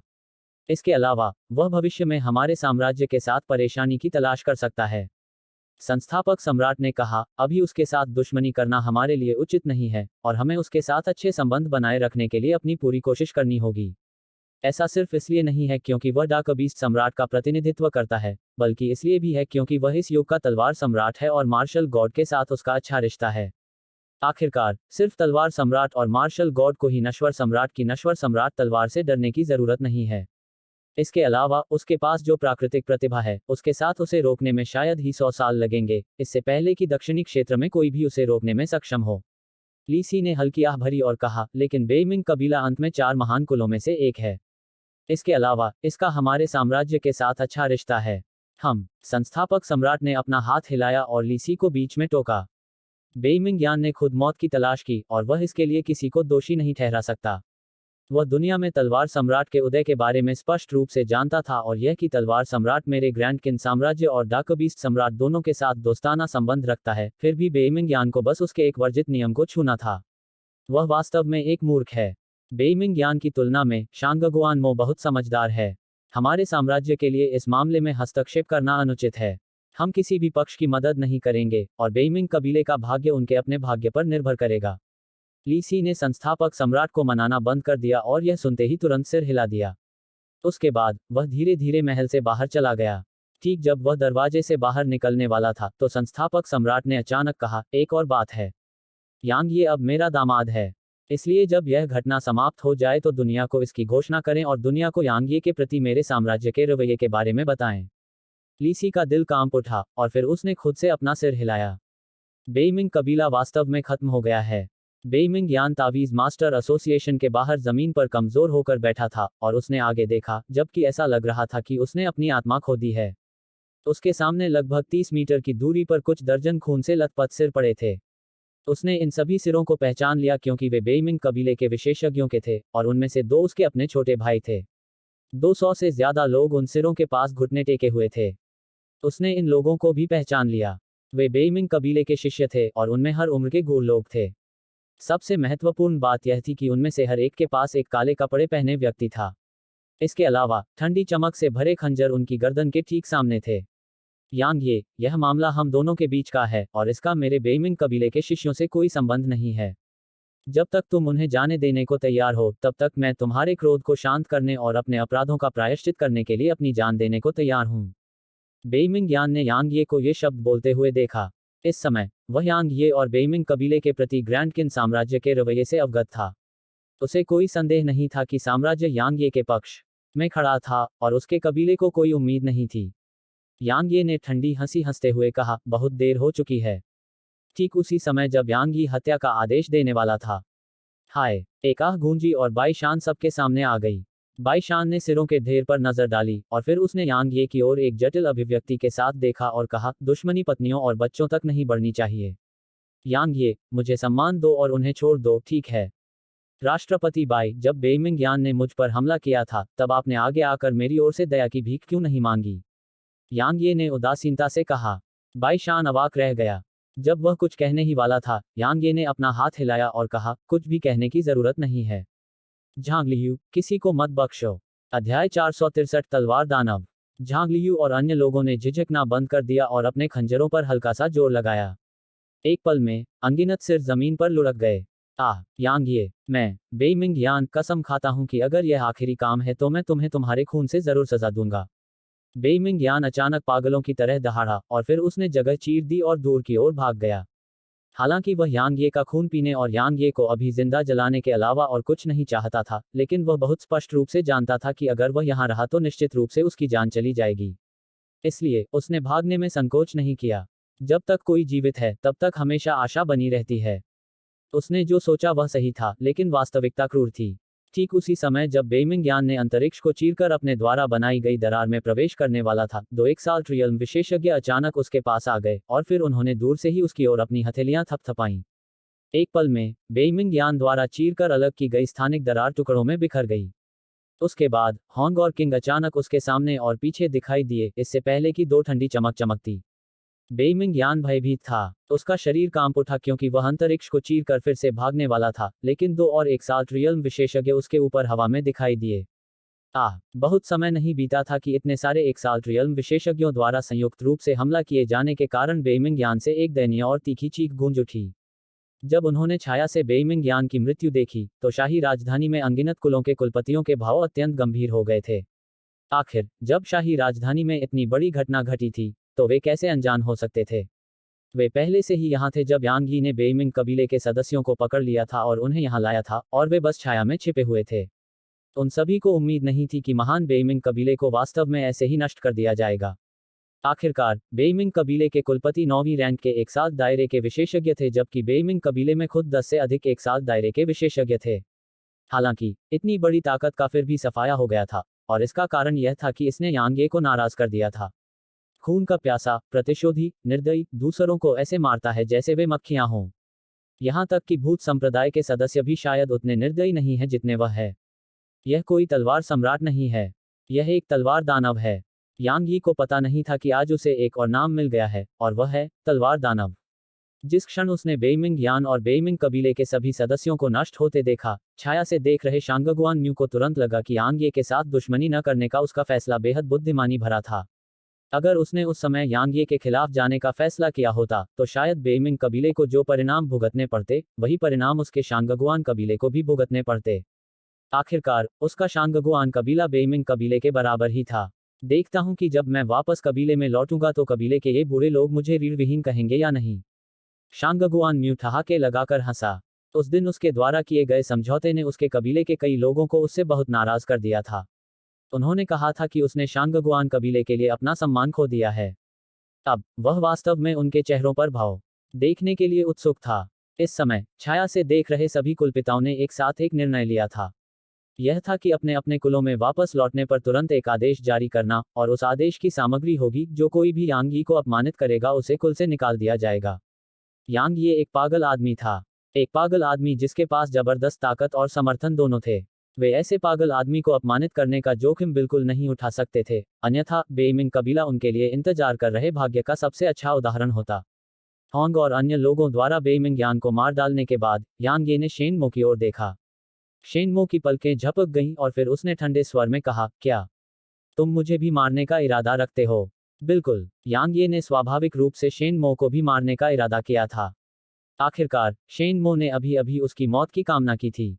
इसके अलावा वह भविष्य में हमारे साम्राज्य के साथ परेशानी की तलाश कर सकता है। संस्थापक सम्राट ने कहा, अभी उसके साथ दुश्मनी करना हमारे लिए उचित नहीं है, और हमें उसके साथ अच्छे संबंध बनाए रखने के लिए अपनी पूरी कोशिश करनी होगी। ऐसा सिर्फ इसलिए नहीं है क्योंकि वह डार्क बीस्ट सम्राट का प्रतिनिधित्व करता है, बल्कि इसलिए भी है क्योंकि वह इस युग का तलवार सम्राट है और मार्शल गॉड के साथ उसका अच्छा रिश्ता है। आखिरकार, सिर्फ तलवार सम्राट और मार्शल गॉड को ही नश्वर सम्राट की नश्वर सम्राट तलवार से डरने की जरूरत नहीं है। इसके अलावा उसके पास जो प्राकृतिक प्रतिभा है, उसके साथ उसे रोकने में शायद ही 100 साल लगेंगे, इससे पहले कि दक्षिणी क्षेत्र में कोई भी उसे रोकने में सक्षम हो। लीसी ने हल्की आह भरी और कहा, लेकिन बेइमिंग कबीला अंत में 4 महान कुलों में से एक है। इसके अलावा इसका हमारे साम्राज्य के साथ अच्छा रिश्ता है। हम संस्थापक सम्राट ने अपना हाथ हिलाया और लीसी को बीच में टोका। बेइमिंग यान ने खुद मौत की तलाश की और वह इसके लिए किसी को दोषी नहीं ठहरा सकता। वह दुनिया में तलवार सम्राट के उदय के बारे में स्पष्ट रूप से जानता था और यह कि तलवार सम्राट मेरे ग्रैंड किन साम्राज्य और डार्क बीस्ट सम्राट दोनों के साथ दोस्ताना संबंध रखता है, फिर भी बेइमिंग यान को बस उसके एक वर्जित नियम को छूना था। वह वास्तव में एक मूर्ख है। बेइमिंग यान की तुलना में शांगगुआन मो बहुत समझदार है। हमारे साम्राज्य के लिए इस मामले में हस्तक्षेप करना अनुचित है। हम किसी भी पक्ष की मदद नहीं करेंगे और बेइमिंग कबीले का भाग्य उनके अपने भाग्य पर निर्भर करेगा। लीसी ने संस्थापक सम्राट को मनाना बंद कर दिया और यह सुनते ही तुरंत सिर हिला दिया। उसके बाद वह धीरे धीरे महल से बाहर चला गया। ठीक जब वह दरवाजे से बाहर निकलने वाला था तो संस्थापक सम्राट ने अचानक कहा, एक और बात है, यांग ये अब मेरा दामाद है, इसलिए जब यह घटना समाप्त हो जाए तो दुनिया को इसकी घोषणा करें और दुनिया को यांग ये के प्रति मेरे साम्राज्य के रवैये के बारे में बताएं। लीसी का दिल कांप उठा और फिर उसने खुद से अपना सिर हिलाया। बेइमिंग कबीला वास्तव में खत्म हो गया है। बेइमिंग यान तावीज मास्टर एसोसिएशन के बाहर जमीन पर कमजोर होकर बैठा था और उसने आगे देखा, जबकि ऐसा लग रहा था कि उसने अपनी आत्मा खो दी है। उसके सामने लगभग 30 मीटर की दूरी पर कुछ दर्जन खून से लथपथ सिर पड़े थे। उसने इन सभी सिरों को पहचान लिया क्योंकि वे बेइमिंग कबीले के विशेषज्ञों के थे और उनमें से 2 उसके अपने छोटे भाई थे। 200 से ज्यादा लोग उन सिरों के पास घुटने टेके हुए थे। उसने इन लोगों को भी पहचान लिया। वे बेइमिंग कबीले के शिष्य थे और उनमें हर उम्र के गूढ़ लोग थे। सबसे महत्वपूर्ण बात यह थी कि उनमें से हर एक के पास एक काले कपड़े पहने व्यक्ति था। इसके अलावा ठंडी चमक से भरे खंजर उनकी गर्दन के ठीक सामने थे। यांग ये, यह मामला हम दोनों के बीच का है और इसका मेरे बेइमिंग कबीले के शिष्यों से कोई संबंध नहीं है। जब तक तुम उन्हें जाने देने को तैयार हो तब तक मैं तुम्हारे क्रोध को शांत करने और अपने अपराधों का प्रायश्चित करने के लिए अपनी जान देने को तैयार हूं। बेइमिंग यान ने यांग ये को ये शब्द बोलते हुए देखा। इस समय वह यांग ये और बेइमिंग कबीले के प्रति ग्रैंड किन साम्राज्य के रवैये से अवगत था। उसे कोई संदेह नहीं था कि साम्राज्य यांग ये के पक्ष में खड़ा था और उसके कबीले को कोई उम्मीद नहीं थी। यांग ये ने ठंडी हंसी हंसते हुए कहा, बहुत देर हो चुकी है। ठीक उसी समय जब यांग ये हत्या का आदेश देने वाला था, हाय, एक आह गूंजी और बाई शान सबके सामने आ गई। बाई शान ने सिरों के ढेर पर नजर डाली और फिर उसने यांग ये की ओर एक जटिल अभिव्यक्ति के साथ देखा और कहा, दुश्मनी पत्नियों और बच्चों तक नहीं बढ़नी चाहिए। यांग ये, मुझे सम्मान दो और उन्हें छोड़ दो, ठीक है। राष्ट्रपति बाई, जब बेइमिंग यान ने मुझ पर हमला किया था तब आपने आगे आकर मेरी ओर से दया की भीख क्यों नहीं मांगी? यांग ये ने उदासीनता से कहा। बाई शान अवाक रह गया। जब वह कुछ कहने ही वाला था, यांग ये ने अपना हाथ हिलाया और कहा, कुछ भी कहने की जरूरत नहीं है। झांग लियू, किसी को मत बख्शो। अध्याय 463 तलवार दानव। झांग लियू और अन्य लोगों ने झिझकना बंद कर दिया और अपने खंजरों पर हल्का सा जोर लगाया। एक पल में अनगिनत सिर जमीन पर लुढ़क गए। आह, यांग ये, मैं बेइमिंग यान कसम खाता हूं कि अगर यह आखिरी काम है तो मैं तुम्हें तुम्हारे खून से जरूर सजा दूंगा। बेइमिंग यान अचानक पागलों की तरह दहाड़ा और फिर उसने जगह चीर दी और दूर की ओर भाग गया। हालांकि वह यांग ये का खून पीने और यांग ये को अभी जिंदा जलाने के अलावा और कुछ नहीं चाहता था, लेकिन वह बहुत स्पष्ट रूप से जानता था कि अगर वह यहां रहा तो निश्चित रूप से उसकी जान चली जाएगी। इसलिए उसने भागने में संकोच नहीं किया। जब तक कोई जीवित है तब तक हमेशा आशा बनी रहती है। उसने जो सोचा वह सही था, लेकिन वास्तविकता क्रूर थी। ठीक उसी समय जब बेइमिंग यान ने अंतरिक्ष को चीरकर अपने द्वारा बनाई गई दरार में प्रवेश करने वाला था, 2 एक्साल्ट्रियल विशेषज्ञ अचानक उसके पास आ गए और फिर उन्होंने दूर से ही उसकी ओर अपनी हथेलियां थपथपाईं। एक पल में बेइमिंग यान द्वारा चीरकर अलग की गई स्थानिक दरार टुकड़ों में बिखर गई। उसके बाद होंग और किंग अचानक उसके सामने और पीछे दिखाई दिए, इससे पहले कि 2 ठंडी चमक चमकती। बेइमिंग यान भयभीत था। उसका शरीर कांप उठा क्योंकि वह अंतरिक्ष को चीरकर फिर से भागने वाला था, लेकिन 2 और एक्साल्ट्रियल विशेषज्ञ उसके ऊपर हवा में दिखाई दिए। बहुत समय नहीं बीता था कि इतने सारे एक्साल्ट रियल्म विशेषज्ञों द्वारा संयुक्त रूप से हमला किए जाने के कारण बेइमिंग यान से एक दयनीय और तीखी चीख गूंज उठी। जब उन्होंने छाया से बेइमिंग यान की मृत्यु देखी तो शाही राजधानी में अनगिनत कुलों के कुलपतियों के भाव अत्यंत गंभीर हो गए थे। आखिर जब शाही राजधानी में इतनी बड़ी घटना घटी थी तो वे कैसे अनजान हो सकते थे। वे पहले से ही यहाँ थे जब यांग यी ने बेइमिंग कबीले के सदस्यों को पकड़ लिया था और उन्हें यहाँ लाया था, और वे बस छाया में छिपे हुए थे। उन सभी को उम्मीद नहीं थी कि महान बेइमिंग कबीले को वास्तव में ऐसे ही नष्ट कर दिया जाएगा। आखिरकार बेइमिंग कबीले के कुलपति 9वीं रैंक के एक साथ दायरे के विशेषज्ञ थे, जबकि बेइमिंग कबीले में खुद 10 से अधिक एक साथ दायरे के विशेषज्ञ थे। हालांकि इतनी बड़ी ताकत का फिर भी सफाया हो गया था, और इसका कारण यह था कि इसने यांग ये को नाराज कर दिया था। खून का प्यासा, प्रतिशोधी, निर्दयी, दूसरों को ऐसे मारता है जैसे वे मक्खियां हों। यहाँ तक कि भूत संप्रदाय के सदस्य भी शायद उतने निर्दयी नहीं है जितने वह है। यह कोई तलवार सम्राट नहीं है, यह एक तलवार दानव है। यांग यी को पता नहीं था कि आज उसे एक और नाम मिल गया है, और वह है तलवार दानव। जिस क्षण उसने बेइमिंग यान और बेइमिंग कबीले के सभी सदस्यों को नष्ट होते देखा, छाया से देख रहे शांगगुआन म्यू को तुरंत लगा कि यांग ये के साथ दुश्मनी न करने का उसका फैसला बेहद बुद्धिमानी भरा था। अगर उसने उस समय यांग ये के खिलाफ जाने का फैसला किया होता तो शायद बेइमिंग कबीले को जो परिणाम भुगतने पड़ते वही परिणाम उसके शांगगुआन कबीले को भी भुगतने पड़ते। आखिरकार उसका शांगगुआन कबीला बेइमिंग कबीले के बराबर ही था। देखता हूं कि जब मैं वापस कबीले में लौटूंगा तो कबीले के ये बुरे लोग मुझे रीढ़विहीन कहेंगे या नहीं। शांगगुआन म्यू ठहाके लगाकर हंसा। उस दिन उसके द्वारा किए गए समझौते ने उसके कबीले के कई लोगों को उससे बहुत नाराज कर दिया था। उन्होंने कहा था कि उसने शांगगुआन कबीले के लिए अपना सम्मान खो दिया है। अब वह वास्तव में उनके चेहरों पर भाव देखने के लिए उत्सुक था। इस समय छाया से देख रहे सभी कुलपिताओं ने एक साथ एक निर्णय लिया था। यह था कि अपने अपने कुलों में वापस लौटने पर तुरंत एक आदेश जारी करना, और उस आदेश की सामग्री होगी जो कोई भी यांग यी को अपमानित करेगा उसे कुल से निकाल दिया जाएगा। यांग ये एक पागल आदमी था, एक पागल आदमी जिसके पास जबरदस्त ताकत और समर्थन दोनों थे। वे ऐसे पागल आदमी को अपमानित करने का जोखिम बिल्कुल नहीं उठा सकते थे, अन्यथा बेइमिंग कबीला उनके लिए इंतजार कर रहे भाग्य का सबसे अच्छा उदाहरण होता। होंग और अन्य लोगों द्वारा बेइमिंग यान को मार डालने के बाद यांग ये ने शेनमो की ओर देखा। शेनमो की पलकें झपक गईं और फिर उसने ठंडे स्वर में कहा, क्या तुम मुझे भी मारने का इरादा रखते हो? बिल्कुल, यांग ये ने स्वाभाविक रूप से शेनमो को भी मारने का इरादा किया था। आखिरकार शेनमो ने अभी अभी उसकी मौत की कामना की थी।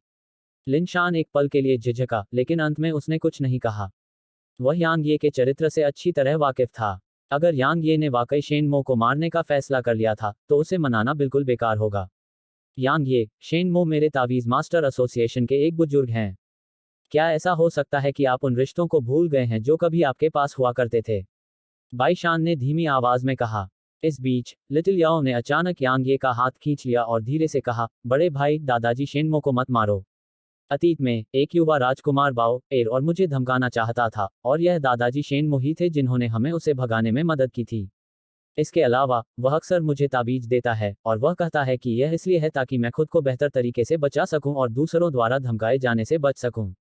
लिनशान एक पल के लिए झिझका, लेकिन अंत में उसने कुछ नहीं कहा। वह यांग ये के चरित्र से अच्छी तरह वाकिफ था। अगर यांग ये ने वाकई शेनमो को मारने का फैसला कर लिया था तो उसे मनाना बिल्कुल बेकार होगा। यांग ये, शेनमो मेरे तावीज़ मास्टर एसोसिएशन के एक बुजुर्ग हैं। क्या ऐसा हो सकता है कि आप उन रिश्तों को भूल गए हैं जो कभी आपके पास हुआ करते थे? बाईशान ने धीमी आवाज में कहा। इस बीच लिटिल याओ ने अचानक यांग ये का हाथ खींच लिया और धीरे से कहा, बड़े भाई, दादाजी शेनमो को मत मारो। अतीत में एक युवा राजकुमार बाओ एर और मुझे धमकाना चाहता था, और यह दादाजी शेनमो ही थे जिन्होंने हमें उसे भगाने में मदद की थी। इसके अलावा वह अक्सर मुझे ताबीज देता है और वह कहता है कि यह इसलिए है ताकि मैं खुद को बेहतर तरीके से बचा सकूं और दूसरों द्वारा धमकाए जाने से बच सकूं।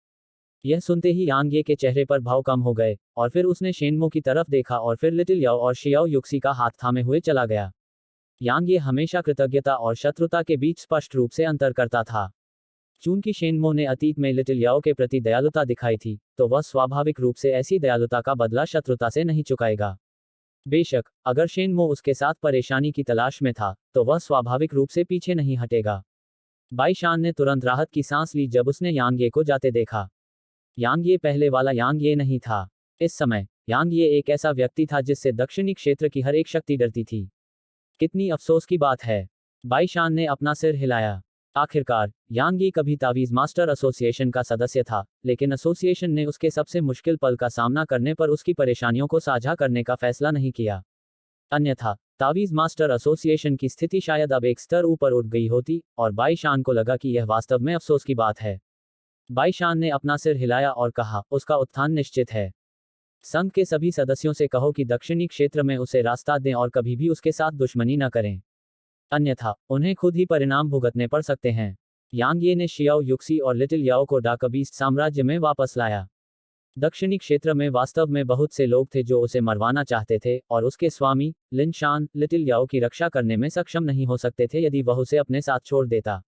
यह सुनते ही यांग ये के चेहरे पर भाव कम हो गए, और फिर उसने शेनमो की तरफ देखा और फिर लिटिल याओ और शियाओ युक्सी का हाथ थामे हुए चला गया। यांग ये हमेशा कृतज्ञता और शत्रुता के बीच स्पष्ट रूप से अंतर करता था। चूंकि शेनमो ने अतीत में लिटिल याओ के प्रति दयालुता दिखाई थी, तो वह स्वाभाविक रूप से ऐसी दयालुता का बदला शत्रुता से नहीं चुकाएगा। बेशक अगर शेनमो उसके साथ परेशानी की तलाश में था तो वह स्वाभाविक रूप से पीछे नहीं हटेगा। बाईशान ने तुरंत राहत की सांस ली जब उसने यांग ये को जाते देखा। यांग ये पहले वाला यांग ये नहीं था। इस समय यांग ये एक ऐसा व्यक्ति था जिससे दक्षिणी क्षेत्र की हर एक शक्ति डरती थी। कितनी अफसोस की बात है। बाईशान ने अपना सिर हिलाया। आखिरकार यांग ये कभी तावीज़ मास्टर एसोसिएशन का सदस्य था, लेकिन एसोसिएशन ने उसके सबसे मुश्किल पल का सामना करने पर उसकी परेशानियों को साझा करने का फैसला नहीं किया। अन्यथा तावीज़ मास्टर एसोसिएशन की स्थिति शायद अब एक स्तर ऊपर उठ गई होती, और बाईशान को लगा कि यह वास्तव में अफसोस की बात है। बाईशान ने अपना सिर हिलाया और कहा, उसका उत्थान निश्चित है। संघ के सभी सदस्यों से कहो कि दक्षिणी क्षेत्र में उसे रास्ता दें और कभी भी उसके साथ दुश्मनी न करें, अन्यथा उन्हें खुद ही परिणाम भुगतने पड़ सकते हैं। यांग ये ने शियाओ युक्सी और लिटिल याओ को डाकबीस्ट साम्राज्य में वापस लाया। दक्षिणी क्षेत्र में वास्तव में बहुत से लोग थे जो उसे मरवाना चाहते थे, और उसके स्वामी लिनशान लिटिल याओ की रक्षा करने में सक्षम नहीं हो सकते थे यदि वह उसे अपने साथ छोड़ देता।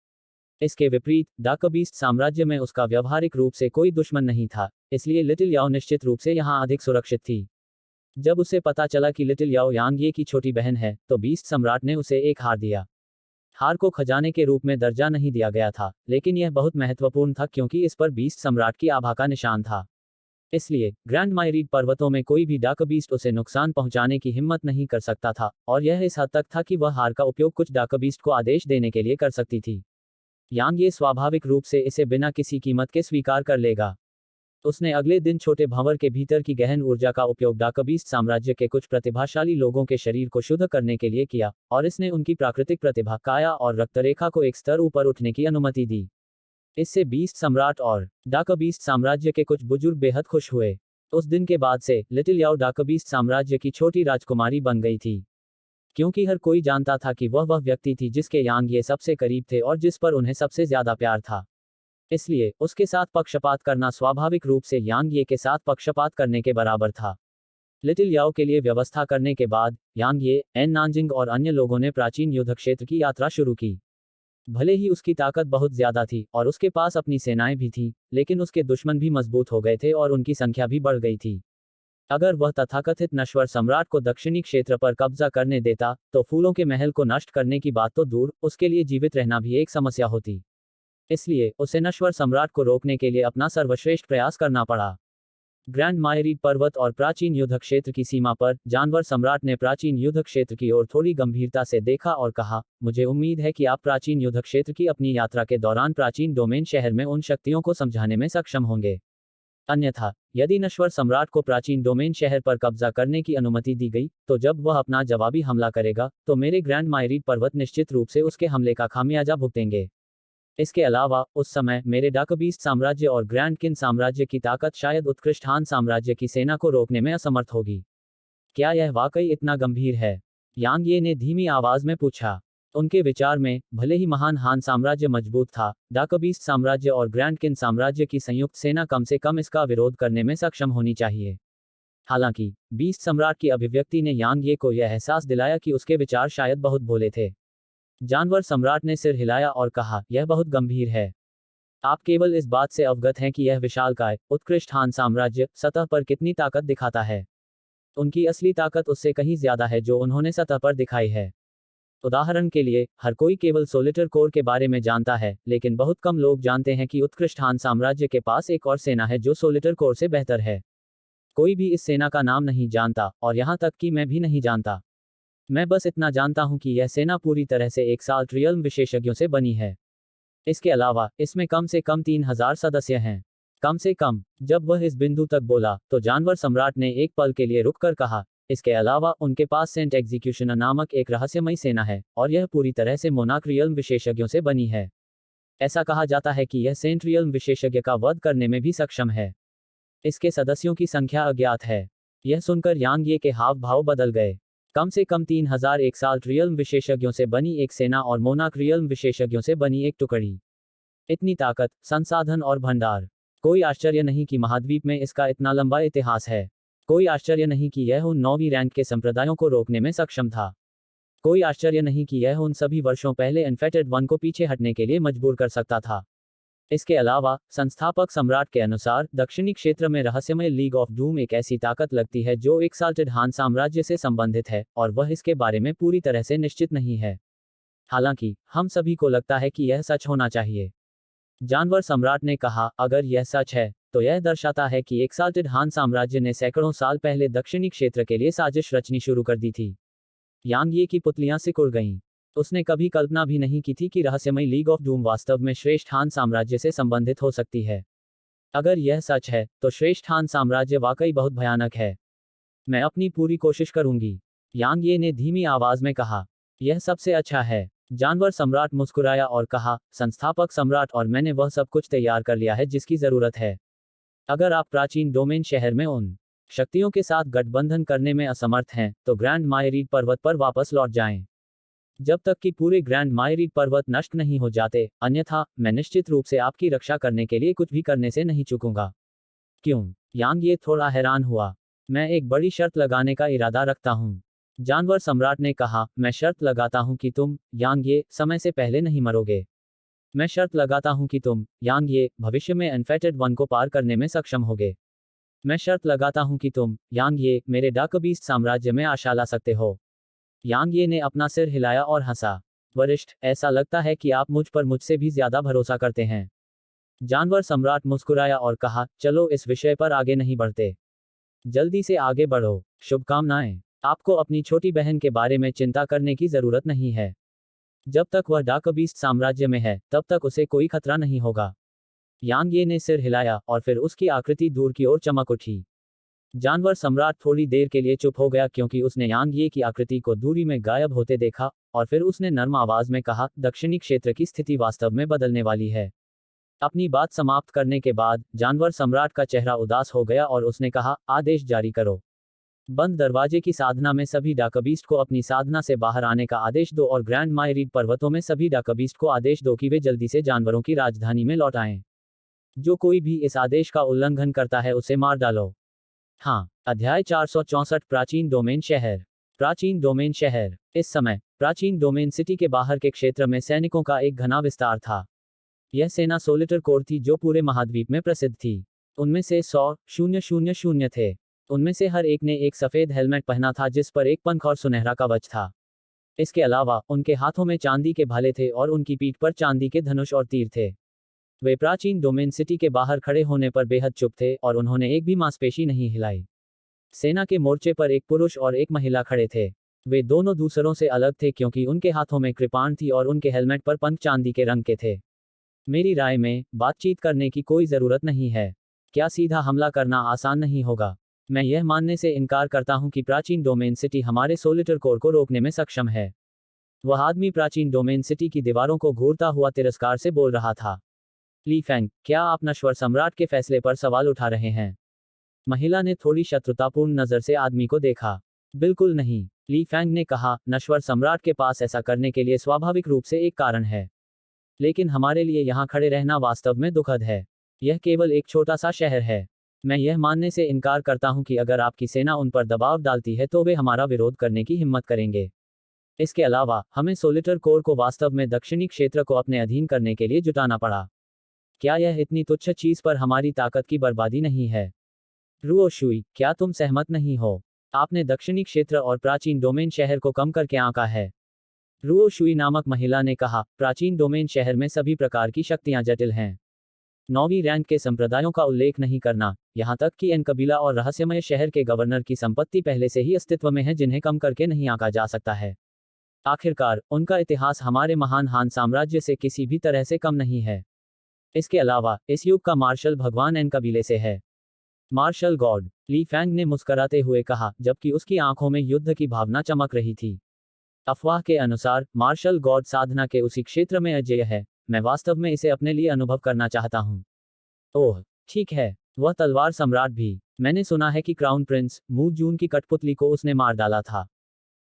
इसके विपरीत डार्क बीस्ट साम्राज्य में उसका व्यवहारिक रूप से कोई दुश्मन नहीं था, इसलिए लिटिल याओ निश्चित रूप से यहाँ अधिक सुरक्षित थी। जब उसे पता चला कि लिटिल याओ यांग ये की छोटी बहन है, तो बीस्ट सम्राट ने उसे एक हार दिया। हार को खजाने के रूप में दर्जा नहीं दिया गया था, लेकिन यह बहुत महत्वपूर्ण था क्योंकि इस पर बीस्ट सम्राट की आभा का निशान था। इसलिए ग्रैंड मायरीड पर्वतों में कोई भी डार्क बीस्ट उसे नुकसान पहुंचाने की हिम्मत नहीं कर सकता था, और यह इस हद तक था कि वह हार का उपयोग कुछ डार्क बीस्ट को आदेश देने के लिए कर सकती थी। यांग ये स्वाभाविक रूप से इसे बिना किसी कीमत के स्वीकार कर लेगा। उसने अगले दिन छोटे भंवर के भीतर की गहन ऊर्जा का उपयोग डार्क बीस्ट साम्राज्य के कुछ प्रतिभाशाली लोगों के शरीर को शुद्ध करने के लिए किया, और इसने उनकी प्राकृतिक प्रतिभा काया और रक्तरेखा को एक स्तर ऊपर उठने की अनुमति दी। इससे बीस्ट सम्राट और डार्क बीस्ट साम्राज्य के कुछ बुजुर्ग बेहद खुश हुए। उस दिन के बाद से लिटिल याओ डार्क बीस्ट साम्राज्य की छोटी राजकुमारी बन गई थी, क्योंकि हर कोई जानता था कि वह व्यक्ति थी जिसके यांग ये सबसे करीब थे और जिस पर उन्हें सबसे ज्यादा प्यार था। इसलिए उसके साथ पक्षपात करना स्वाभाविक रूप से यांग ये के साथ पक्षपात करने के बराबर था। लिटिल याओ के लिए व्यवस्था करने के बाद यांग ये, एन नानजिंग और अन्य लोगों ने प्राचीन युद्ध क्षेत्र की यात्रा शुरू की। भले ही उसकी ताकत बहुत ज्यादा थी और उसके पास अपनी सेनाएं भी थीं, लेकिन उसके दुश्मन भी मजबूत हो गए थे और उनकी संख्या भी बढ़ गई थी। अगर वह तथाकथित नश्वर सम्राट को दक्षिणी क्षेत्र पर कब्जा करने देता, तो फूलों के महल को नष्ट करने की बात तो दूर, उसके लिए जीवित रहना भी एक समस्या होती। इसलिए उसे नश्वर सम्राट को रोकने के लिए अपना सर्वश्रेष्ठ प्रयास करना पड़ा। ग्रैंड मायरीड पर्वत और प्राचीन युद्ध क्षेत्र की सीमा पर जानवर सम्राट ने प्राचीन युद्ध क्षेत्र की ओर थोड़ी गंभीरता से देखा और कहा, मुझे उम्मीद है कि आप प्राचीन युद्ध क्षेत्र की अपनी यात्रा के दौरान प्राचीन डोमेन शहर में उन शक्तियों को समझाने में सक्षम होंगे। अन्यथा, यदि नश्वर सम्राट को प्राचीन डोमेन शहर पर कब्जा करने की अनुमति दी गई, तो जब वह अपना जवाबी हमला करेगा, तो मेरे ग्रैंड मायरीड पर्वत निश्चित रूप से उसके हमले का खामियाजा भुगतेंगे। इसके अलावा उस समय मेरे डार्क बीस्ट साम्राज्य और ग्रैंड किन साम्राज्य की ताकत शायद उत्कृष्ट हान साम्राज्य की सेना को रोकने में असमर्थ होगी। क्या यह वाकई इतना गंभीर है? यांग ये ने धीमी आवाज में पूछा। उनके विचार में, भले ही महान हान साम्राज्य मजबूत था, डार्क बीस्ट साम्राज्य और ग्रैंड किन साम्राज्य की संयुक्त सेना कम से कम इसका विरोध करने में सक्षम होनी चाहिए। हालांकि बीस्ट सम्राट की अभिव्यक्ति ने यांग ये को यह एहसास दिलाया कि उसके विचार शायद बहुत भोले थे। जानवर सम्राट ने सिर हिलाया और कहा, यह बहुत गंभीर है। आप केवल इस बात से अवगत हैं कि यह विशालकाय, उत्कृष्ट हान साम्राज्य सतह पर कितनी ताकत दिखाता है। उनकी असली ताकत उससे कहीं ज्यादा है जो उन्होंने सतह पर दिखाई है। उदाहरण के लिए, हर कोई केवल सोलिटर कोर के बारे में जानता है, लेकिन बहुत कम लोग जानते हैं कि उत्कृष्ट हान साम्राज्य के पास एक और सेना है जो सोलिटर कोर से बेहतर है। कोई भी इस सेना का नाम नहीं जानता, और यहाँ तक कि मैं भी नहीं जानता। मैं बस इतना जानता हूं कि यह सेना पूरी तरह से एक साल्ट रियल्म विशेषज्ञों से बनी है। इसके अलावा इसमें कम से कम 3000 सदस्य हैं। कम से कम। जब वह इस बिंदु तक बोला, तो जानवर सम्राट ने एक पल के लिए रुककर कहा, इसके अलावा उनके पास सेंट एग्जीक्यूशनर नामक एक रहस्यमयी सेना है, और यह पूरी तरह से मोनार्क रियल्म विशेषज्ञों से बनी है। ऐसा कहा जाता है कि यह सेंट रियल्म विशेषज्ञ का वध करने में भी सक्षम है। इसके सदस्यों की संख्या अज्ञात है। यह सुनकर यांग ये के हाव भाव बदल गए। कम से कम 3001 साल्ट रियल्म विशेषज्ञों से बनी एक सेना और मोनार्क रियल्म विशेषज्ञों से बनी एक टुकड़ी। इतनी ताकत, संसाधन और भंडार। कोई आश्चर्य नहीं कि महाद्वीप में इसका इतना लंबा इतिहास है। कोई आश्चर्य नहीं कि यह उन 9वीं रैंक के संप्रदायों को रोकने में सक्षम था। कोई आश्चर्य नहीं कि यह उन सभी वर्षों पहले इन्फेटेड वन को पीछे हटने के लिए मजबूर कर सकता था। इसके अलावा, संस्थापक सम्राट के अनुसार, दक्षिणी क्षेत्र में रहस्यमय लीग ऑफ डूम एक ऐसी ताकत लगती है जो एक साल्टेड हान साम्राज्य से संबंधित है, और वह इसके बारे में पूरी तरह से निश्चित नहीं है। हालांकि हम सभी को लगता है कि यह सच होना चाहिए। जानवर सम्राट ने कहा, अगर यह सच है, तो यह दर्शाता है कि एक साल्टेड हान साम्राज्य ने सैकड़ों साल पहले दक्षिणी क्षेत्र के लिए साजिश रचनी शुरू कर दी थी। यांग ये की पुतलियां सिकुड़ गईं। उसने कभी कल्पना भी नहीं की थी कि रहस्यमय लीग ऑफ डूम वास्तव में श्रेष्ठ हान साम्राज्य से संबंधित हो सकती है। अगर यह सच है, तो श्रेष्ठ हान साम्राज्य वाकई बहुत भयानक है। मैं अपनी पूरी कोशिश करूंगी, यांग ये ने धीमी आवाज में कहा। यह सबसे अच्छा है। जानवर सम्राट मुस्कुराया और कहा, संस्थापक सम्राट और मैंने वह सब कुछ तैयार कर लिया है जिसकी जरूरत है। अगर आप प्राचीन डोमेन शहर में उन शक्तियों के साथ गठबंधन करने में असमर्थ हैं, तो ग्रैंड मायरीड पर्वत पर वापस लौट जाएं। जब तक कि पूरे ग्रैंड मायरीड पर्वत नष्ट नहीं हो जाते, अन्यथा मैं निश्चित रूप से आपकी रक्षा करने के लिए कुछ भी करने से नहीं चूकूंगा। क्यों? यांग ये थोड़ा हैरान हुआ। मैं एक बड़ी शर्त लगाने का इरादा रखता हूँ। जानवर सम्राट ने कहा, मैं शर्त लगाता हूँ कि तुम, यांग ये, समय से पहले नहीं मरोगे। मैं शर्त लगाता हूं कि तुम, यांग ये, भविष्य में अनफेटेड वन को पार करने में सक्षम होगे। मैं शर्त लगाता हूं कि तुम, यांग ये, मेरे डार्क बीस्ट साम्राज्य में आशा ला सकते हो। यांग ये ने अपना सिर हिलाया और हंसा। वरिष्ठ, ऐसा लगता है कि आप मुझ पर मुझसे भी ज्यादा भरोसा करते हैं। जानवर सम्राट मुस्कुराया और कहा, चलो इस विषय पर आगे नहीं बढ़ते। जल्दी से आगे बढ़ो। शुभकामनाएं। आपको अपनी छोटी बहन के बारे में चिंता करने की जरूरत नहीं है। जब तक वह डार्क बीस्ट साम्राज्य में है, तब तक उसे कोई खतरा नहीं होगा। यांग ये ने सिर हिलाया और फिर उसकी आकृति दूर की ओर चमक उठी। जानवर सम्राट थोड़ी देर के लिए चुप हो गया क्योंकि उसने यांग ये की आकृति को दूरी में गायब होते देखा, और फिर उसने नर्म आवाज में कहा, दक्षिणी क्षेत्र की स्थिति वास्तव में बदलने वाली है। अपनी बात समाप्त करने के बाद जानवर सम्राट का चेहरा उदास हो गया और उसने कहा, आदेश जारी करो। बंद दरवाजे की साधना में सभी डाकबीस्ट को अपनी साधना से बाहर आने का आदेश दो और ग्रैंड मायरीड पर्वतों में सभी डाकबीस्ट को आदेश दो कि वे जल्दी से जानवरों की राजधानी में लौट आएं। जो कोई भी इस आदेश का उल्लंघन करता है उसे मार डालो। हाँ। अध्याय 464 प्राचीन डोमेन शहर। प्राचीन डोमेन शहर। इस समय प्राचीन डोमेन सिटी के बाहर के क्षेत्र में सैनिकों का एक घना विस्तार था। यह सेना सोलिटर कोर थी जो पूरे महाद्वीप में प्रसिद्ध थी। उनमें से 100,000 थे। उनमें से हर एक ने एक सफेद हेलमेट पहना था जिस पर एक पंख और सुनहरा कवच था। इसके अलावा उनके हाथों में चांदी के भाले थे और उनकी पीठ पर चांदी के धनुष और तीर थे। वे प्राचीन डोमेन सिटी के बाहर खड़े होने पर बेहद चुप थे और उन्होंने एक भी मांसपेशी नहीं हिलाई। सेना के मोर्चे पर एक पुरुष और एक महिला खड़े थे। वे दोनों दूसरों से अलग थे क्योंकि उनके हाथों में कृपाण थी और उनके हेलमेट पर पंख चांदी के रंग के थे। मेरी राय में बातचीत करने की कोई जरूरत नहीं है। क्या सीधा हमला करना आसान नहीं होगा? मैं यह मानने से इनकार करता हूं कि प्राचीन डोमेन सिटी हमारे सोलिटर कोर को रोकने में सक्षम है। वह आदमी प्राचीन डोमेन सिटी की दीवारों को घूरता हुआ तिरस्कार से बोल रहा था। ली फैंग, क्या आप नश्वर सम्राट के फैसले पर सवाल उठा रहे हैं? महिला ने थोड़ी शत्रुतापूर्ण नजर से आदमी को देखा। बिल्कुल नहीं, ली फैंग ने कहा, नश्वर सम्राट के पास ऐसा करने के लिए स्वाभाविक रूप से एक कारण है। लेकिन हमारे लिए यहाँ खड़े रहना वास्तव में दुखद है। यह केवल एक छोटा सा शहर है। मैं यह मानने से इनकार करता हूं कि अगर आपकी सेना उन पर दबाव डालती है तो वे हमारा विरोध करने की हिम्मत करेंगे। इसके अलावा हमें सोलिटर कोर को वास्तव में दक्षिणी क्षेत्र को अपने अधीन करने के लिए जुटाना पड़ा। क्या यह इतनी तुच्छ चीज पर हमारी ताकत की बर्बादी नहीं है? रुओ शुई, क्या तुम सहमत नहीं हो? आपने दक्षिणी क्षेत्र और प्राचीन डोमेन शहर को कम करके आंका है। रुओ शुई नामक महिला ने कहा, प्राचीन डोमेन शहर में सभी प्रकार की शक्तियां जटिल हैं। 9वीं रैंक के संप्रदायों का उल्लेख नहीं करना, यहां तक कि एन कबीला और रहस्यमय शहर के गवर्नर की संपत्ति पहले से ही अस्तित्व में है जिन्हें कम करके नहीं आंका जा सकता है। आखिरकार उनका इतिहास हमारे महान हान साम्राज्य से किसी भी तरह से कम नहीं है। इसके अलावा इस युग का मार्शल भगवान एन कबीले से है। मार्शल गॉड, ली फैंग ने मुस्कराते हुए कहा, जबकि उसकी आंखों में युद्ध की भावना चमक रही थी। अफवाह के अनुसार मार्शल गॉड साधना के उसी क्षेत्र में अजेय है। मैं वास्तव में इसे अपने लिए अनुभव करना चाहता हूं। ओह, ठीक है। वह तलवार सम्राट भी। मैंने सुना है कि क्राउन प्रिंस मू जून की कठपुतली को उसने मार डाला था।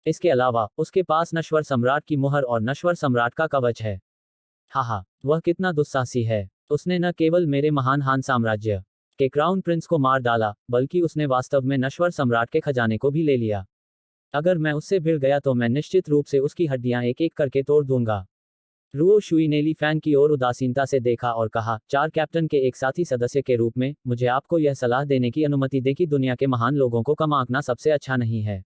इसके अलावा उसके पास नश्वर सम्राट की मुहर और नश्वर सम्राट का कवच है। हाहा, वह कितना दुस्साहसी है। उसने न केवल मेरे महान हान साम्राज्य के क्राउन प्रिंस को मार डाला, बल्कि उसने वास्तव में नश्वर सम्राट के खजाने को भी ले लिया। अगर मैं उससे भिड़ गया तो मैं निश्चित रूप से उसकी हड्डियां एक एक करके तोड़ दूंगा। रुओ शुई ने ली फैंग की ओर उदासीनता से देखा और कहा, 4 कैप्टन के एक साथी सदस्य के रूप में मुझे आपको यह सलाह देने की अनुमति दें कि दुनिया के महान लोगों को कम आंकना सबसे अच्छा नहीं है।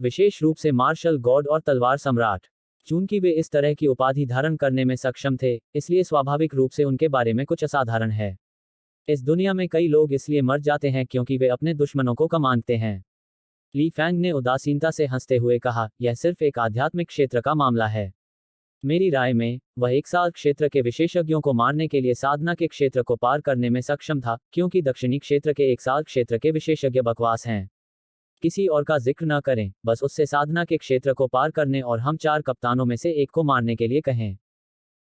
विशेष रूप से मार्शल गॉड और तलवार सम्राट। चूंकि वे इस तरह की उपाधि धारण करने में सक्षम थे, इसलिए स्वाभाविक रूप से उनके बारे में कुछ असाधारण है। इस दुनिया में कई लोग इसलिए मर जाते हैं क्योंकि वे अपने दुश्मनों को कम आंकते हैं। ली फैंग ने उदासीनता से हंसते हुए कहा, यह सिर्फ एक आध्यात्मिक क्षेत्र का मामला है। मेरी राय में वह एक साल क्षेत्र के विशेषज्ञों को मारने के लिए साधना के क्षेत्र को पार करने में सक्षम था, क्योंकि दक्षिणी क्षेत्र के एक साल क्षेत्र के विशेषज्ञ बकवास हैं। किसी और का जिक्र न करें, बस उससे साधना के क्षेत्र को पार करने और हम 4 कप्तानों में से एक को मारने के लिए कहें।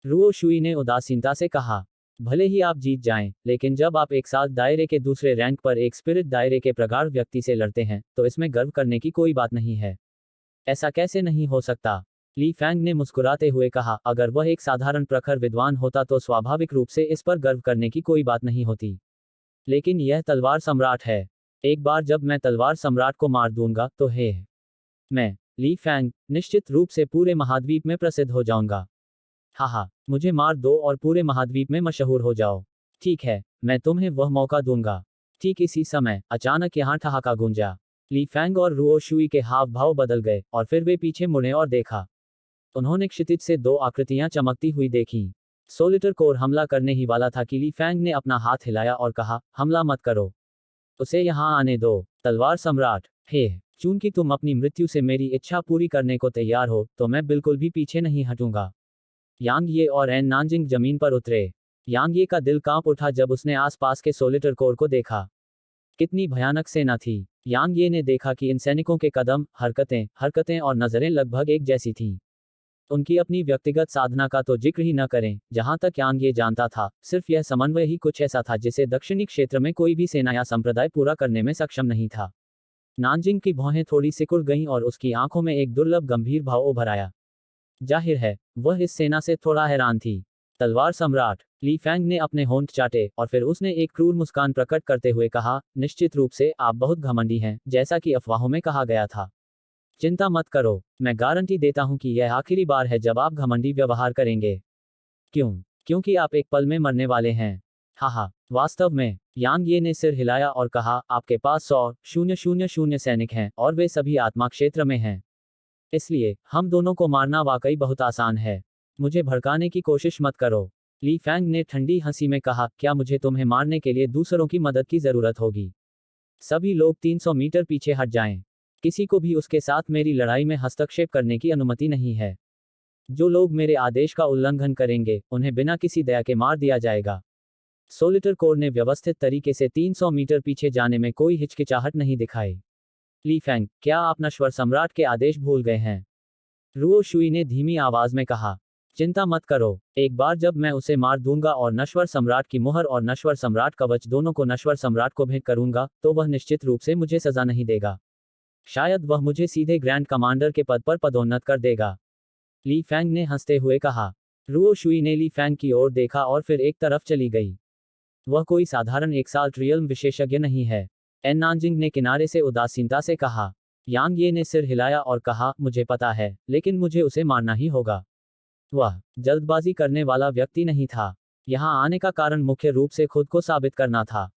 रुओ शुई ने उदासीनता से कहा, भले ही आप जीत जाएं, लेकिन जब आप एक साल दायरे के दूसरे रैंक पर एक स्पिरिट दायरे के प्रगाढ़ व्यक्ति से लड़ते हैं, तो इसमें गर्व करने की कोई बात नहीं है। ऐसा कैसे नहीं हो सकता? ली फैंग ने मुस्कुराते हुए कहा, अगर वह एक साधारण प्रखर विद्वान होता तो स्वाभाविक रूप से इस पर गर्व करने की कोई बात नहीं होती। लेकिन यह तलवार सम्राट है। एक बार जब मैं तलवार सम्राट को मार दूंगा तो मैं, ली फैंग, निश्चित रूप से पूरे महाद्वीप में प्रसिद्ध हो जाऊंगा। हाहा, मुझे मार दो और पूरे महाद्वीप में मशहूर हो जाओ। ठीक है, मैं तुम्हें वह मौका दूंगा। ठीक इसी समय अचानक यहाँ ठहाका गूंजा। ली फैंग और रुओ शुई के हाव भाव बदल गए और फिर वे पीछे मुड़े और देखा। उन्होंने क्षितिज से दो आकृतियां चमकती हुई देखीं। सोलिटर कोर हमला करने ही वाला था कि ली फैंग ने अपना हाथ हिलाया और कहा, हमला मत करो। उसे यहाँ आने दो। तलवार सम्राट, हे, चूंकि तुम अपनी मृत्यु से मेरी इच्छा पूरी करने को तैयार हो, तो मैं बिल्कुल भी पीछे नहीं हटूंगा। यांग ये और एन नानजिंग जमीन पर उतरे। यांग ये का दिल कांप उठा जब उसने आसपास के सोलिटर कोर को देखा। कितनी भयानक सेना थी। यांग ये ने देखा कि इन सैनिकों के कदम, हरकतें और नजरें लगभग एक जैसी थीं। उनकी अपनी व्यक्तिगत साधना का तो जिक्र ही न करें। जहां तक यांग ये जानता था, सिर्फ यह समन्वय ही कुछ ऐसा था जिसे दक्षिणी क्षेत्र में कोई भी सेना या संप्रदाय पूरा करने में सक्षम नहीं था। नानजिंग की भौहें थोड़ी सिकुड़ गईं और उसकी आंखों में एक दुर्लभ गंभीर भाव उभर आया। जाहिर है, वह इस सेना से थोड़ा हैरान थी। तलवार सम्राट, ली फैंग ने अपने होंठ चाटे और फिर उसने एक क्रूर मुस्कान प्रकट करते हुए कहा, निश्चित रूप से आप बहुत घमंडी हैं, जैसा कि अफवाहों में कहा गया था। चिंता मत करो, मैं गारंटी देता हूं कि यह आखिरी बार है जब आप घमंडी व्यवहार करेंगे। क्यों? क्योंकि आप एक पल में मरने वाले हैं। हाहा, वास्तव में। यांग ये ने सिर हिलाया और कहा, आपके पास 100,000 सैनिक हैं और वे सभी आत्मा क्षेत्र में हैं। इसलिए हम दोनों को मारना वाकई बहुत आसान है। मुझे भड़काने की कोशिश मत करो। ली फैंग ने ठंडी हंसी में कहा, क्या मुझे तुम्हें मारने के लिए दूसरों की मदद की जरूरत होगी? सभी लोग 300 मीटर पीछे हट जाएं। किसी को भी उसके साथ मेरी लड़ाई में हस्तक्षेप करने की अनुमति नहीं है। जो लोग मेरे आदेश का उल्लंघन करेंगे, उन्हें बिना किसी दया के मार दिया जाएगा। सोलिटर कोर ने व्यवस्थित तरीके से 300 मीटर पीछे जाने में कोई हिचकिचाहट नहीं दिखाई। ली फैंग, क्या आप नश्वर सम्राट के आदेश भूल गए हैं? रुओ शुई ने धीमी आवाज में कहा। चिंता मत करो, एक बार जब मैं उसे मार दूंगा और नश्वर सम्राट की मुहर और नश्वर सम्राट कवच दोनों को नश्वर सम्राट को भेंट करूंगा, तो वह निश्चित रूप से मुझे सजा नहीं देगा। शायद वह मुझे सीधे ग्रैंड कमांडर के पद पर पदोन्नत कर देगा। ली फैंग ने हंसते हुए कहा। रुओ शुई ने ली फैंग की ओर देखा और फिर एक तरफ चली गई। वह कोई साधारण एक्साल्ट रियल्म विशेषज्ञ नहीं है। एन नानजिंग ने किनारे से उदासीनता से कहा। यांग ये ने सिर हिलाया और कहा, मुझे पता है, लेकिन मुझे उसे मारना ही होगा। वह जल्दबाजी करने वाला व्यक्ति नहीं था। यहां आने का कारण मुख्य रूप से खुद को साबित करना था।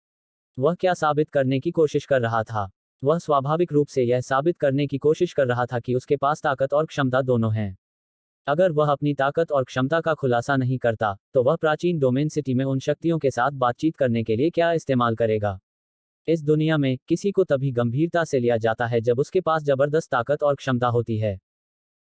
वह क्या साबित करने की कोशिश कर रहा था? वह स्वाभाविक रूप से यह साबित करने की कोशिश कर रहा था कि उसके पास ताकत और क्षमता दोनों हैं। अगर वह अपनी ताकत और क्षमता का खुलासा नहीं करता, तो वह प्राचीन डोमेन सिटी में उन शक्तियों के साथ बातचीत करने के लिए क्या इस्तेमाल करेगा? इस दुनिया में किसी को तभी गंभीरता से लिया जाता है जब उसके पास जबरदस्त ताकत और क्षमता होती है।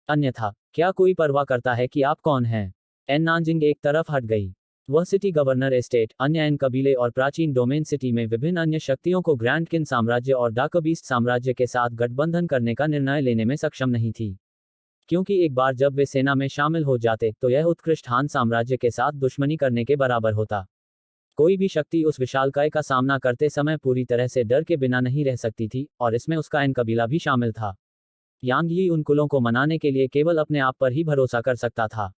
अन्यथा, क्या कोई परवाह करता है कि आप कौन हैं? एन नानजिंग एक तरफ हट गई। वह सिटी गवर्नर एस्टेट, अन्य एन कबीले और प्राचीन डोमेन सिटी में विभिन्न अन्य शक्तियों को ग्रैंड किन साम्राज्य और डाकबीस्ट साम्राज्य के साथ गठबंधन करने का निर्णय लेने में सक्षम नहीं थी। क्योंकि एक बार जब वे सेना में शामिल हो जाते, तो यह उत्कृष्ट हान साम्राज्य के साथ दुश्मनी करने के बराबर होता। कोई भी शक्ति उस विशालकाय का सामना करते समय पूरी तरह से डर के बिना नहीं रह सकती थी, और इसमें उसका एन कबीला भी शामिल था। यांग यी उन कुलों को मनाने के लिए केवल अपने आप पर ही भरोसा कर सकता था।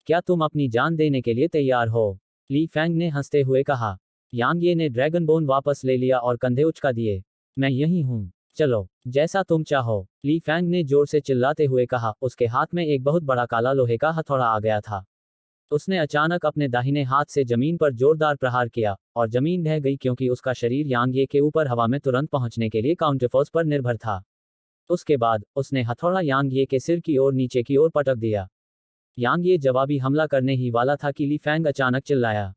क्या तुम अपनी जान देने के लिए तैयार हो? ली फैंग ने हंसते हुए कहा। यांग ये ने ड्रैगन बोन वापस ले लिया और कंधे उचका दिए। मैं यही हूं, चलो, जैसा तुम चाहो, ली फैंग ने जोर से चिल्लाते हुए कहा। उसके हाथ में एक बहुत बड़ा काला लोहे का हथौड़ा आ गया था। उसने अचानक अपने दाहिने हाथ से जमीन पर जोरदार प्रहार किया, और जमीन ढह गई क्योंकि उसका शरीर यांग ये के ऊपर हवा में तुरंत पहुंचने के लिए काउंटरफोर्स पर निर्भर था। उसके बाद, उसने हथौड़ा यांग ये के सिर की ओर नीचे की ओर पटक दिया। यांग ये जवाबी हमला करने ही वाला था कि ली फैंग अचानक चिल्लाया।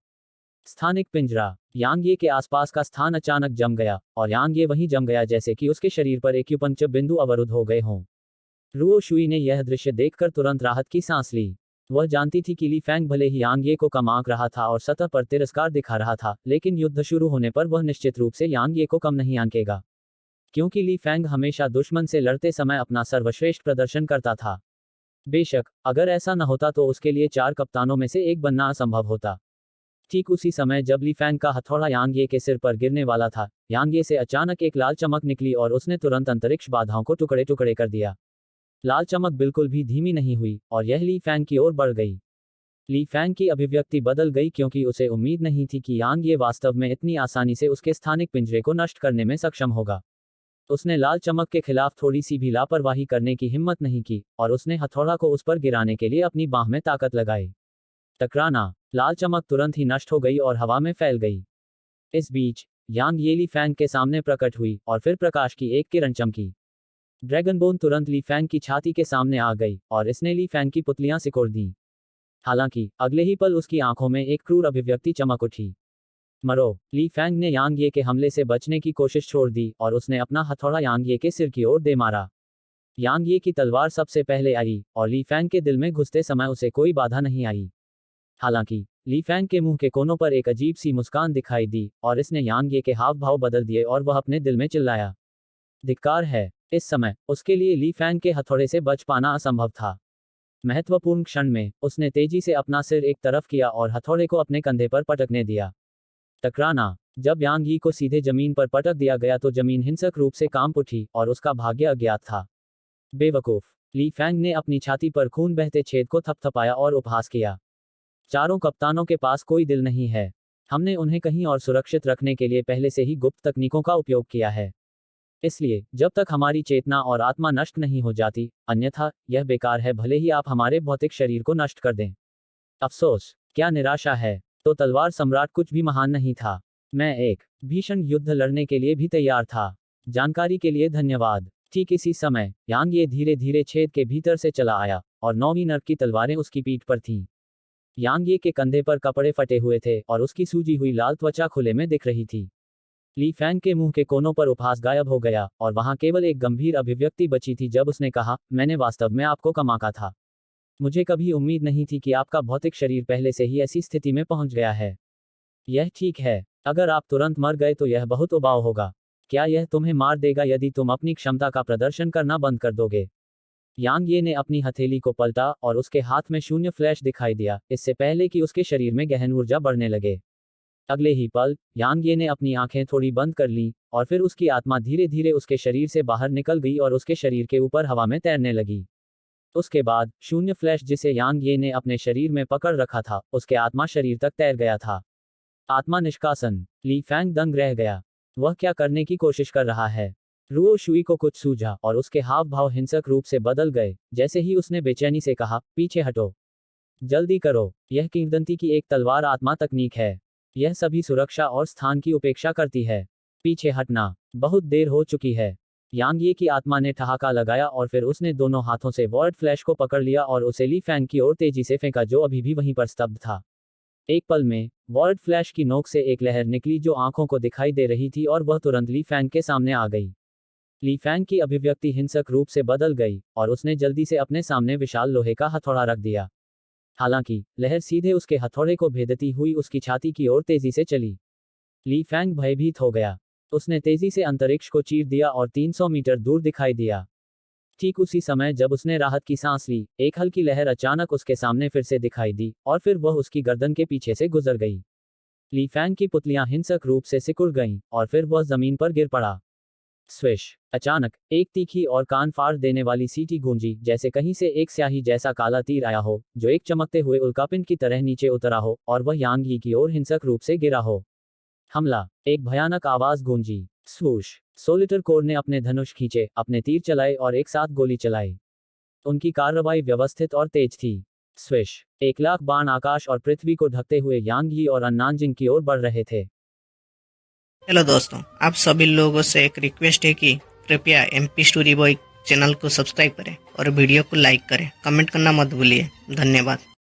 स्थानिक पिंजरा। यांग ये के आसपास का स्थान अचानक जम गया, और यांग ये वहीं जम गया जैसे कि उसके शरीर पर एक्यूपंक्चर बिंदु अवरुद्ध हो गए हों। रुओ शुई ने यह दृश्य देखकर तुरंत राहत की सांस ली। वह जानती थी कि ली फैंग भले ही यांग ये को कम आंक रहा था और सतह पर तिरस्कार दिखा रहा था, लेकिन युद्ध शुरू होने पर वह निश्चित रूप से यांग ये को कम नहीं आंकेगा। क्योंकि ली फैंग हमेशा दुश्मन से लड़ते समय अपना सर्वश्रेष्ठ प्रदर्शन करता था। बेशक, अगर ऐसा न होता तो उसके लिए 4 कप्तानों में से एक बनना असंभव होता। ठीक उसी समय जब ली फैंग का हथौड़ा यांग ये के सिर पर गिरने वाला था, यांग ये से अचानक एक लाल चमक निकली और उसने तुरंत अंतरिक्ष बाधाओं को टुकड़े टुकड़े कर दिया। लाल चमक बिल्कुल भी धीमी नहीं हुई, और यह ली फैंग की ओर बढ़ गई। ली फैंग की अभिव्यक्ति बदल गई क्योंकि उसे उम्मीद नहीं थी कि यांग ये वास्तव में इतनी आसानी से उसके स्थानिक पिंजरे को नष्ट करने में सक्षम होगा। उसने लाल चमक के खिलाफ थोड़ी सी भी लापरवाही करने की हिम्मत नहीं की, और उसने हथौड़ा को उस पर गिराने के लिए अपनी बांह में ताकत लगाई। टकराना, लाल चमक तुरंत ही नष्ट हो गई और हवा में फैल गई। इस बीच यांग ये ली फैंग के सामने प्रकट हुई और फिर प्रकाश की एक किरण चमकी। ड्रैगनबोन तुरंत ली फैंग की छाती के सामने आ गई और इसने ली फैंग की पुतलियां सिकोड़ दी। हालांकि अगले ही पल उसकी आंखों में एक क्रूर अभिव्यक्ति चमक उठी। मरो, ली फैंग ने यांग ये के हमले से बचने की कोशिश छोड़ दी और उसने अपना हथौड़ा यांग ये के सिर की ओर दे मारा। यांग ये की तलवार सबसे पहले आई और ली फैंग के दिल में घुसते समय उसे कोई बाधा नहीं आई। हालांकि ली फैंग के मुंह के कोनों पर एक अजीब सी मुस्कान दिखाई दी और इसने यांग ये के हाव भाव बदल दिए और वह अपने दिल में चिल्लाया, धिक्कार है। इस समय उसके लिए ली फैंग के हथौड़े से बच पाना असंभव था। महत्वपूर्ण क्षण में उसने तेजी से अपना सिर एक तरफ किया और हथौड़े को अपने कंधे पर पटकने दिया। टकराना, जब यांग यी को सीधे जमीन पर पटक दिया गया तो जमीन हिंसक रूप से कांप उठी और उसका भाग्य अज्ञात था। बेवकूफ, ली फैंग ने अपनी छाती पर खून बहते छेद को थपथपाया और उपहास किया। चारों कप्तानों के पास कोई दिल नहीं है। हमने उन्हें कहीं और सुरक्षित रखने के लिए पहले से ही गुप्त तकनीकों का उपयोग किया है। इसलिए जब तक हमारी चेतना और आत्मा नष्ट नहीं हो जाती, अन्यथा यह बेकार है भले ही आप हमारे भौतिक शरीर को नष्ट कर दें। अफसोस, क्या निराशा है। तो तलवार सम्राट कुछ भी महान नहीं था। मैं एक भीषण युद्ध लड़ने के लिए भी तैयार था। जानकारी के लिए धन्यवाद। ठीक इसी समय यांग ये धीरे धीरे छेद के भीतर से चला आया और 9वीं नर्क की तलवारें उसकी पीठ पर थीं। यांग ये के कंधे पर कपड़े फटे हुए थे और उसकी सूजी हुई लाल त्वचा खुले में दिख रही थी। ली फैंग के मुंह के कोनों पर उपहास गायब हो गया और वहां केवल एक गंभीर अभिव्यक्ति बची थी जब उसने कहा, मैंने वास्तव में आपको कम आंका था। मुझे कभी उम्मीद नहीं थी कि आपका भौतिक शरीर पहले से ही ऐसी स्थिति में पहुंच गया है। यह ठीक है, अगर आप तुरंत मर गए तो यह बहुत उबाऊ होगा। क्या यह तुम्हें मार देगा यदि तुम अपनी क्षमता का प्रदर्शन करना बंद कर दोगे? यांग ये ने अपनी हथेली को पलटा और उसके हाथ में शून्य फ्लैश दिखाई दिया, इससे पहले कि उसके शरीर में गहन ऊर्जा बढ़ने लगे। अगले ही पल यांग ये ने अपनी आंखें थोड़ी बंद कर लीं और फिर उसकी आत्मा धीरे धीरे उसके शरीर से बाहर निकल गई और उसके शरीर के ऊपर हवा में तैरने लगी। उसके बाद शून्य फ्लैश जिसे यांग ये ने अपने शरीर में पकड़ रखा था, उसके आत्मा शरीर तक तैर गया था। आत्मा निष्कासन, ली फैंग दंग रह गया। वह क्या करने की कोशिश कर रहा है? रुओ शुई को कुछ सूझा और उसके हाव भाव हिंसक रूप से बदल गए जैसे ही उसने बेचैनी से कहा, पीछे हटो, जल्दी करो। यह किंवदंती की एक तलवार आत्मा तकनीक है। यह सभी सुरक्षा और स्थान की उपेक्षा करती है। पीछे हटना, बहुत देर हो चुकी है। यांग ये की आत्मा ने ठहाका लगाया और फिर उसने दोनों हाथों से वॉर्ड फ्लैश को पकड़ लिया और उसे ली फैंग की ओर तेजी से फेंका जो अभी भी वहीं पर स्तब्ध था। एक पल में वॉर्ड फ्लैश की नोक से एक लहर निकली जो आंखों को दिखाई दे रही थी और वह तुरंत ली फैंग के सामने आ गई। ली फैंग की अभिव्यक्ति हिंसक रूप से बदल गई और उसने जल्दी से अपने सामने विशाल लोहे का हथौड़ा रख दिया। हालांकि लहर सीधे उसके हथौड़े को भेदती हुई उसकी छाती की ओर तेजी से चली। ली फैंग भयभीत हो गया। उसने तेजी से अंतरिक्ष को चीर दिया और 300 मीटर दूर दिखाई दिया। ठीक उसी समय जब उसने राहत की सांस ली, एक हल्की लहर अचानक उसके सामने फिर से दिखाई दी और फिर वह उसकी गर्दन के पीछे से गुजर गई। ली फैंग की पुतलियां हिंसक रूप से सिकुड़ गईं और फिर वह जमीन पर गिर पड़ा। स्विश, अचानक एक तीखी और कान फाड़ देने वाली सीटी गूंजी जैसे कहीं से एक स्याही जैसा काला तीर आया हो जो एक चमकते हुए उल्कापिंड की तरह नीचे उतरा हो और वह यांग यी की ओर हिंसक रूप से गिरा हो। हमला, एक भयानक आवाज गूंजी। स्वूश, सोलिटर कोर ने अपने धनुष खींचे, अपने तीर चलाए और एक साथ गोली चलाई। उनकी कार्रवाई व्यवस्थित और तेज थी। स्विश, 1,00,000 बाण आकाश और पृथ्वी को ढकते हुए यांग यी और अन्नानजिंग की ओर बढ़ रहे थे। हेलो दोस्तों, आप सभी लोगों से एक रिक्वेस्ट है कि कृपया एमपी स्टोरी बॉय चैनल को सब्सक्राइब करें और वीडियो को लाइक करें। कमेंट करना मत भूलिए। धन्यवाद।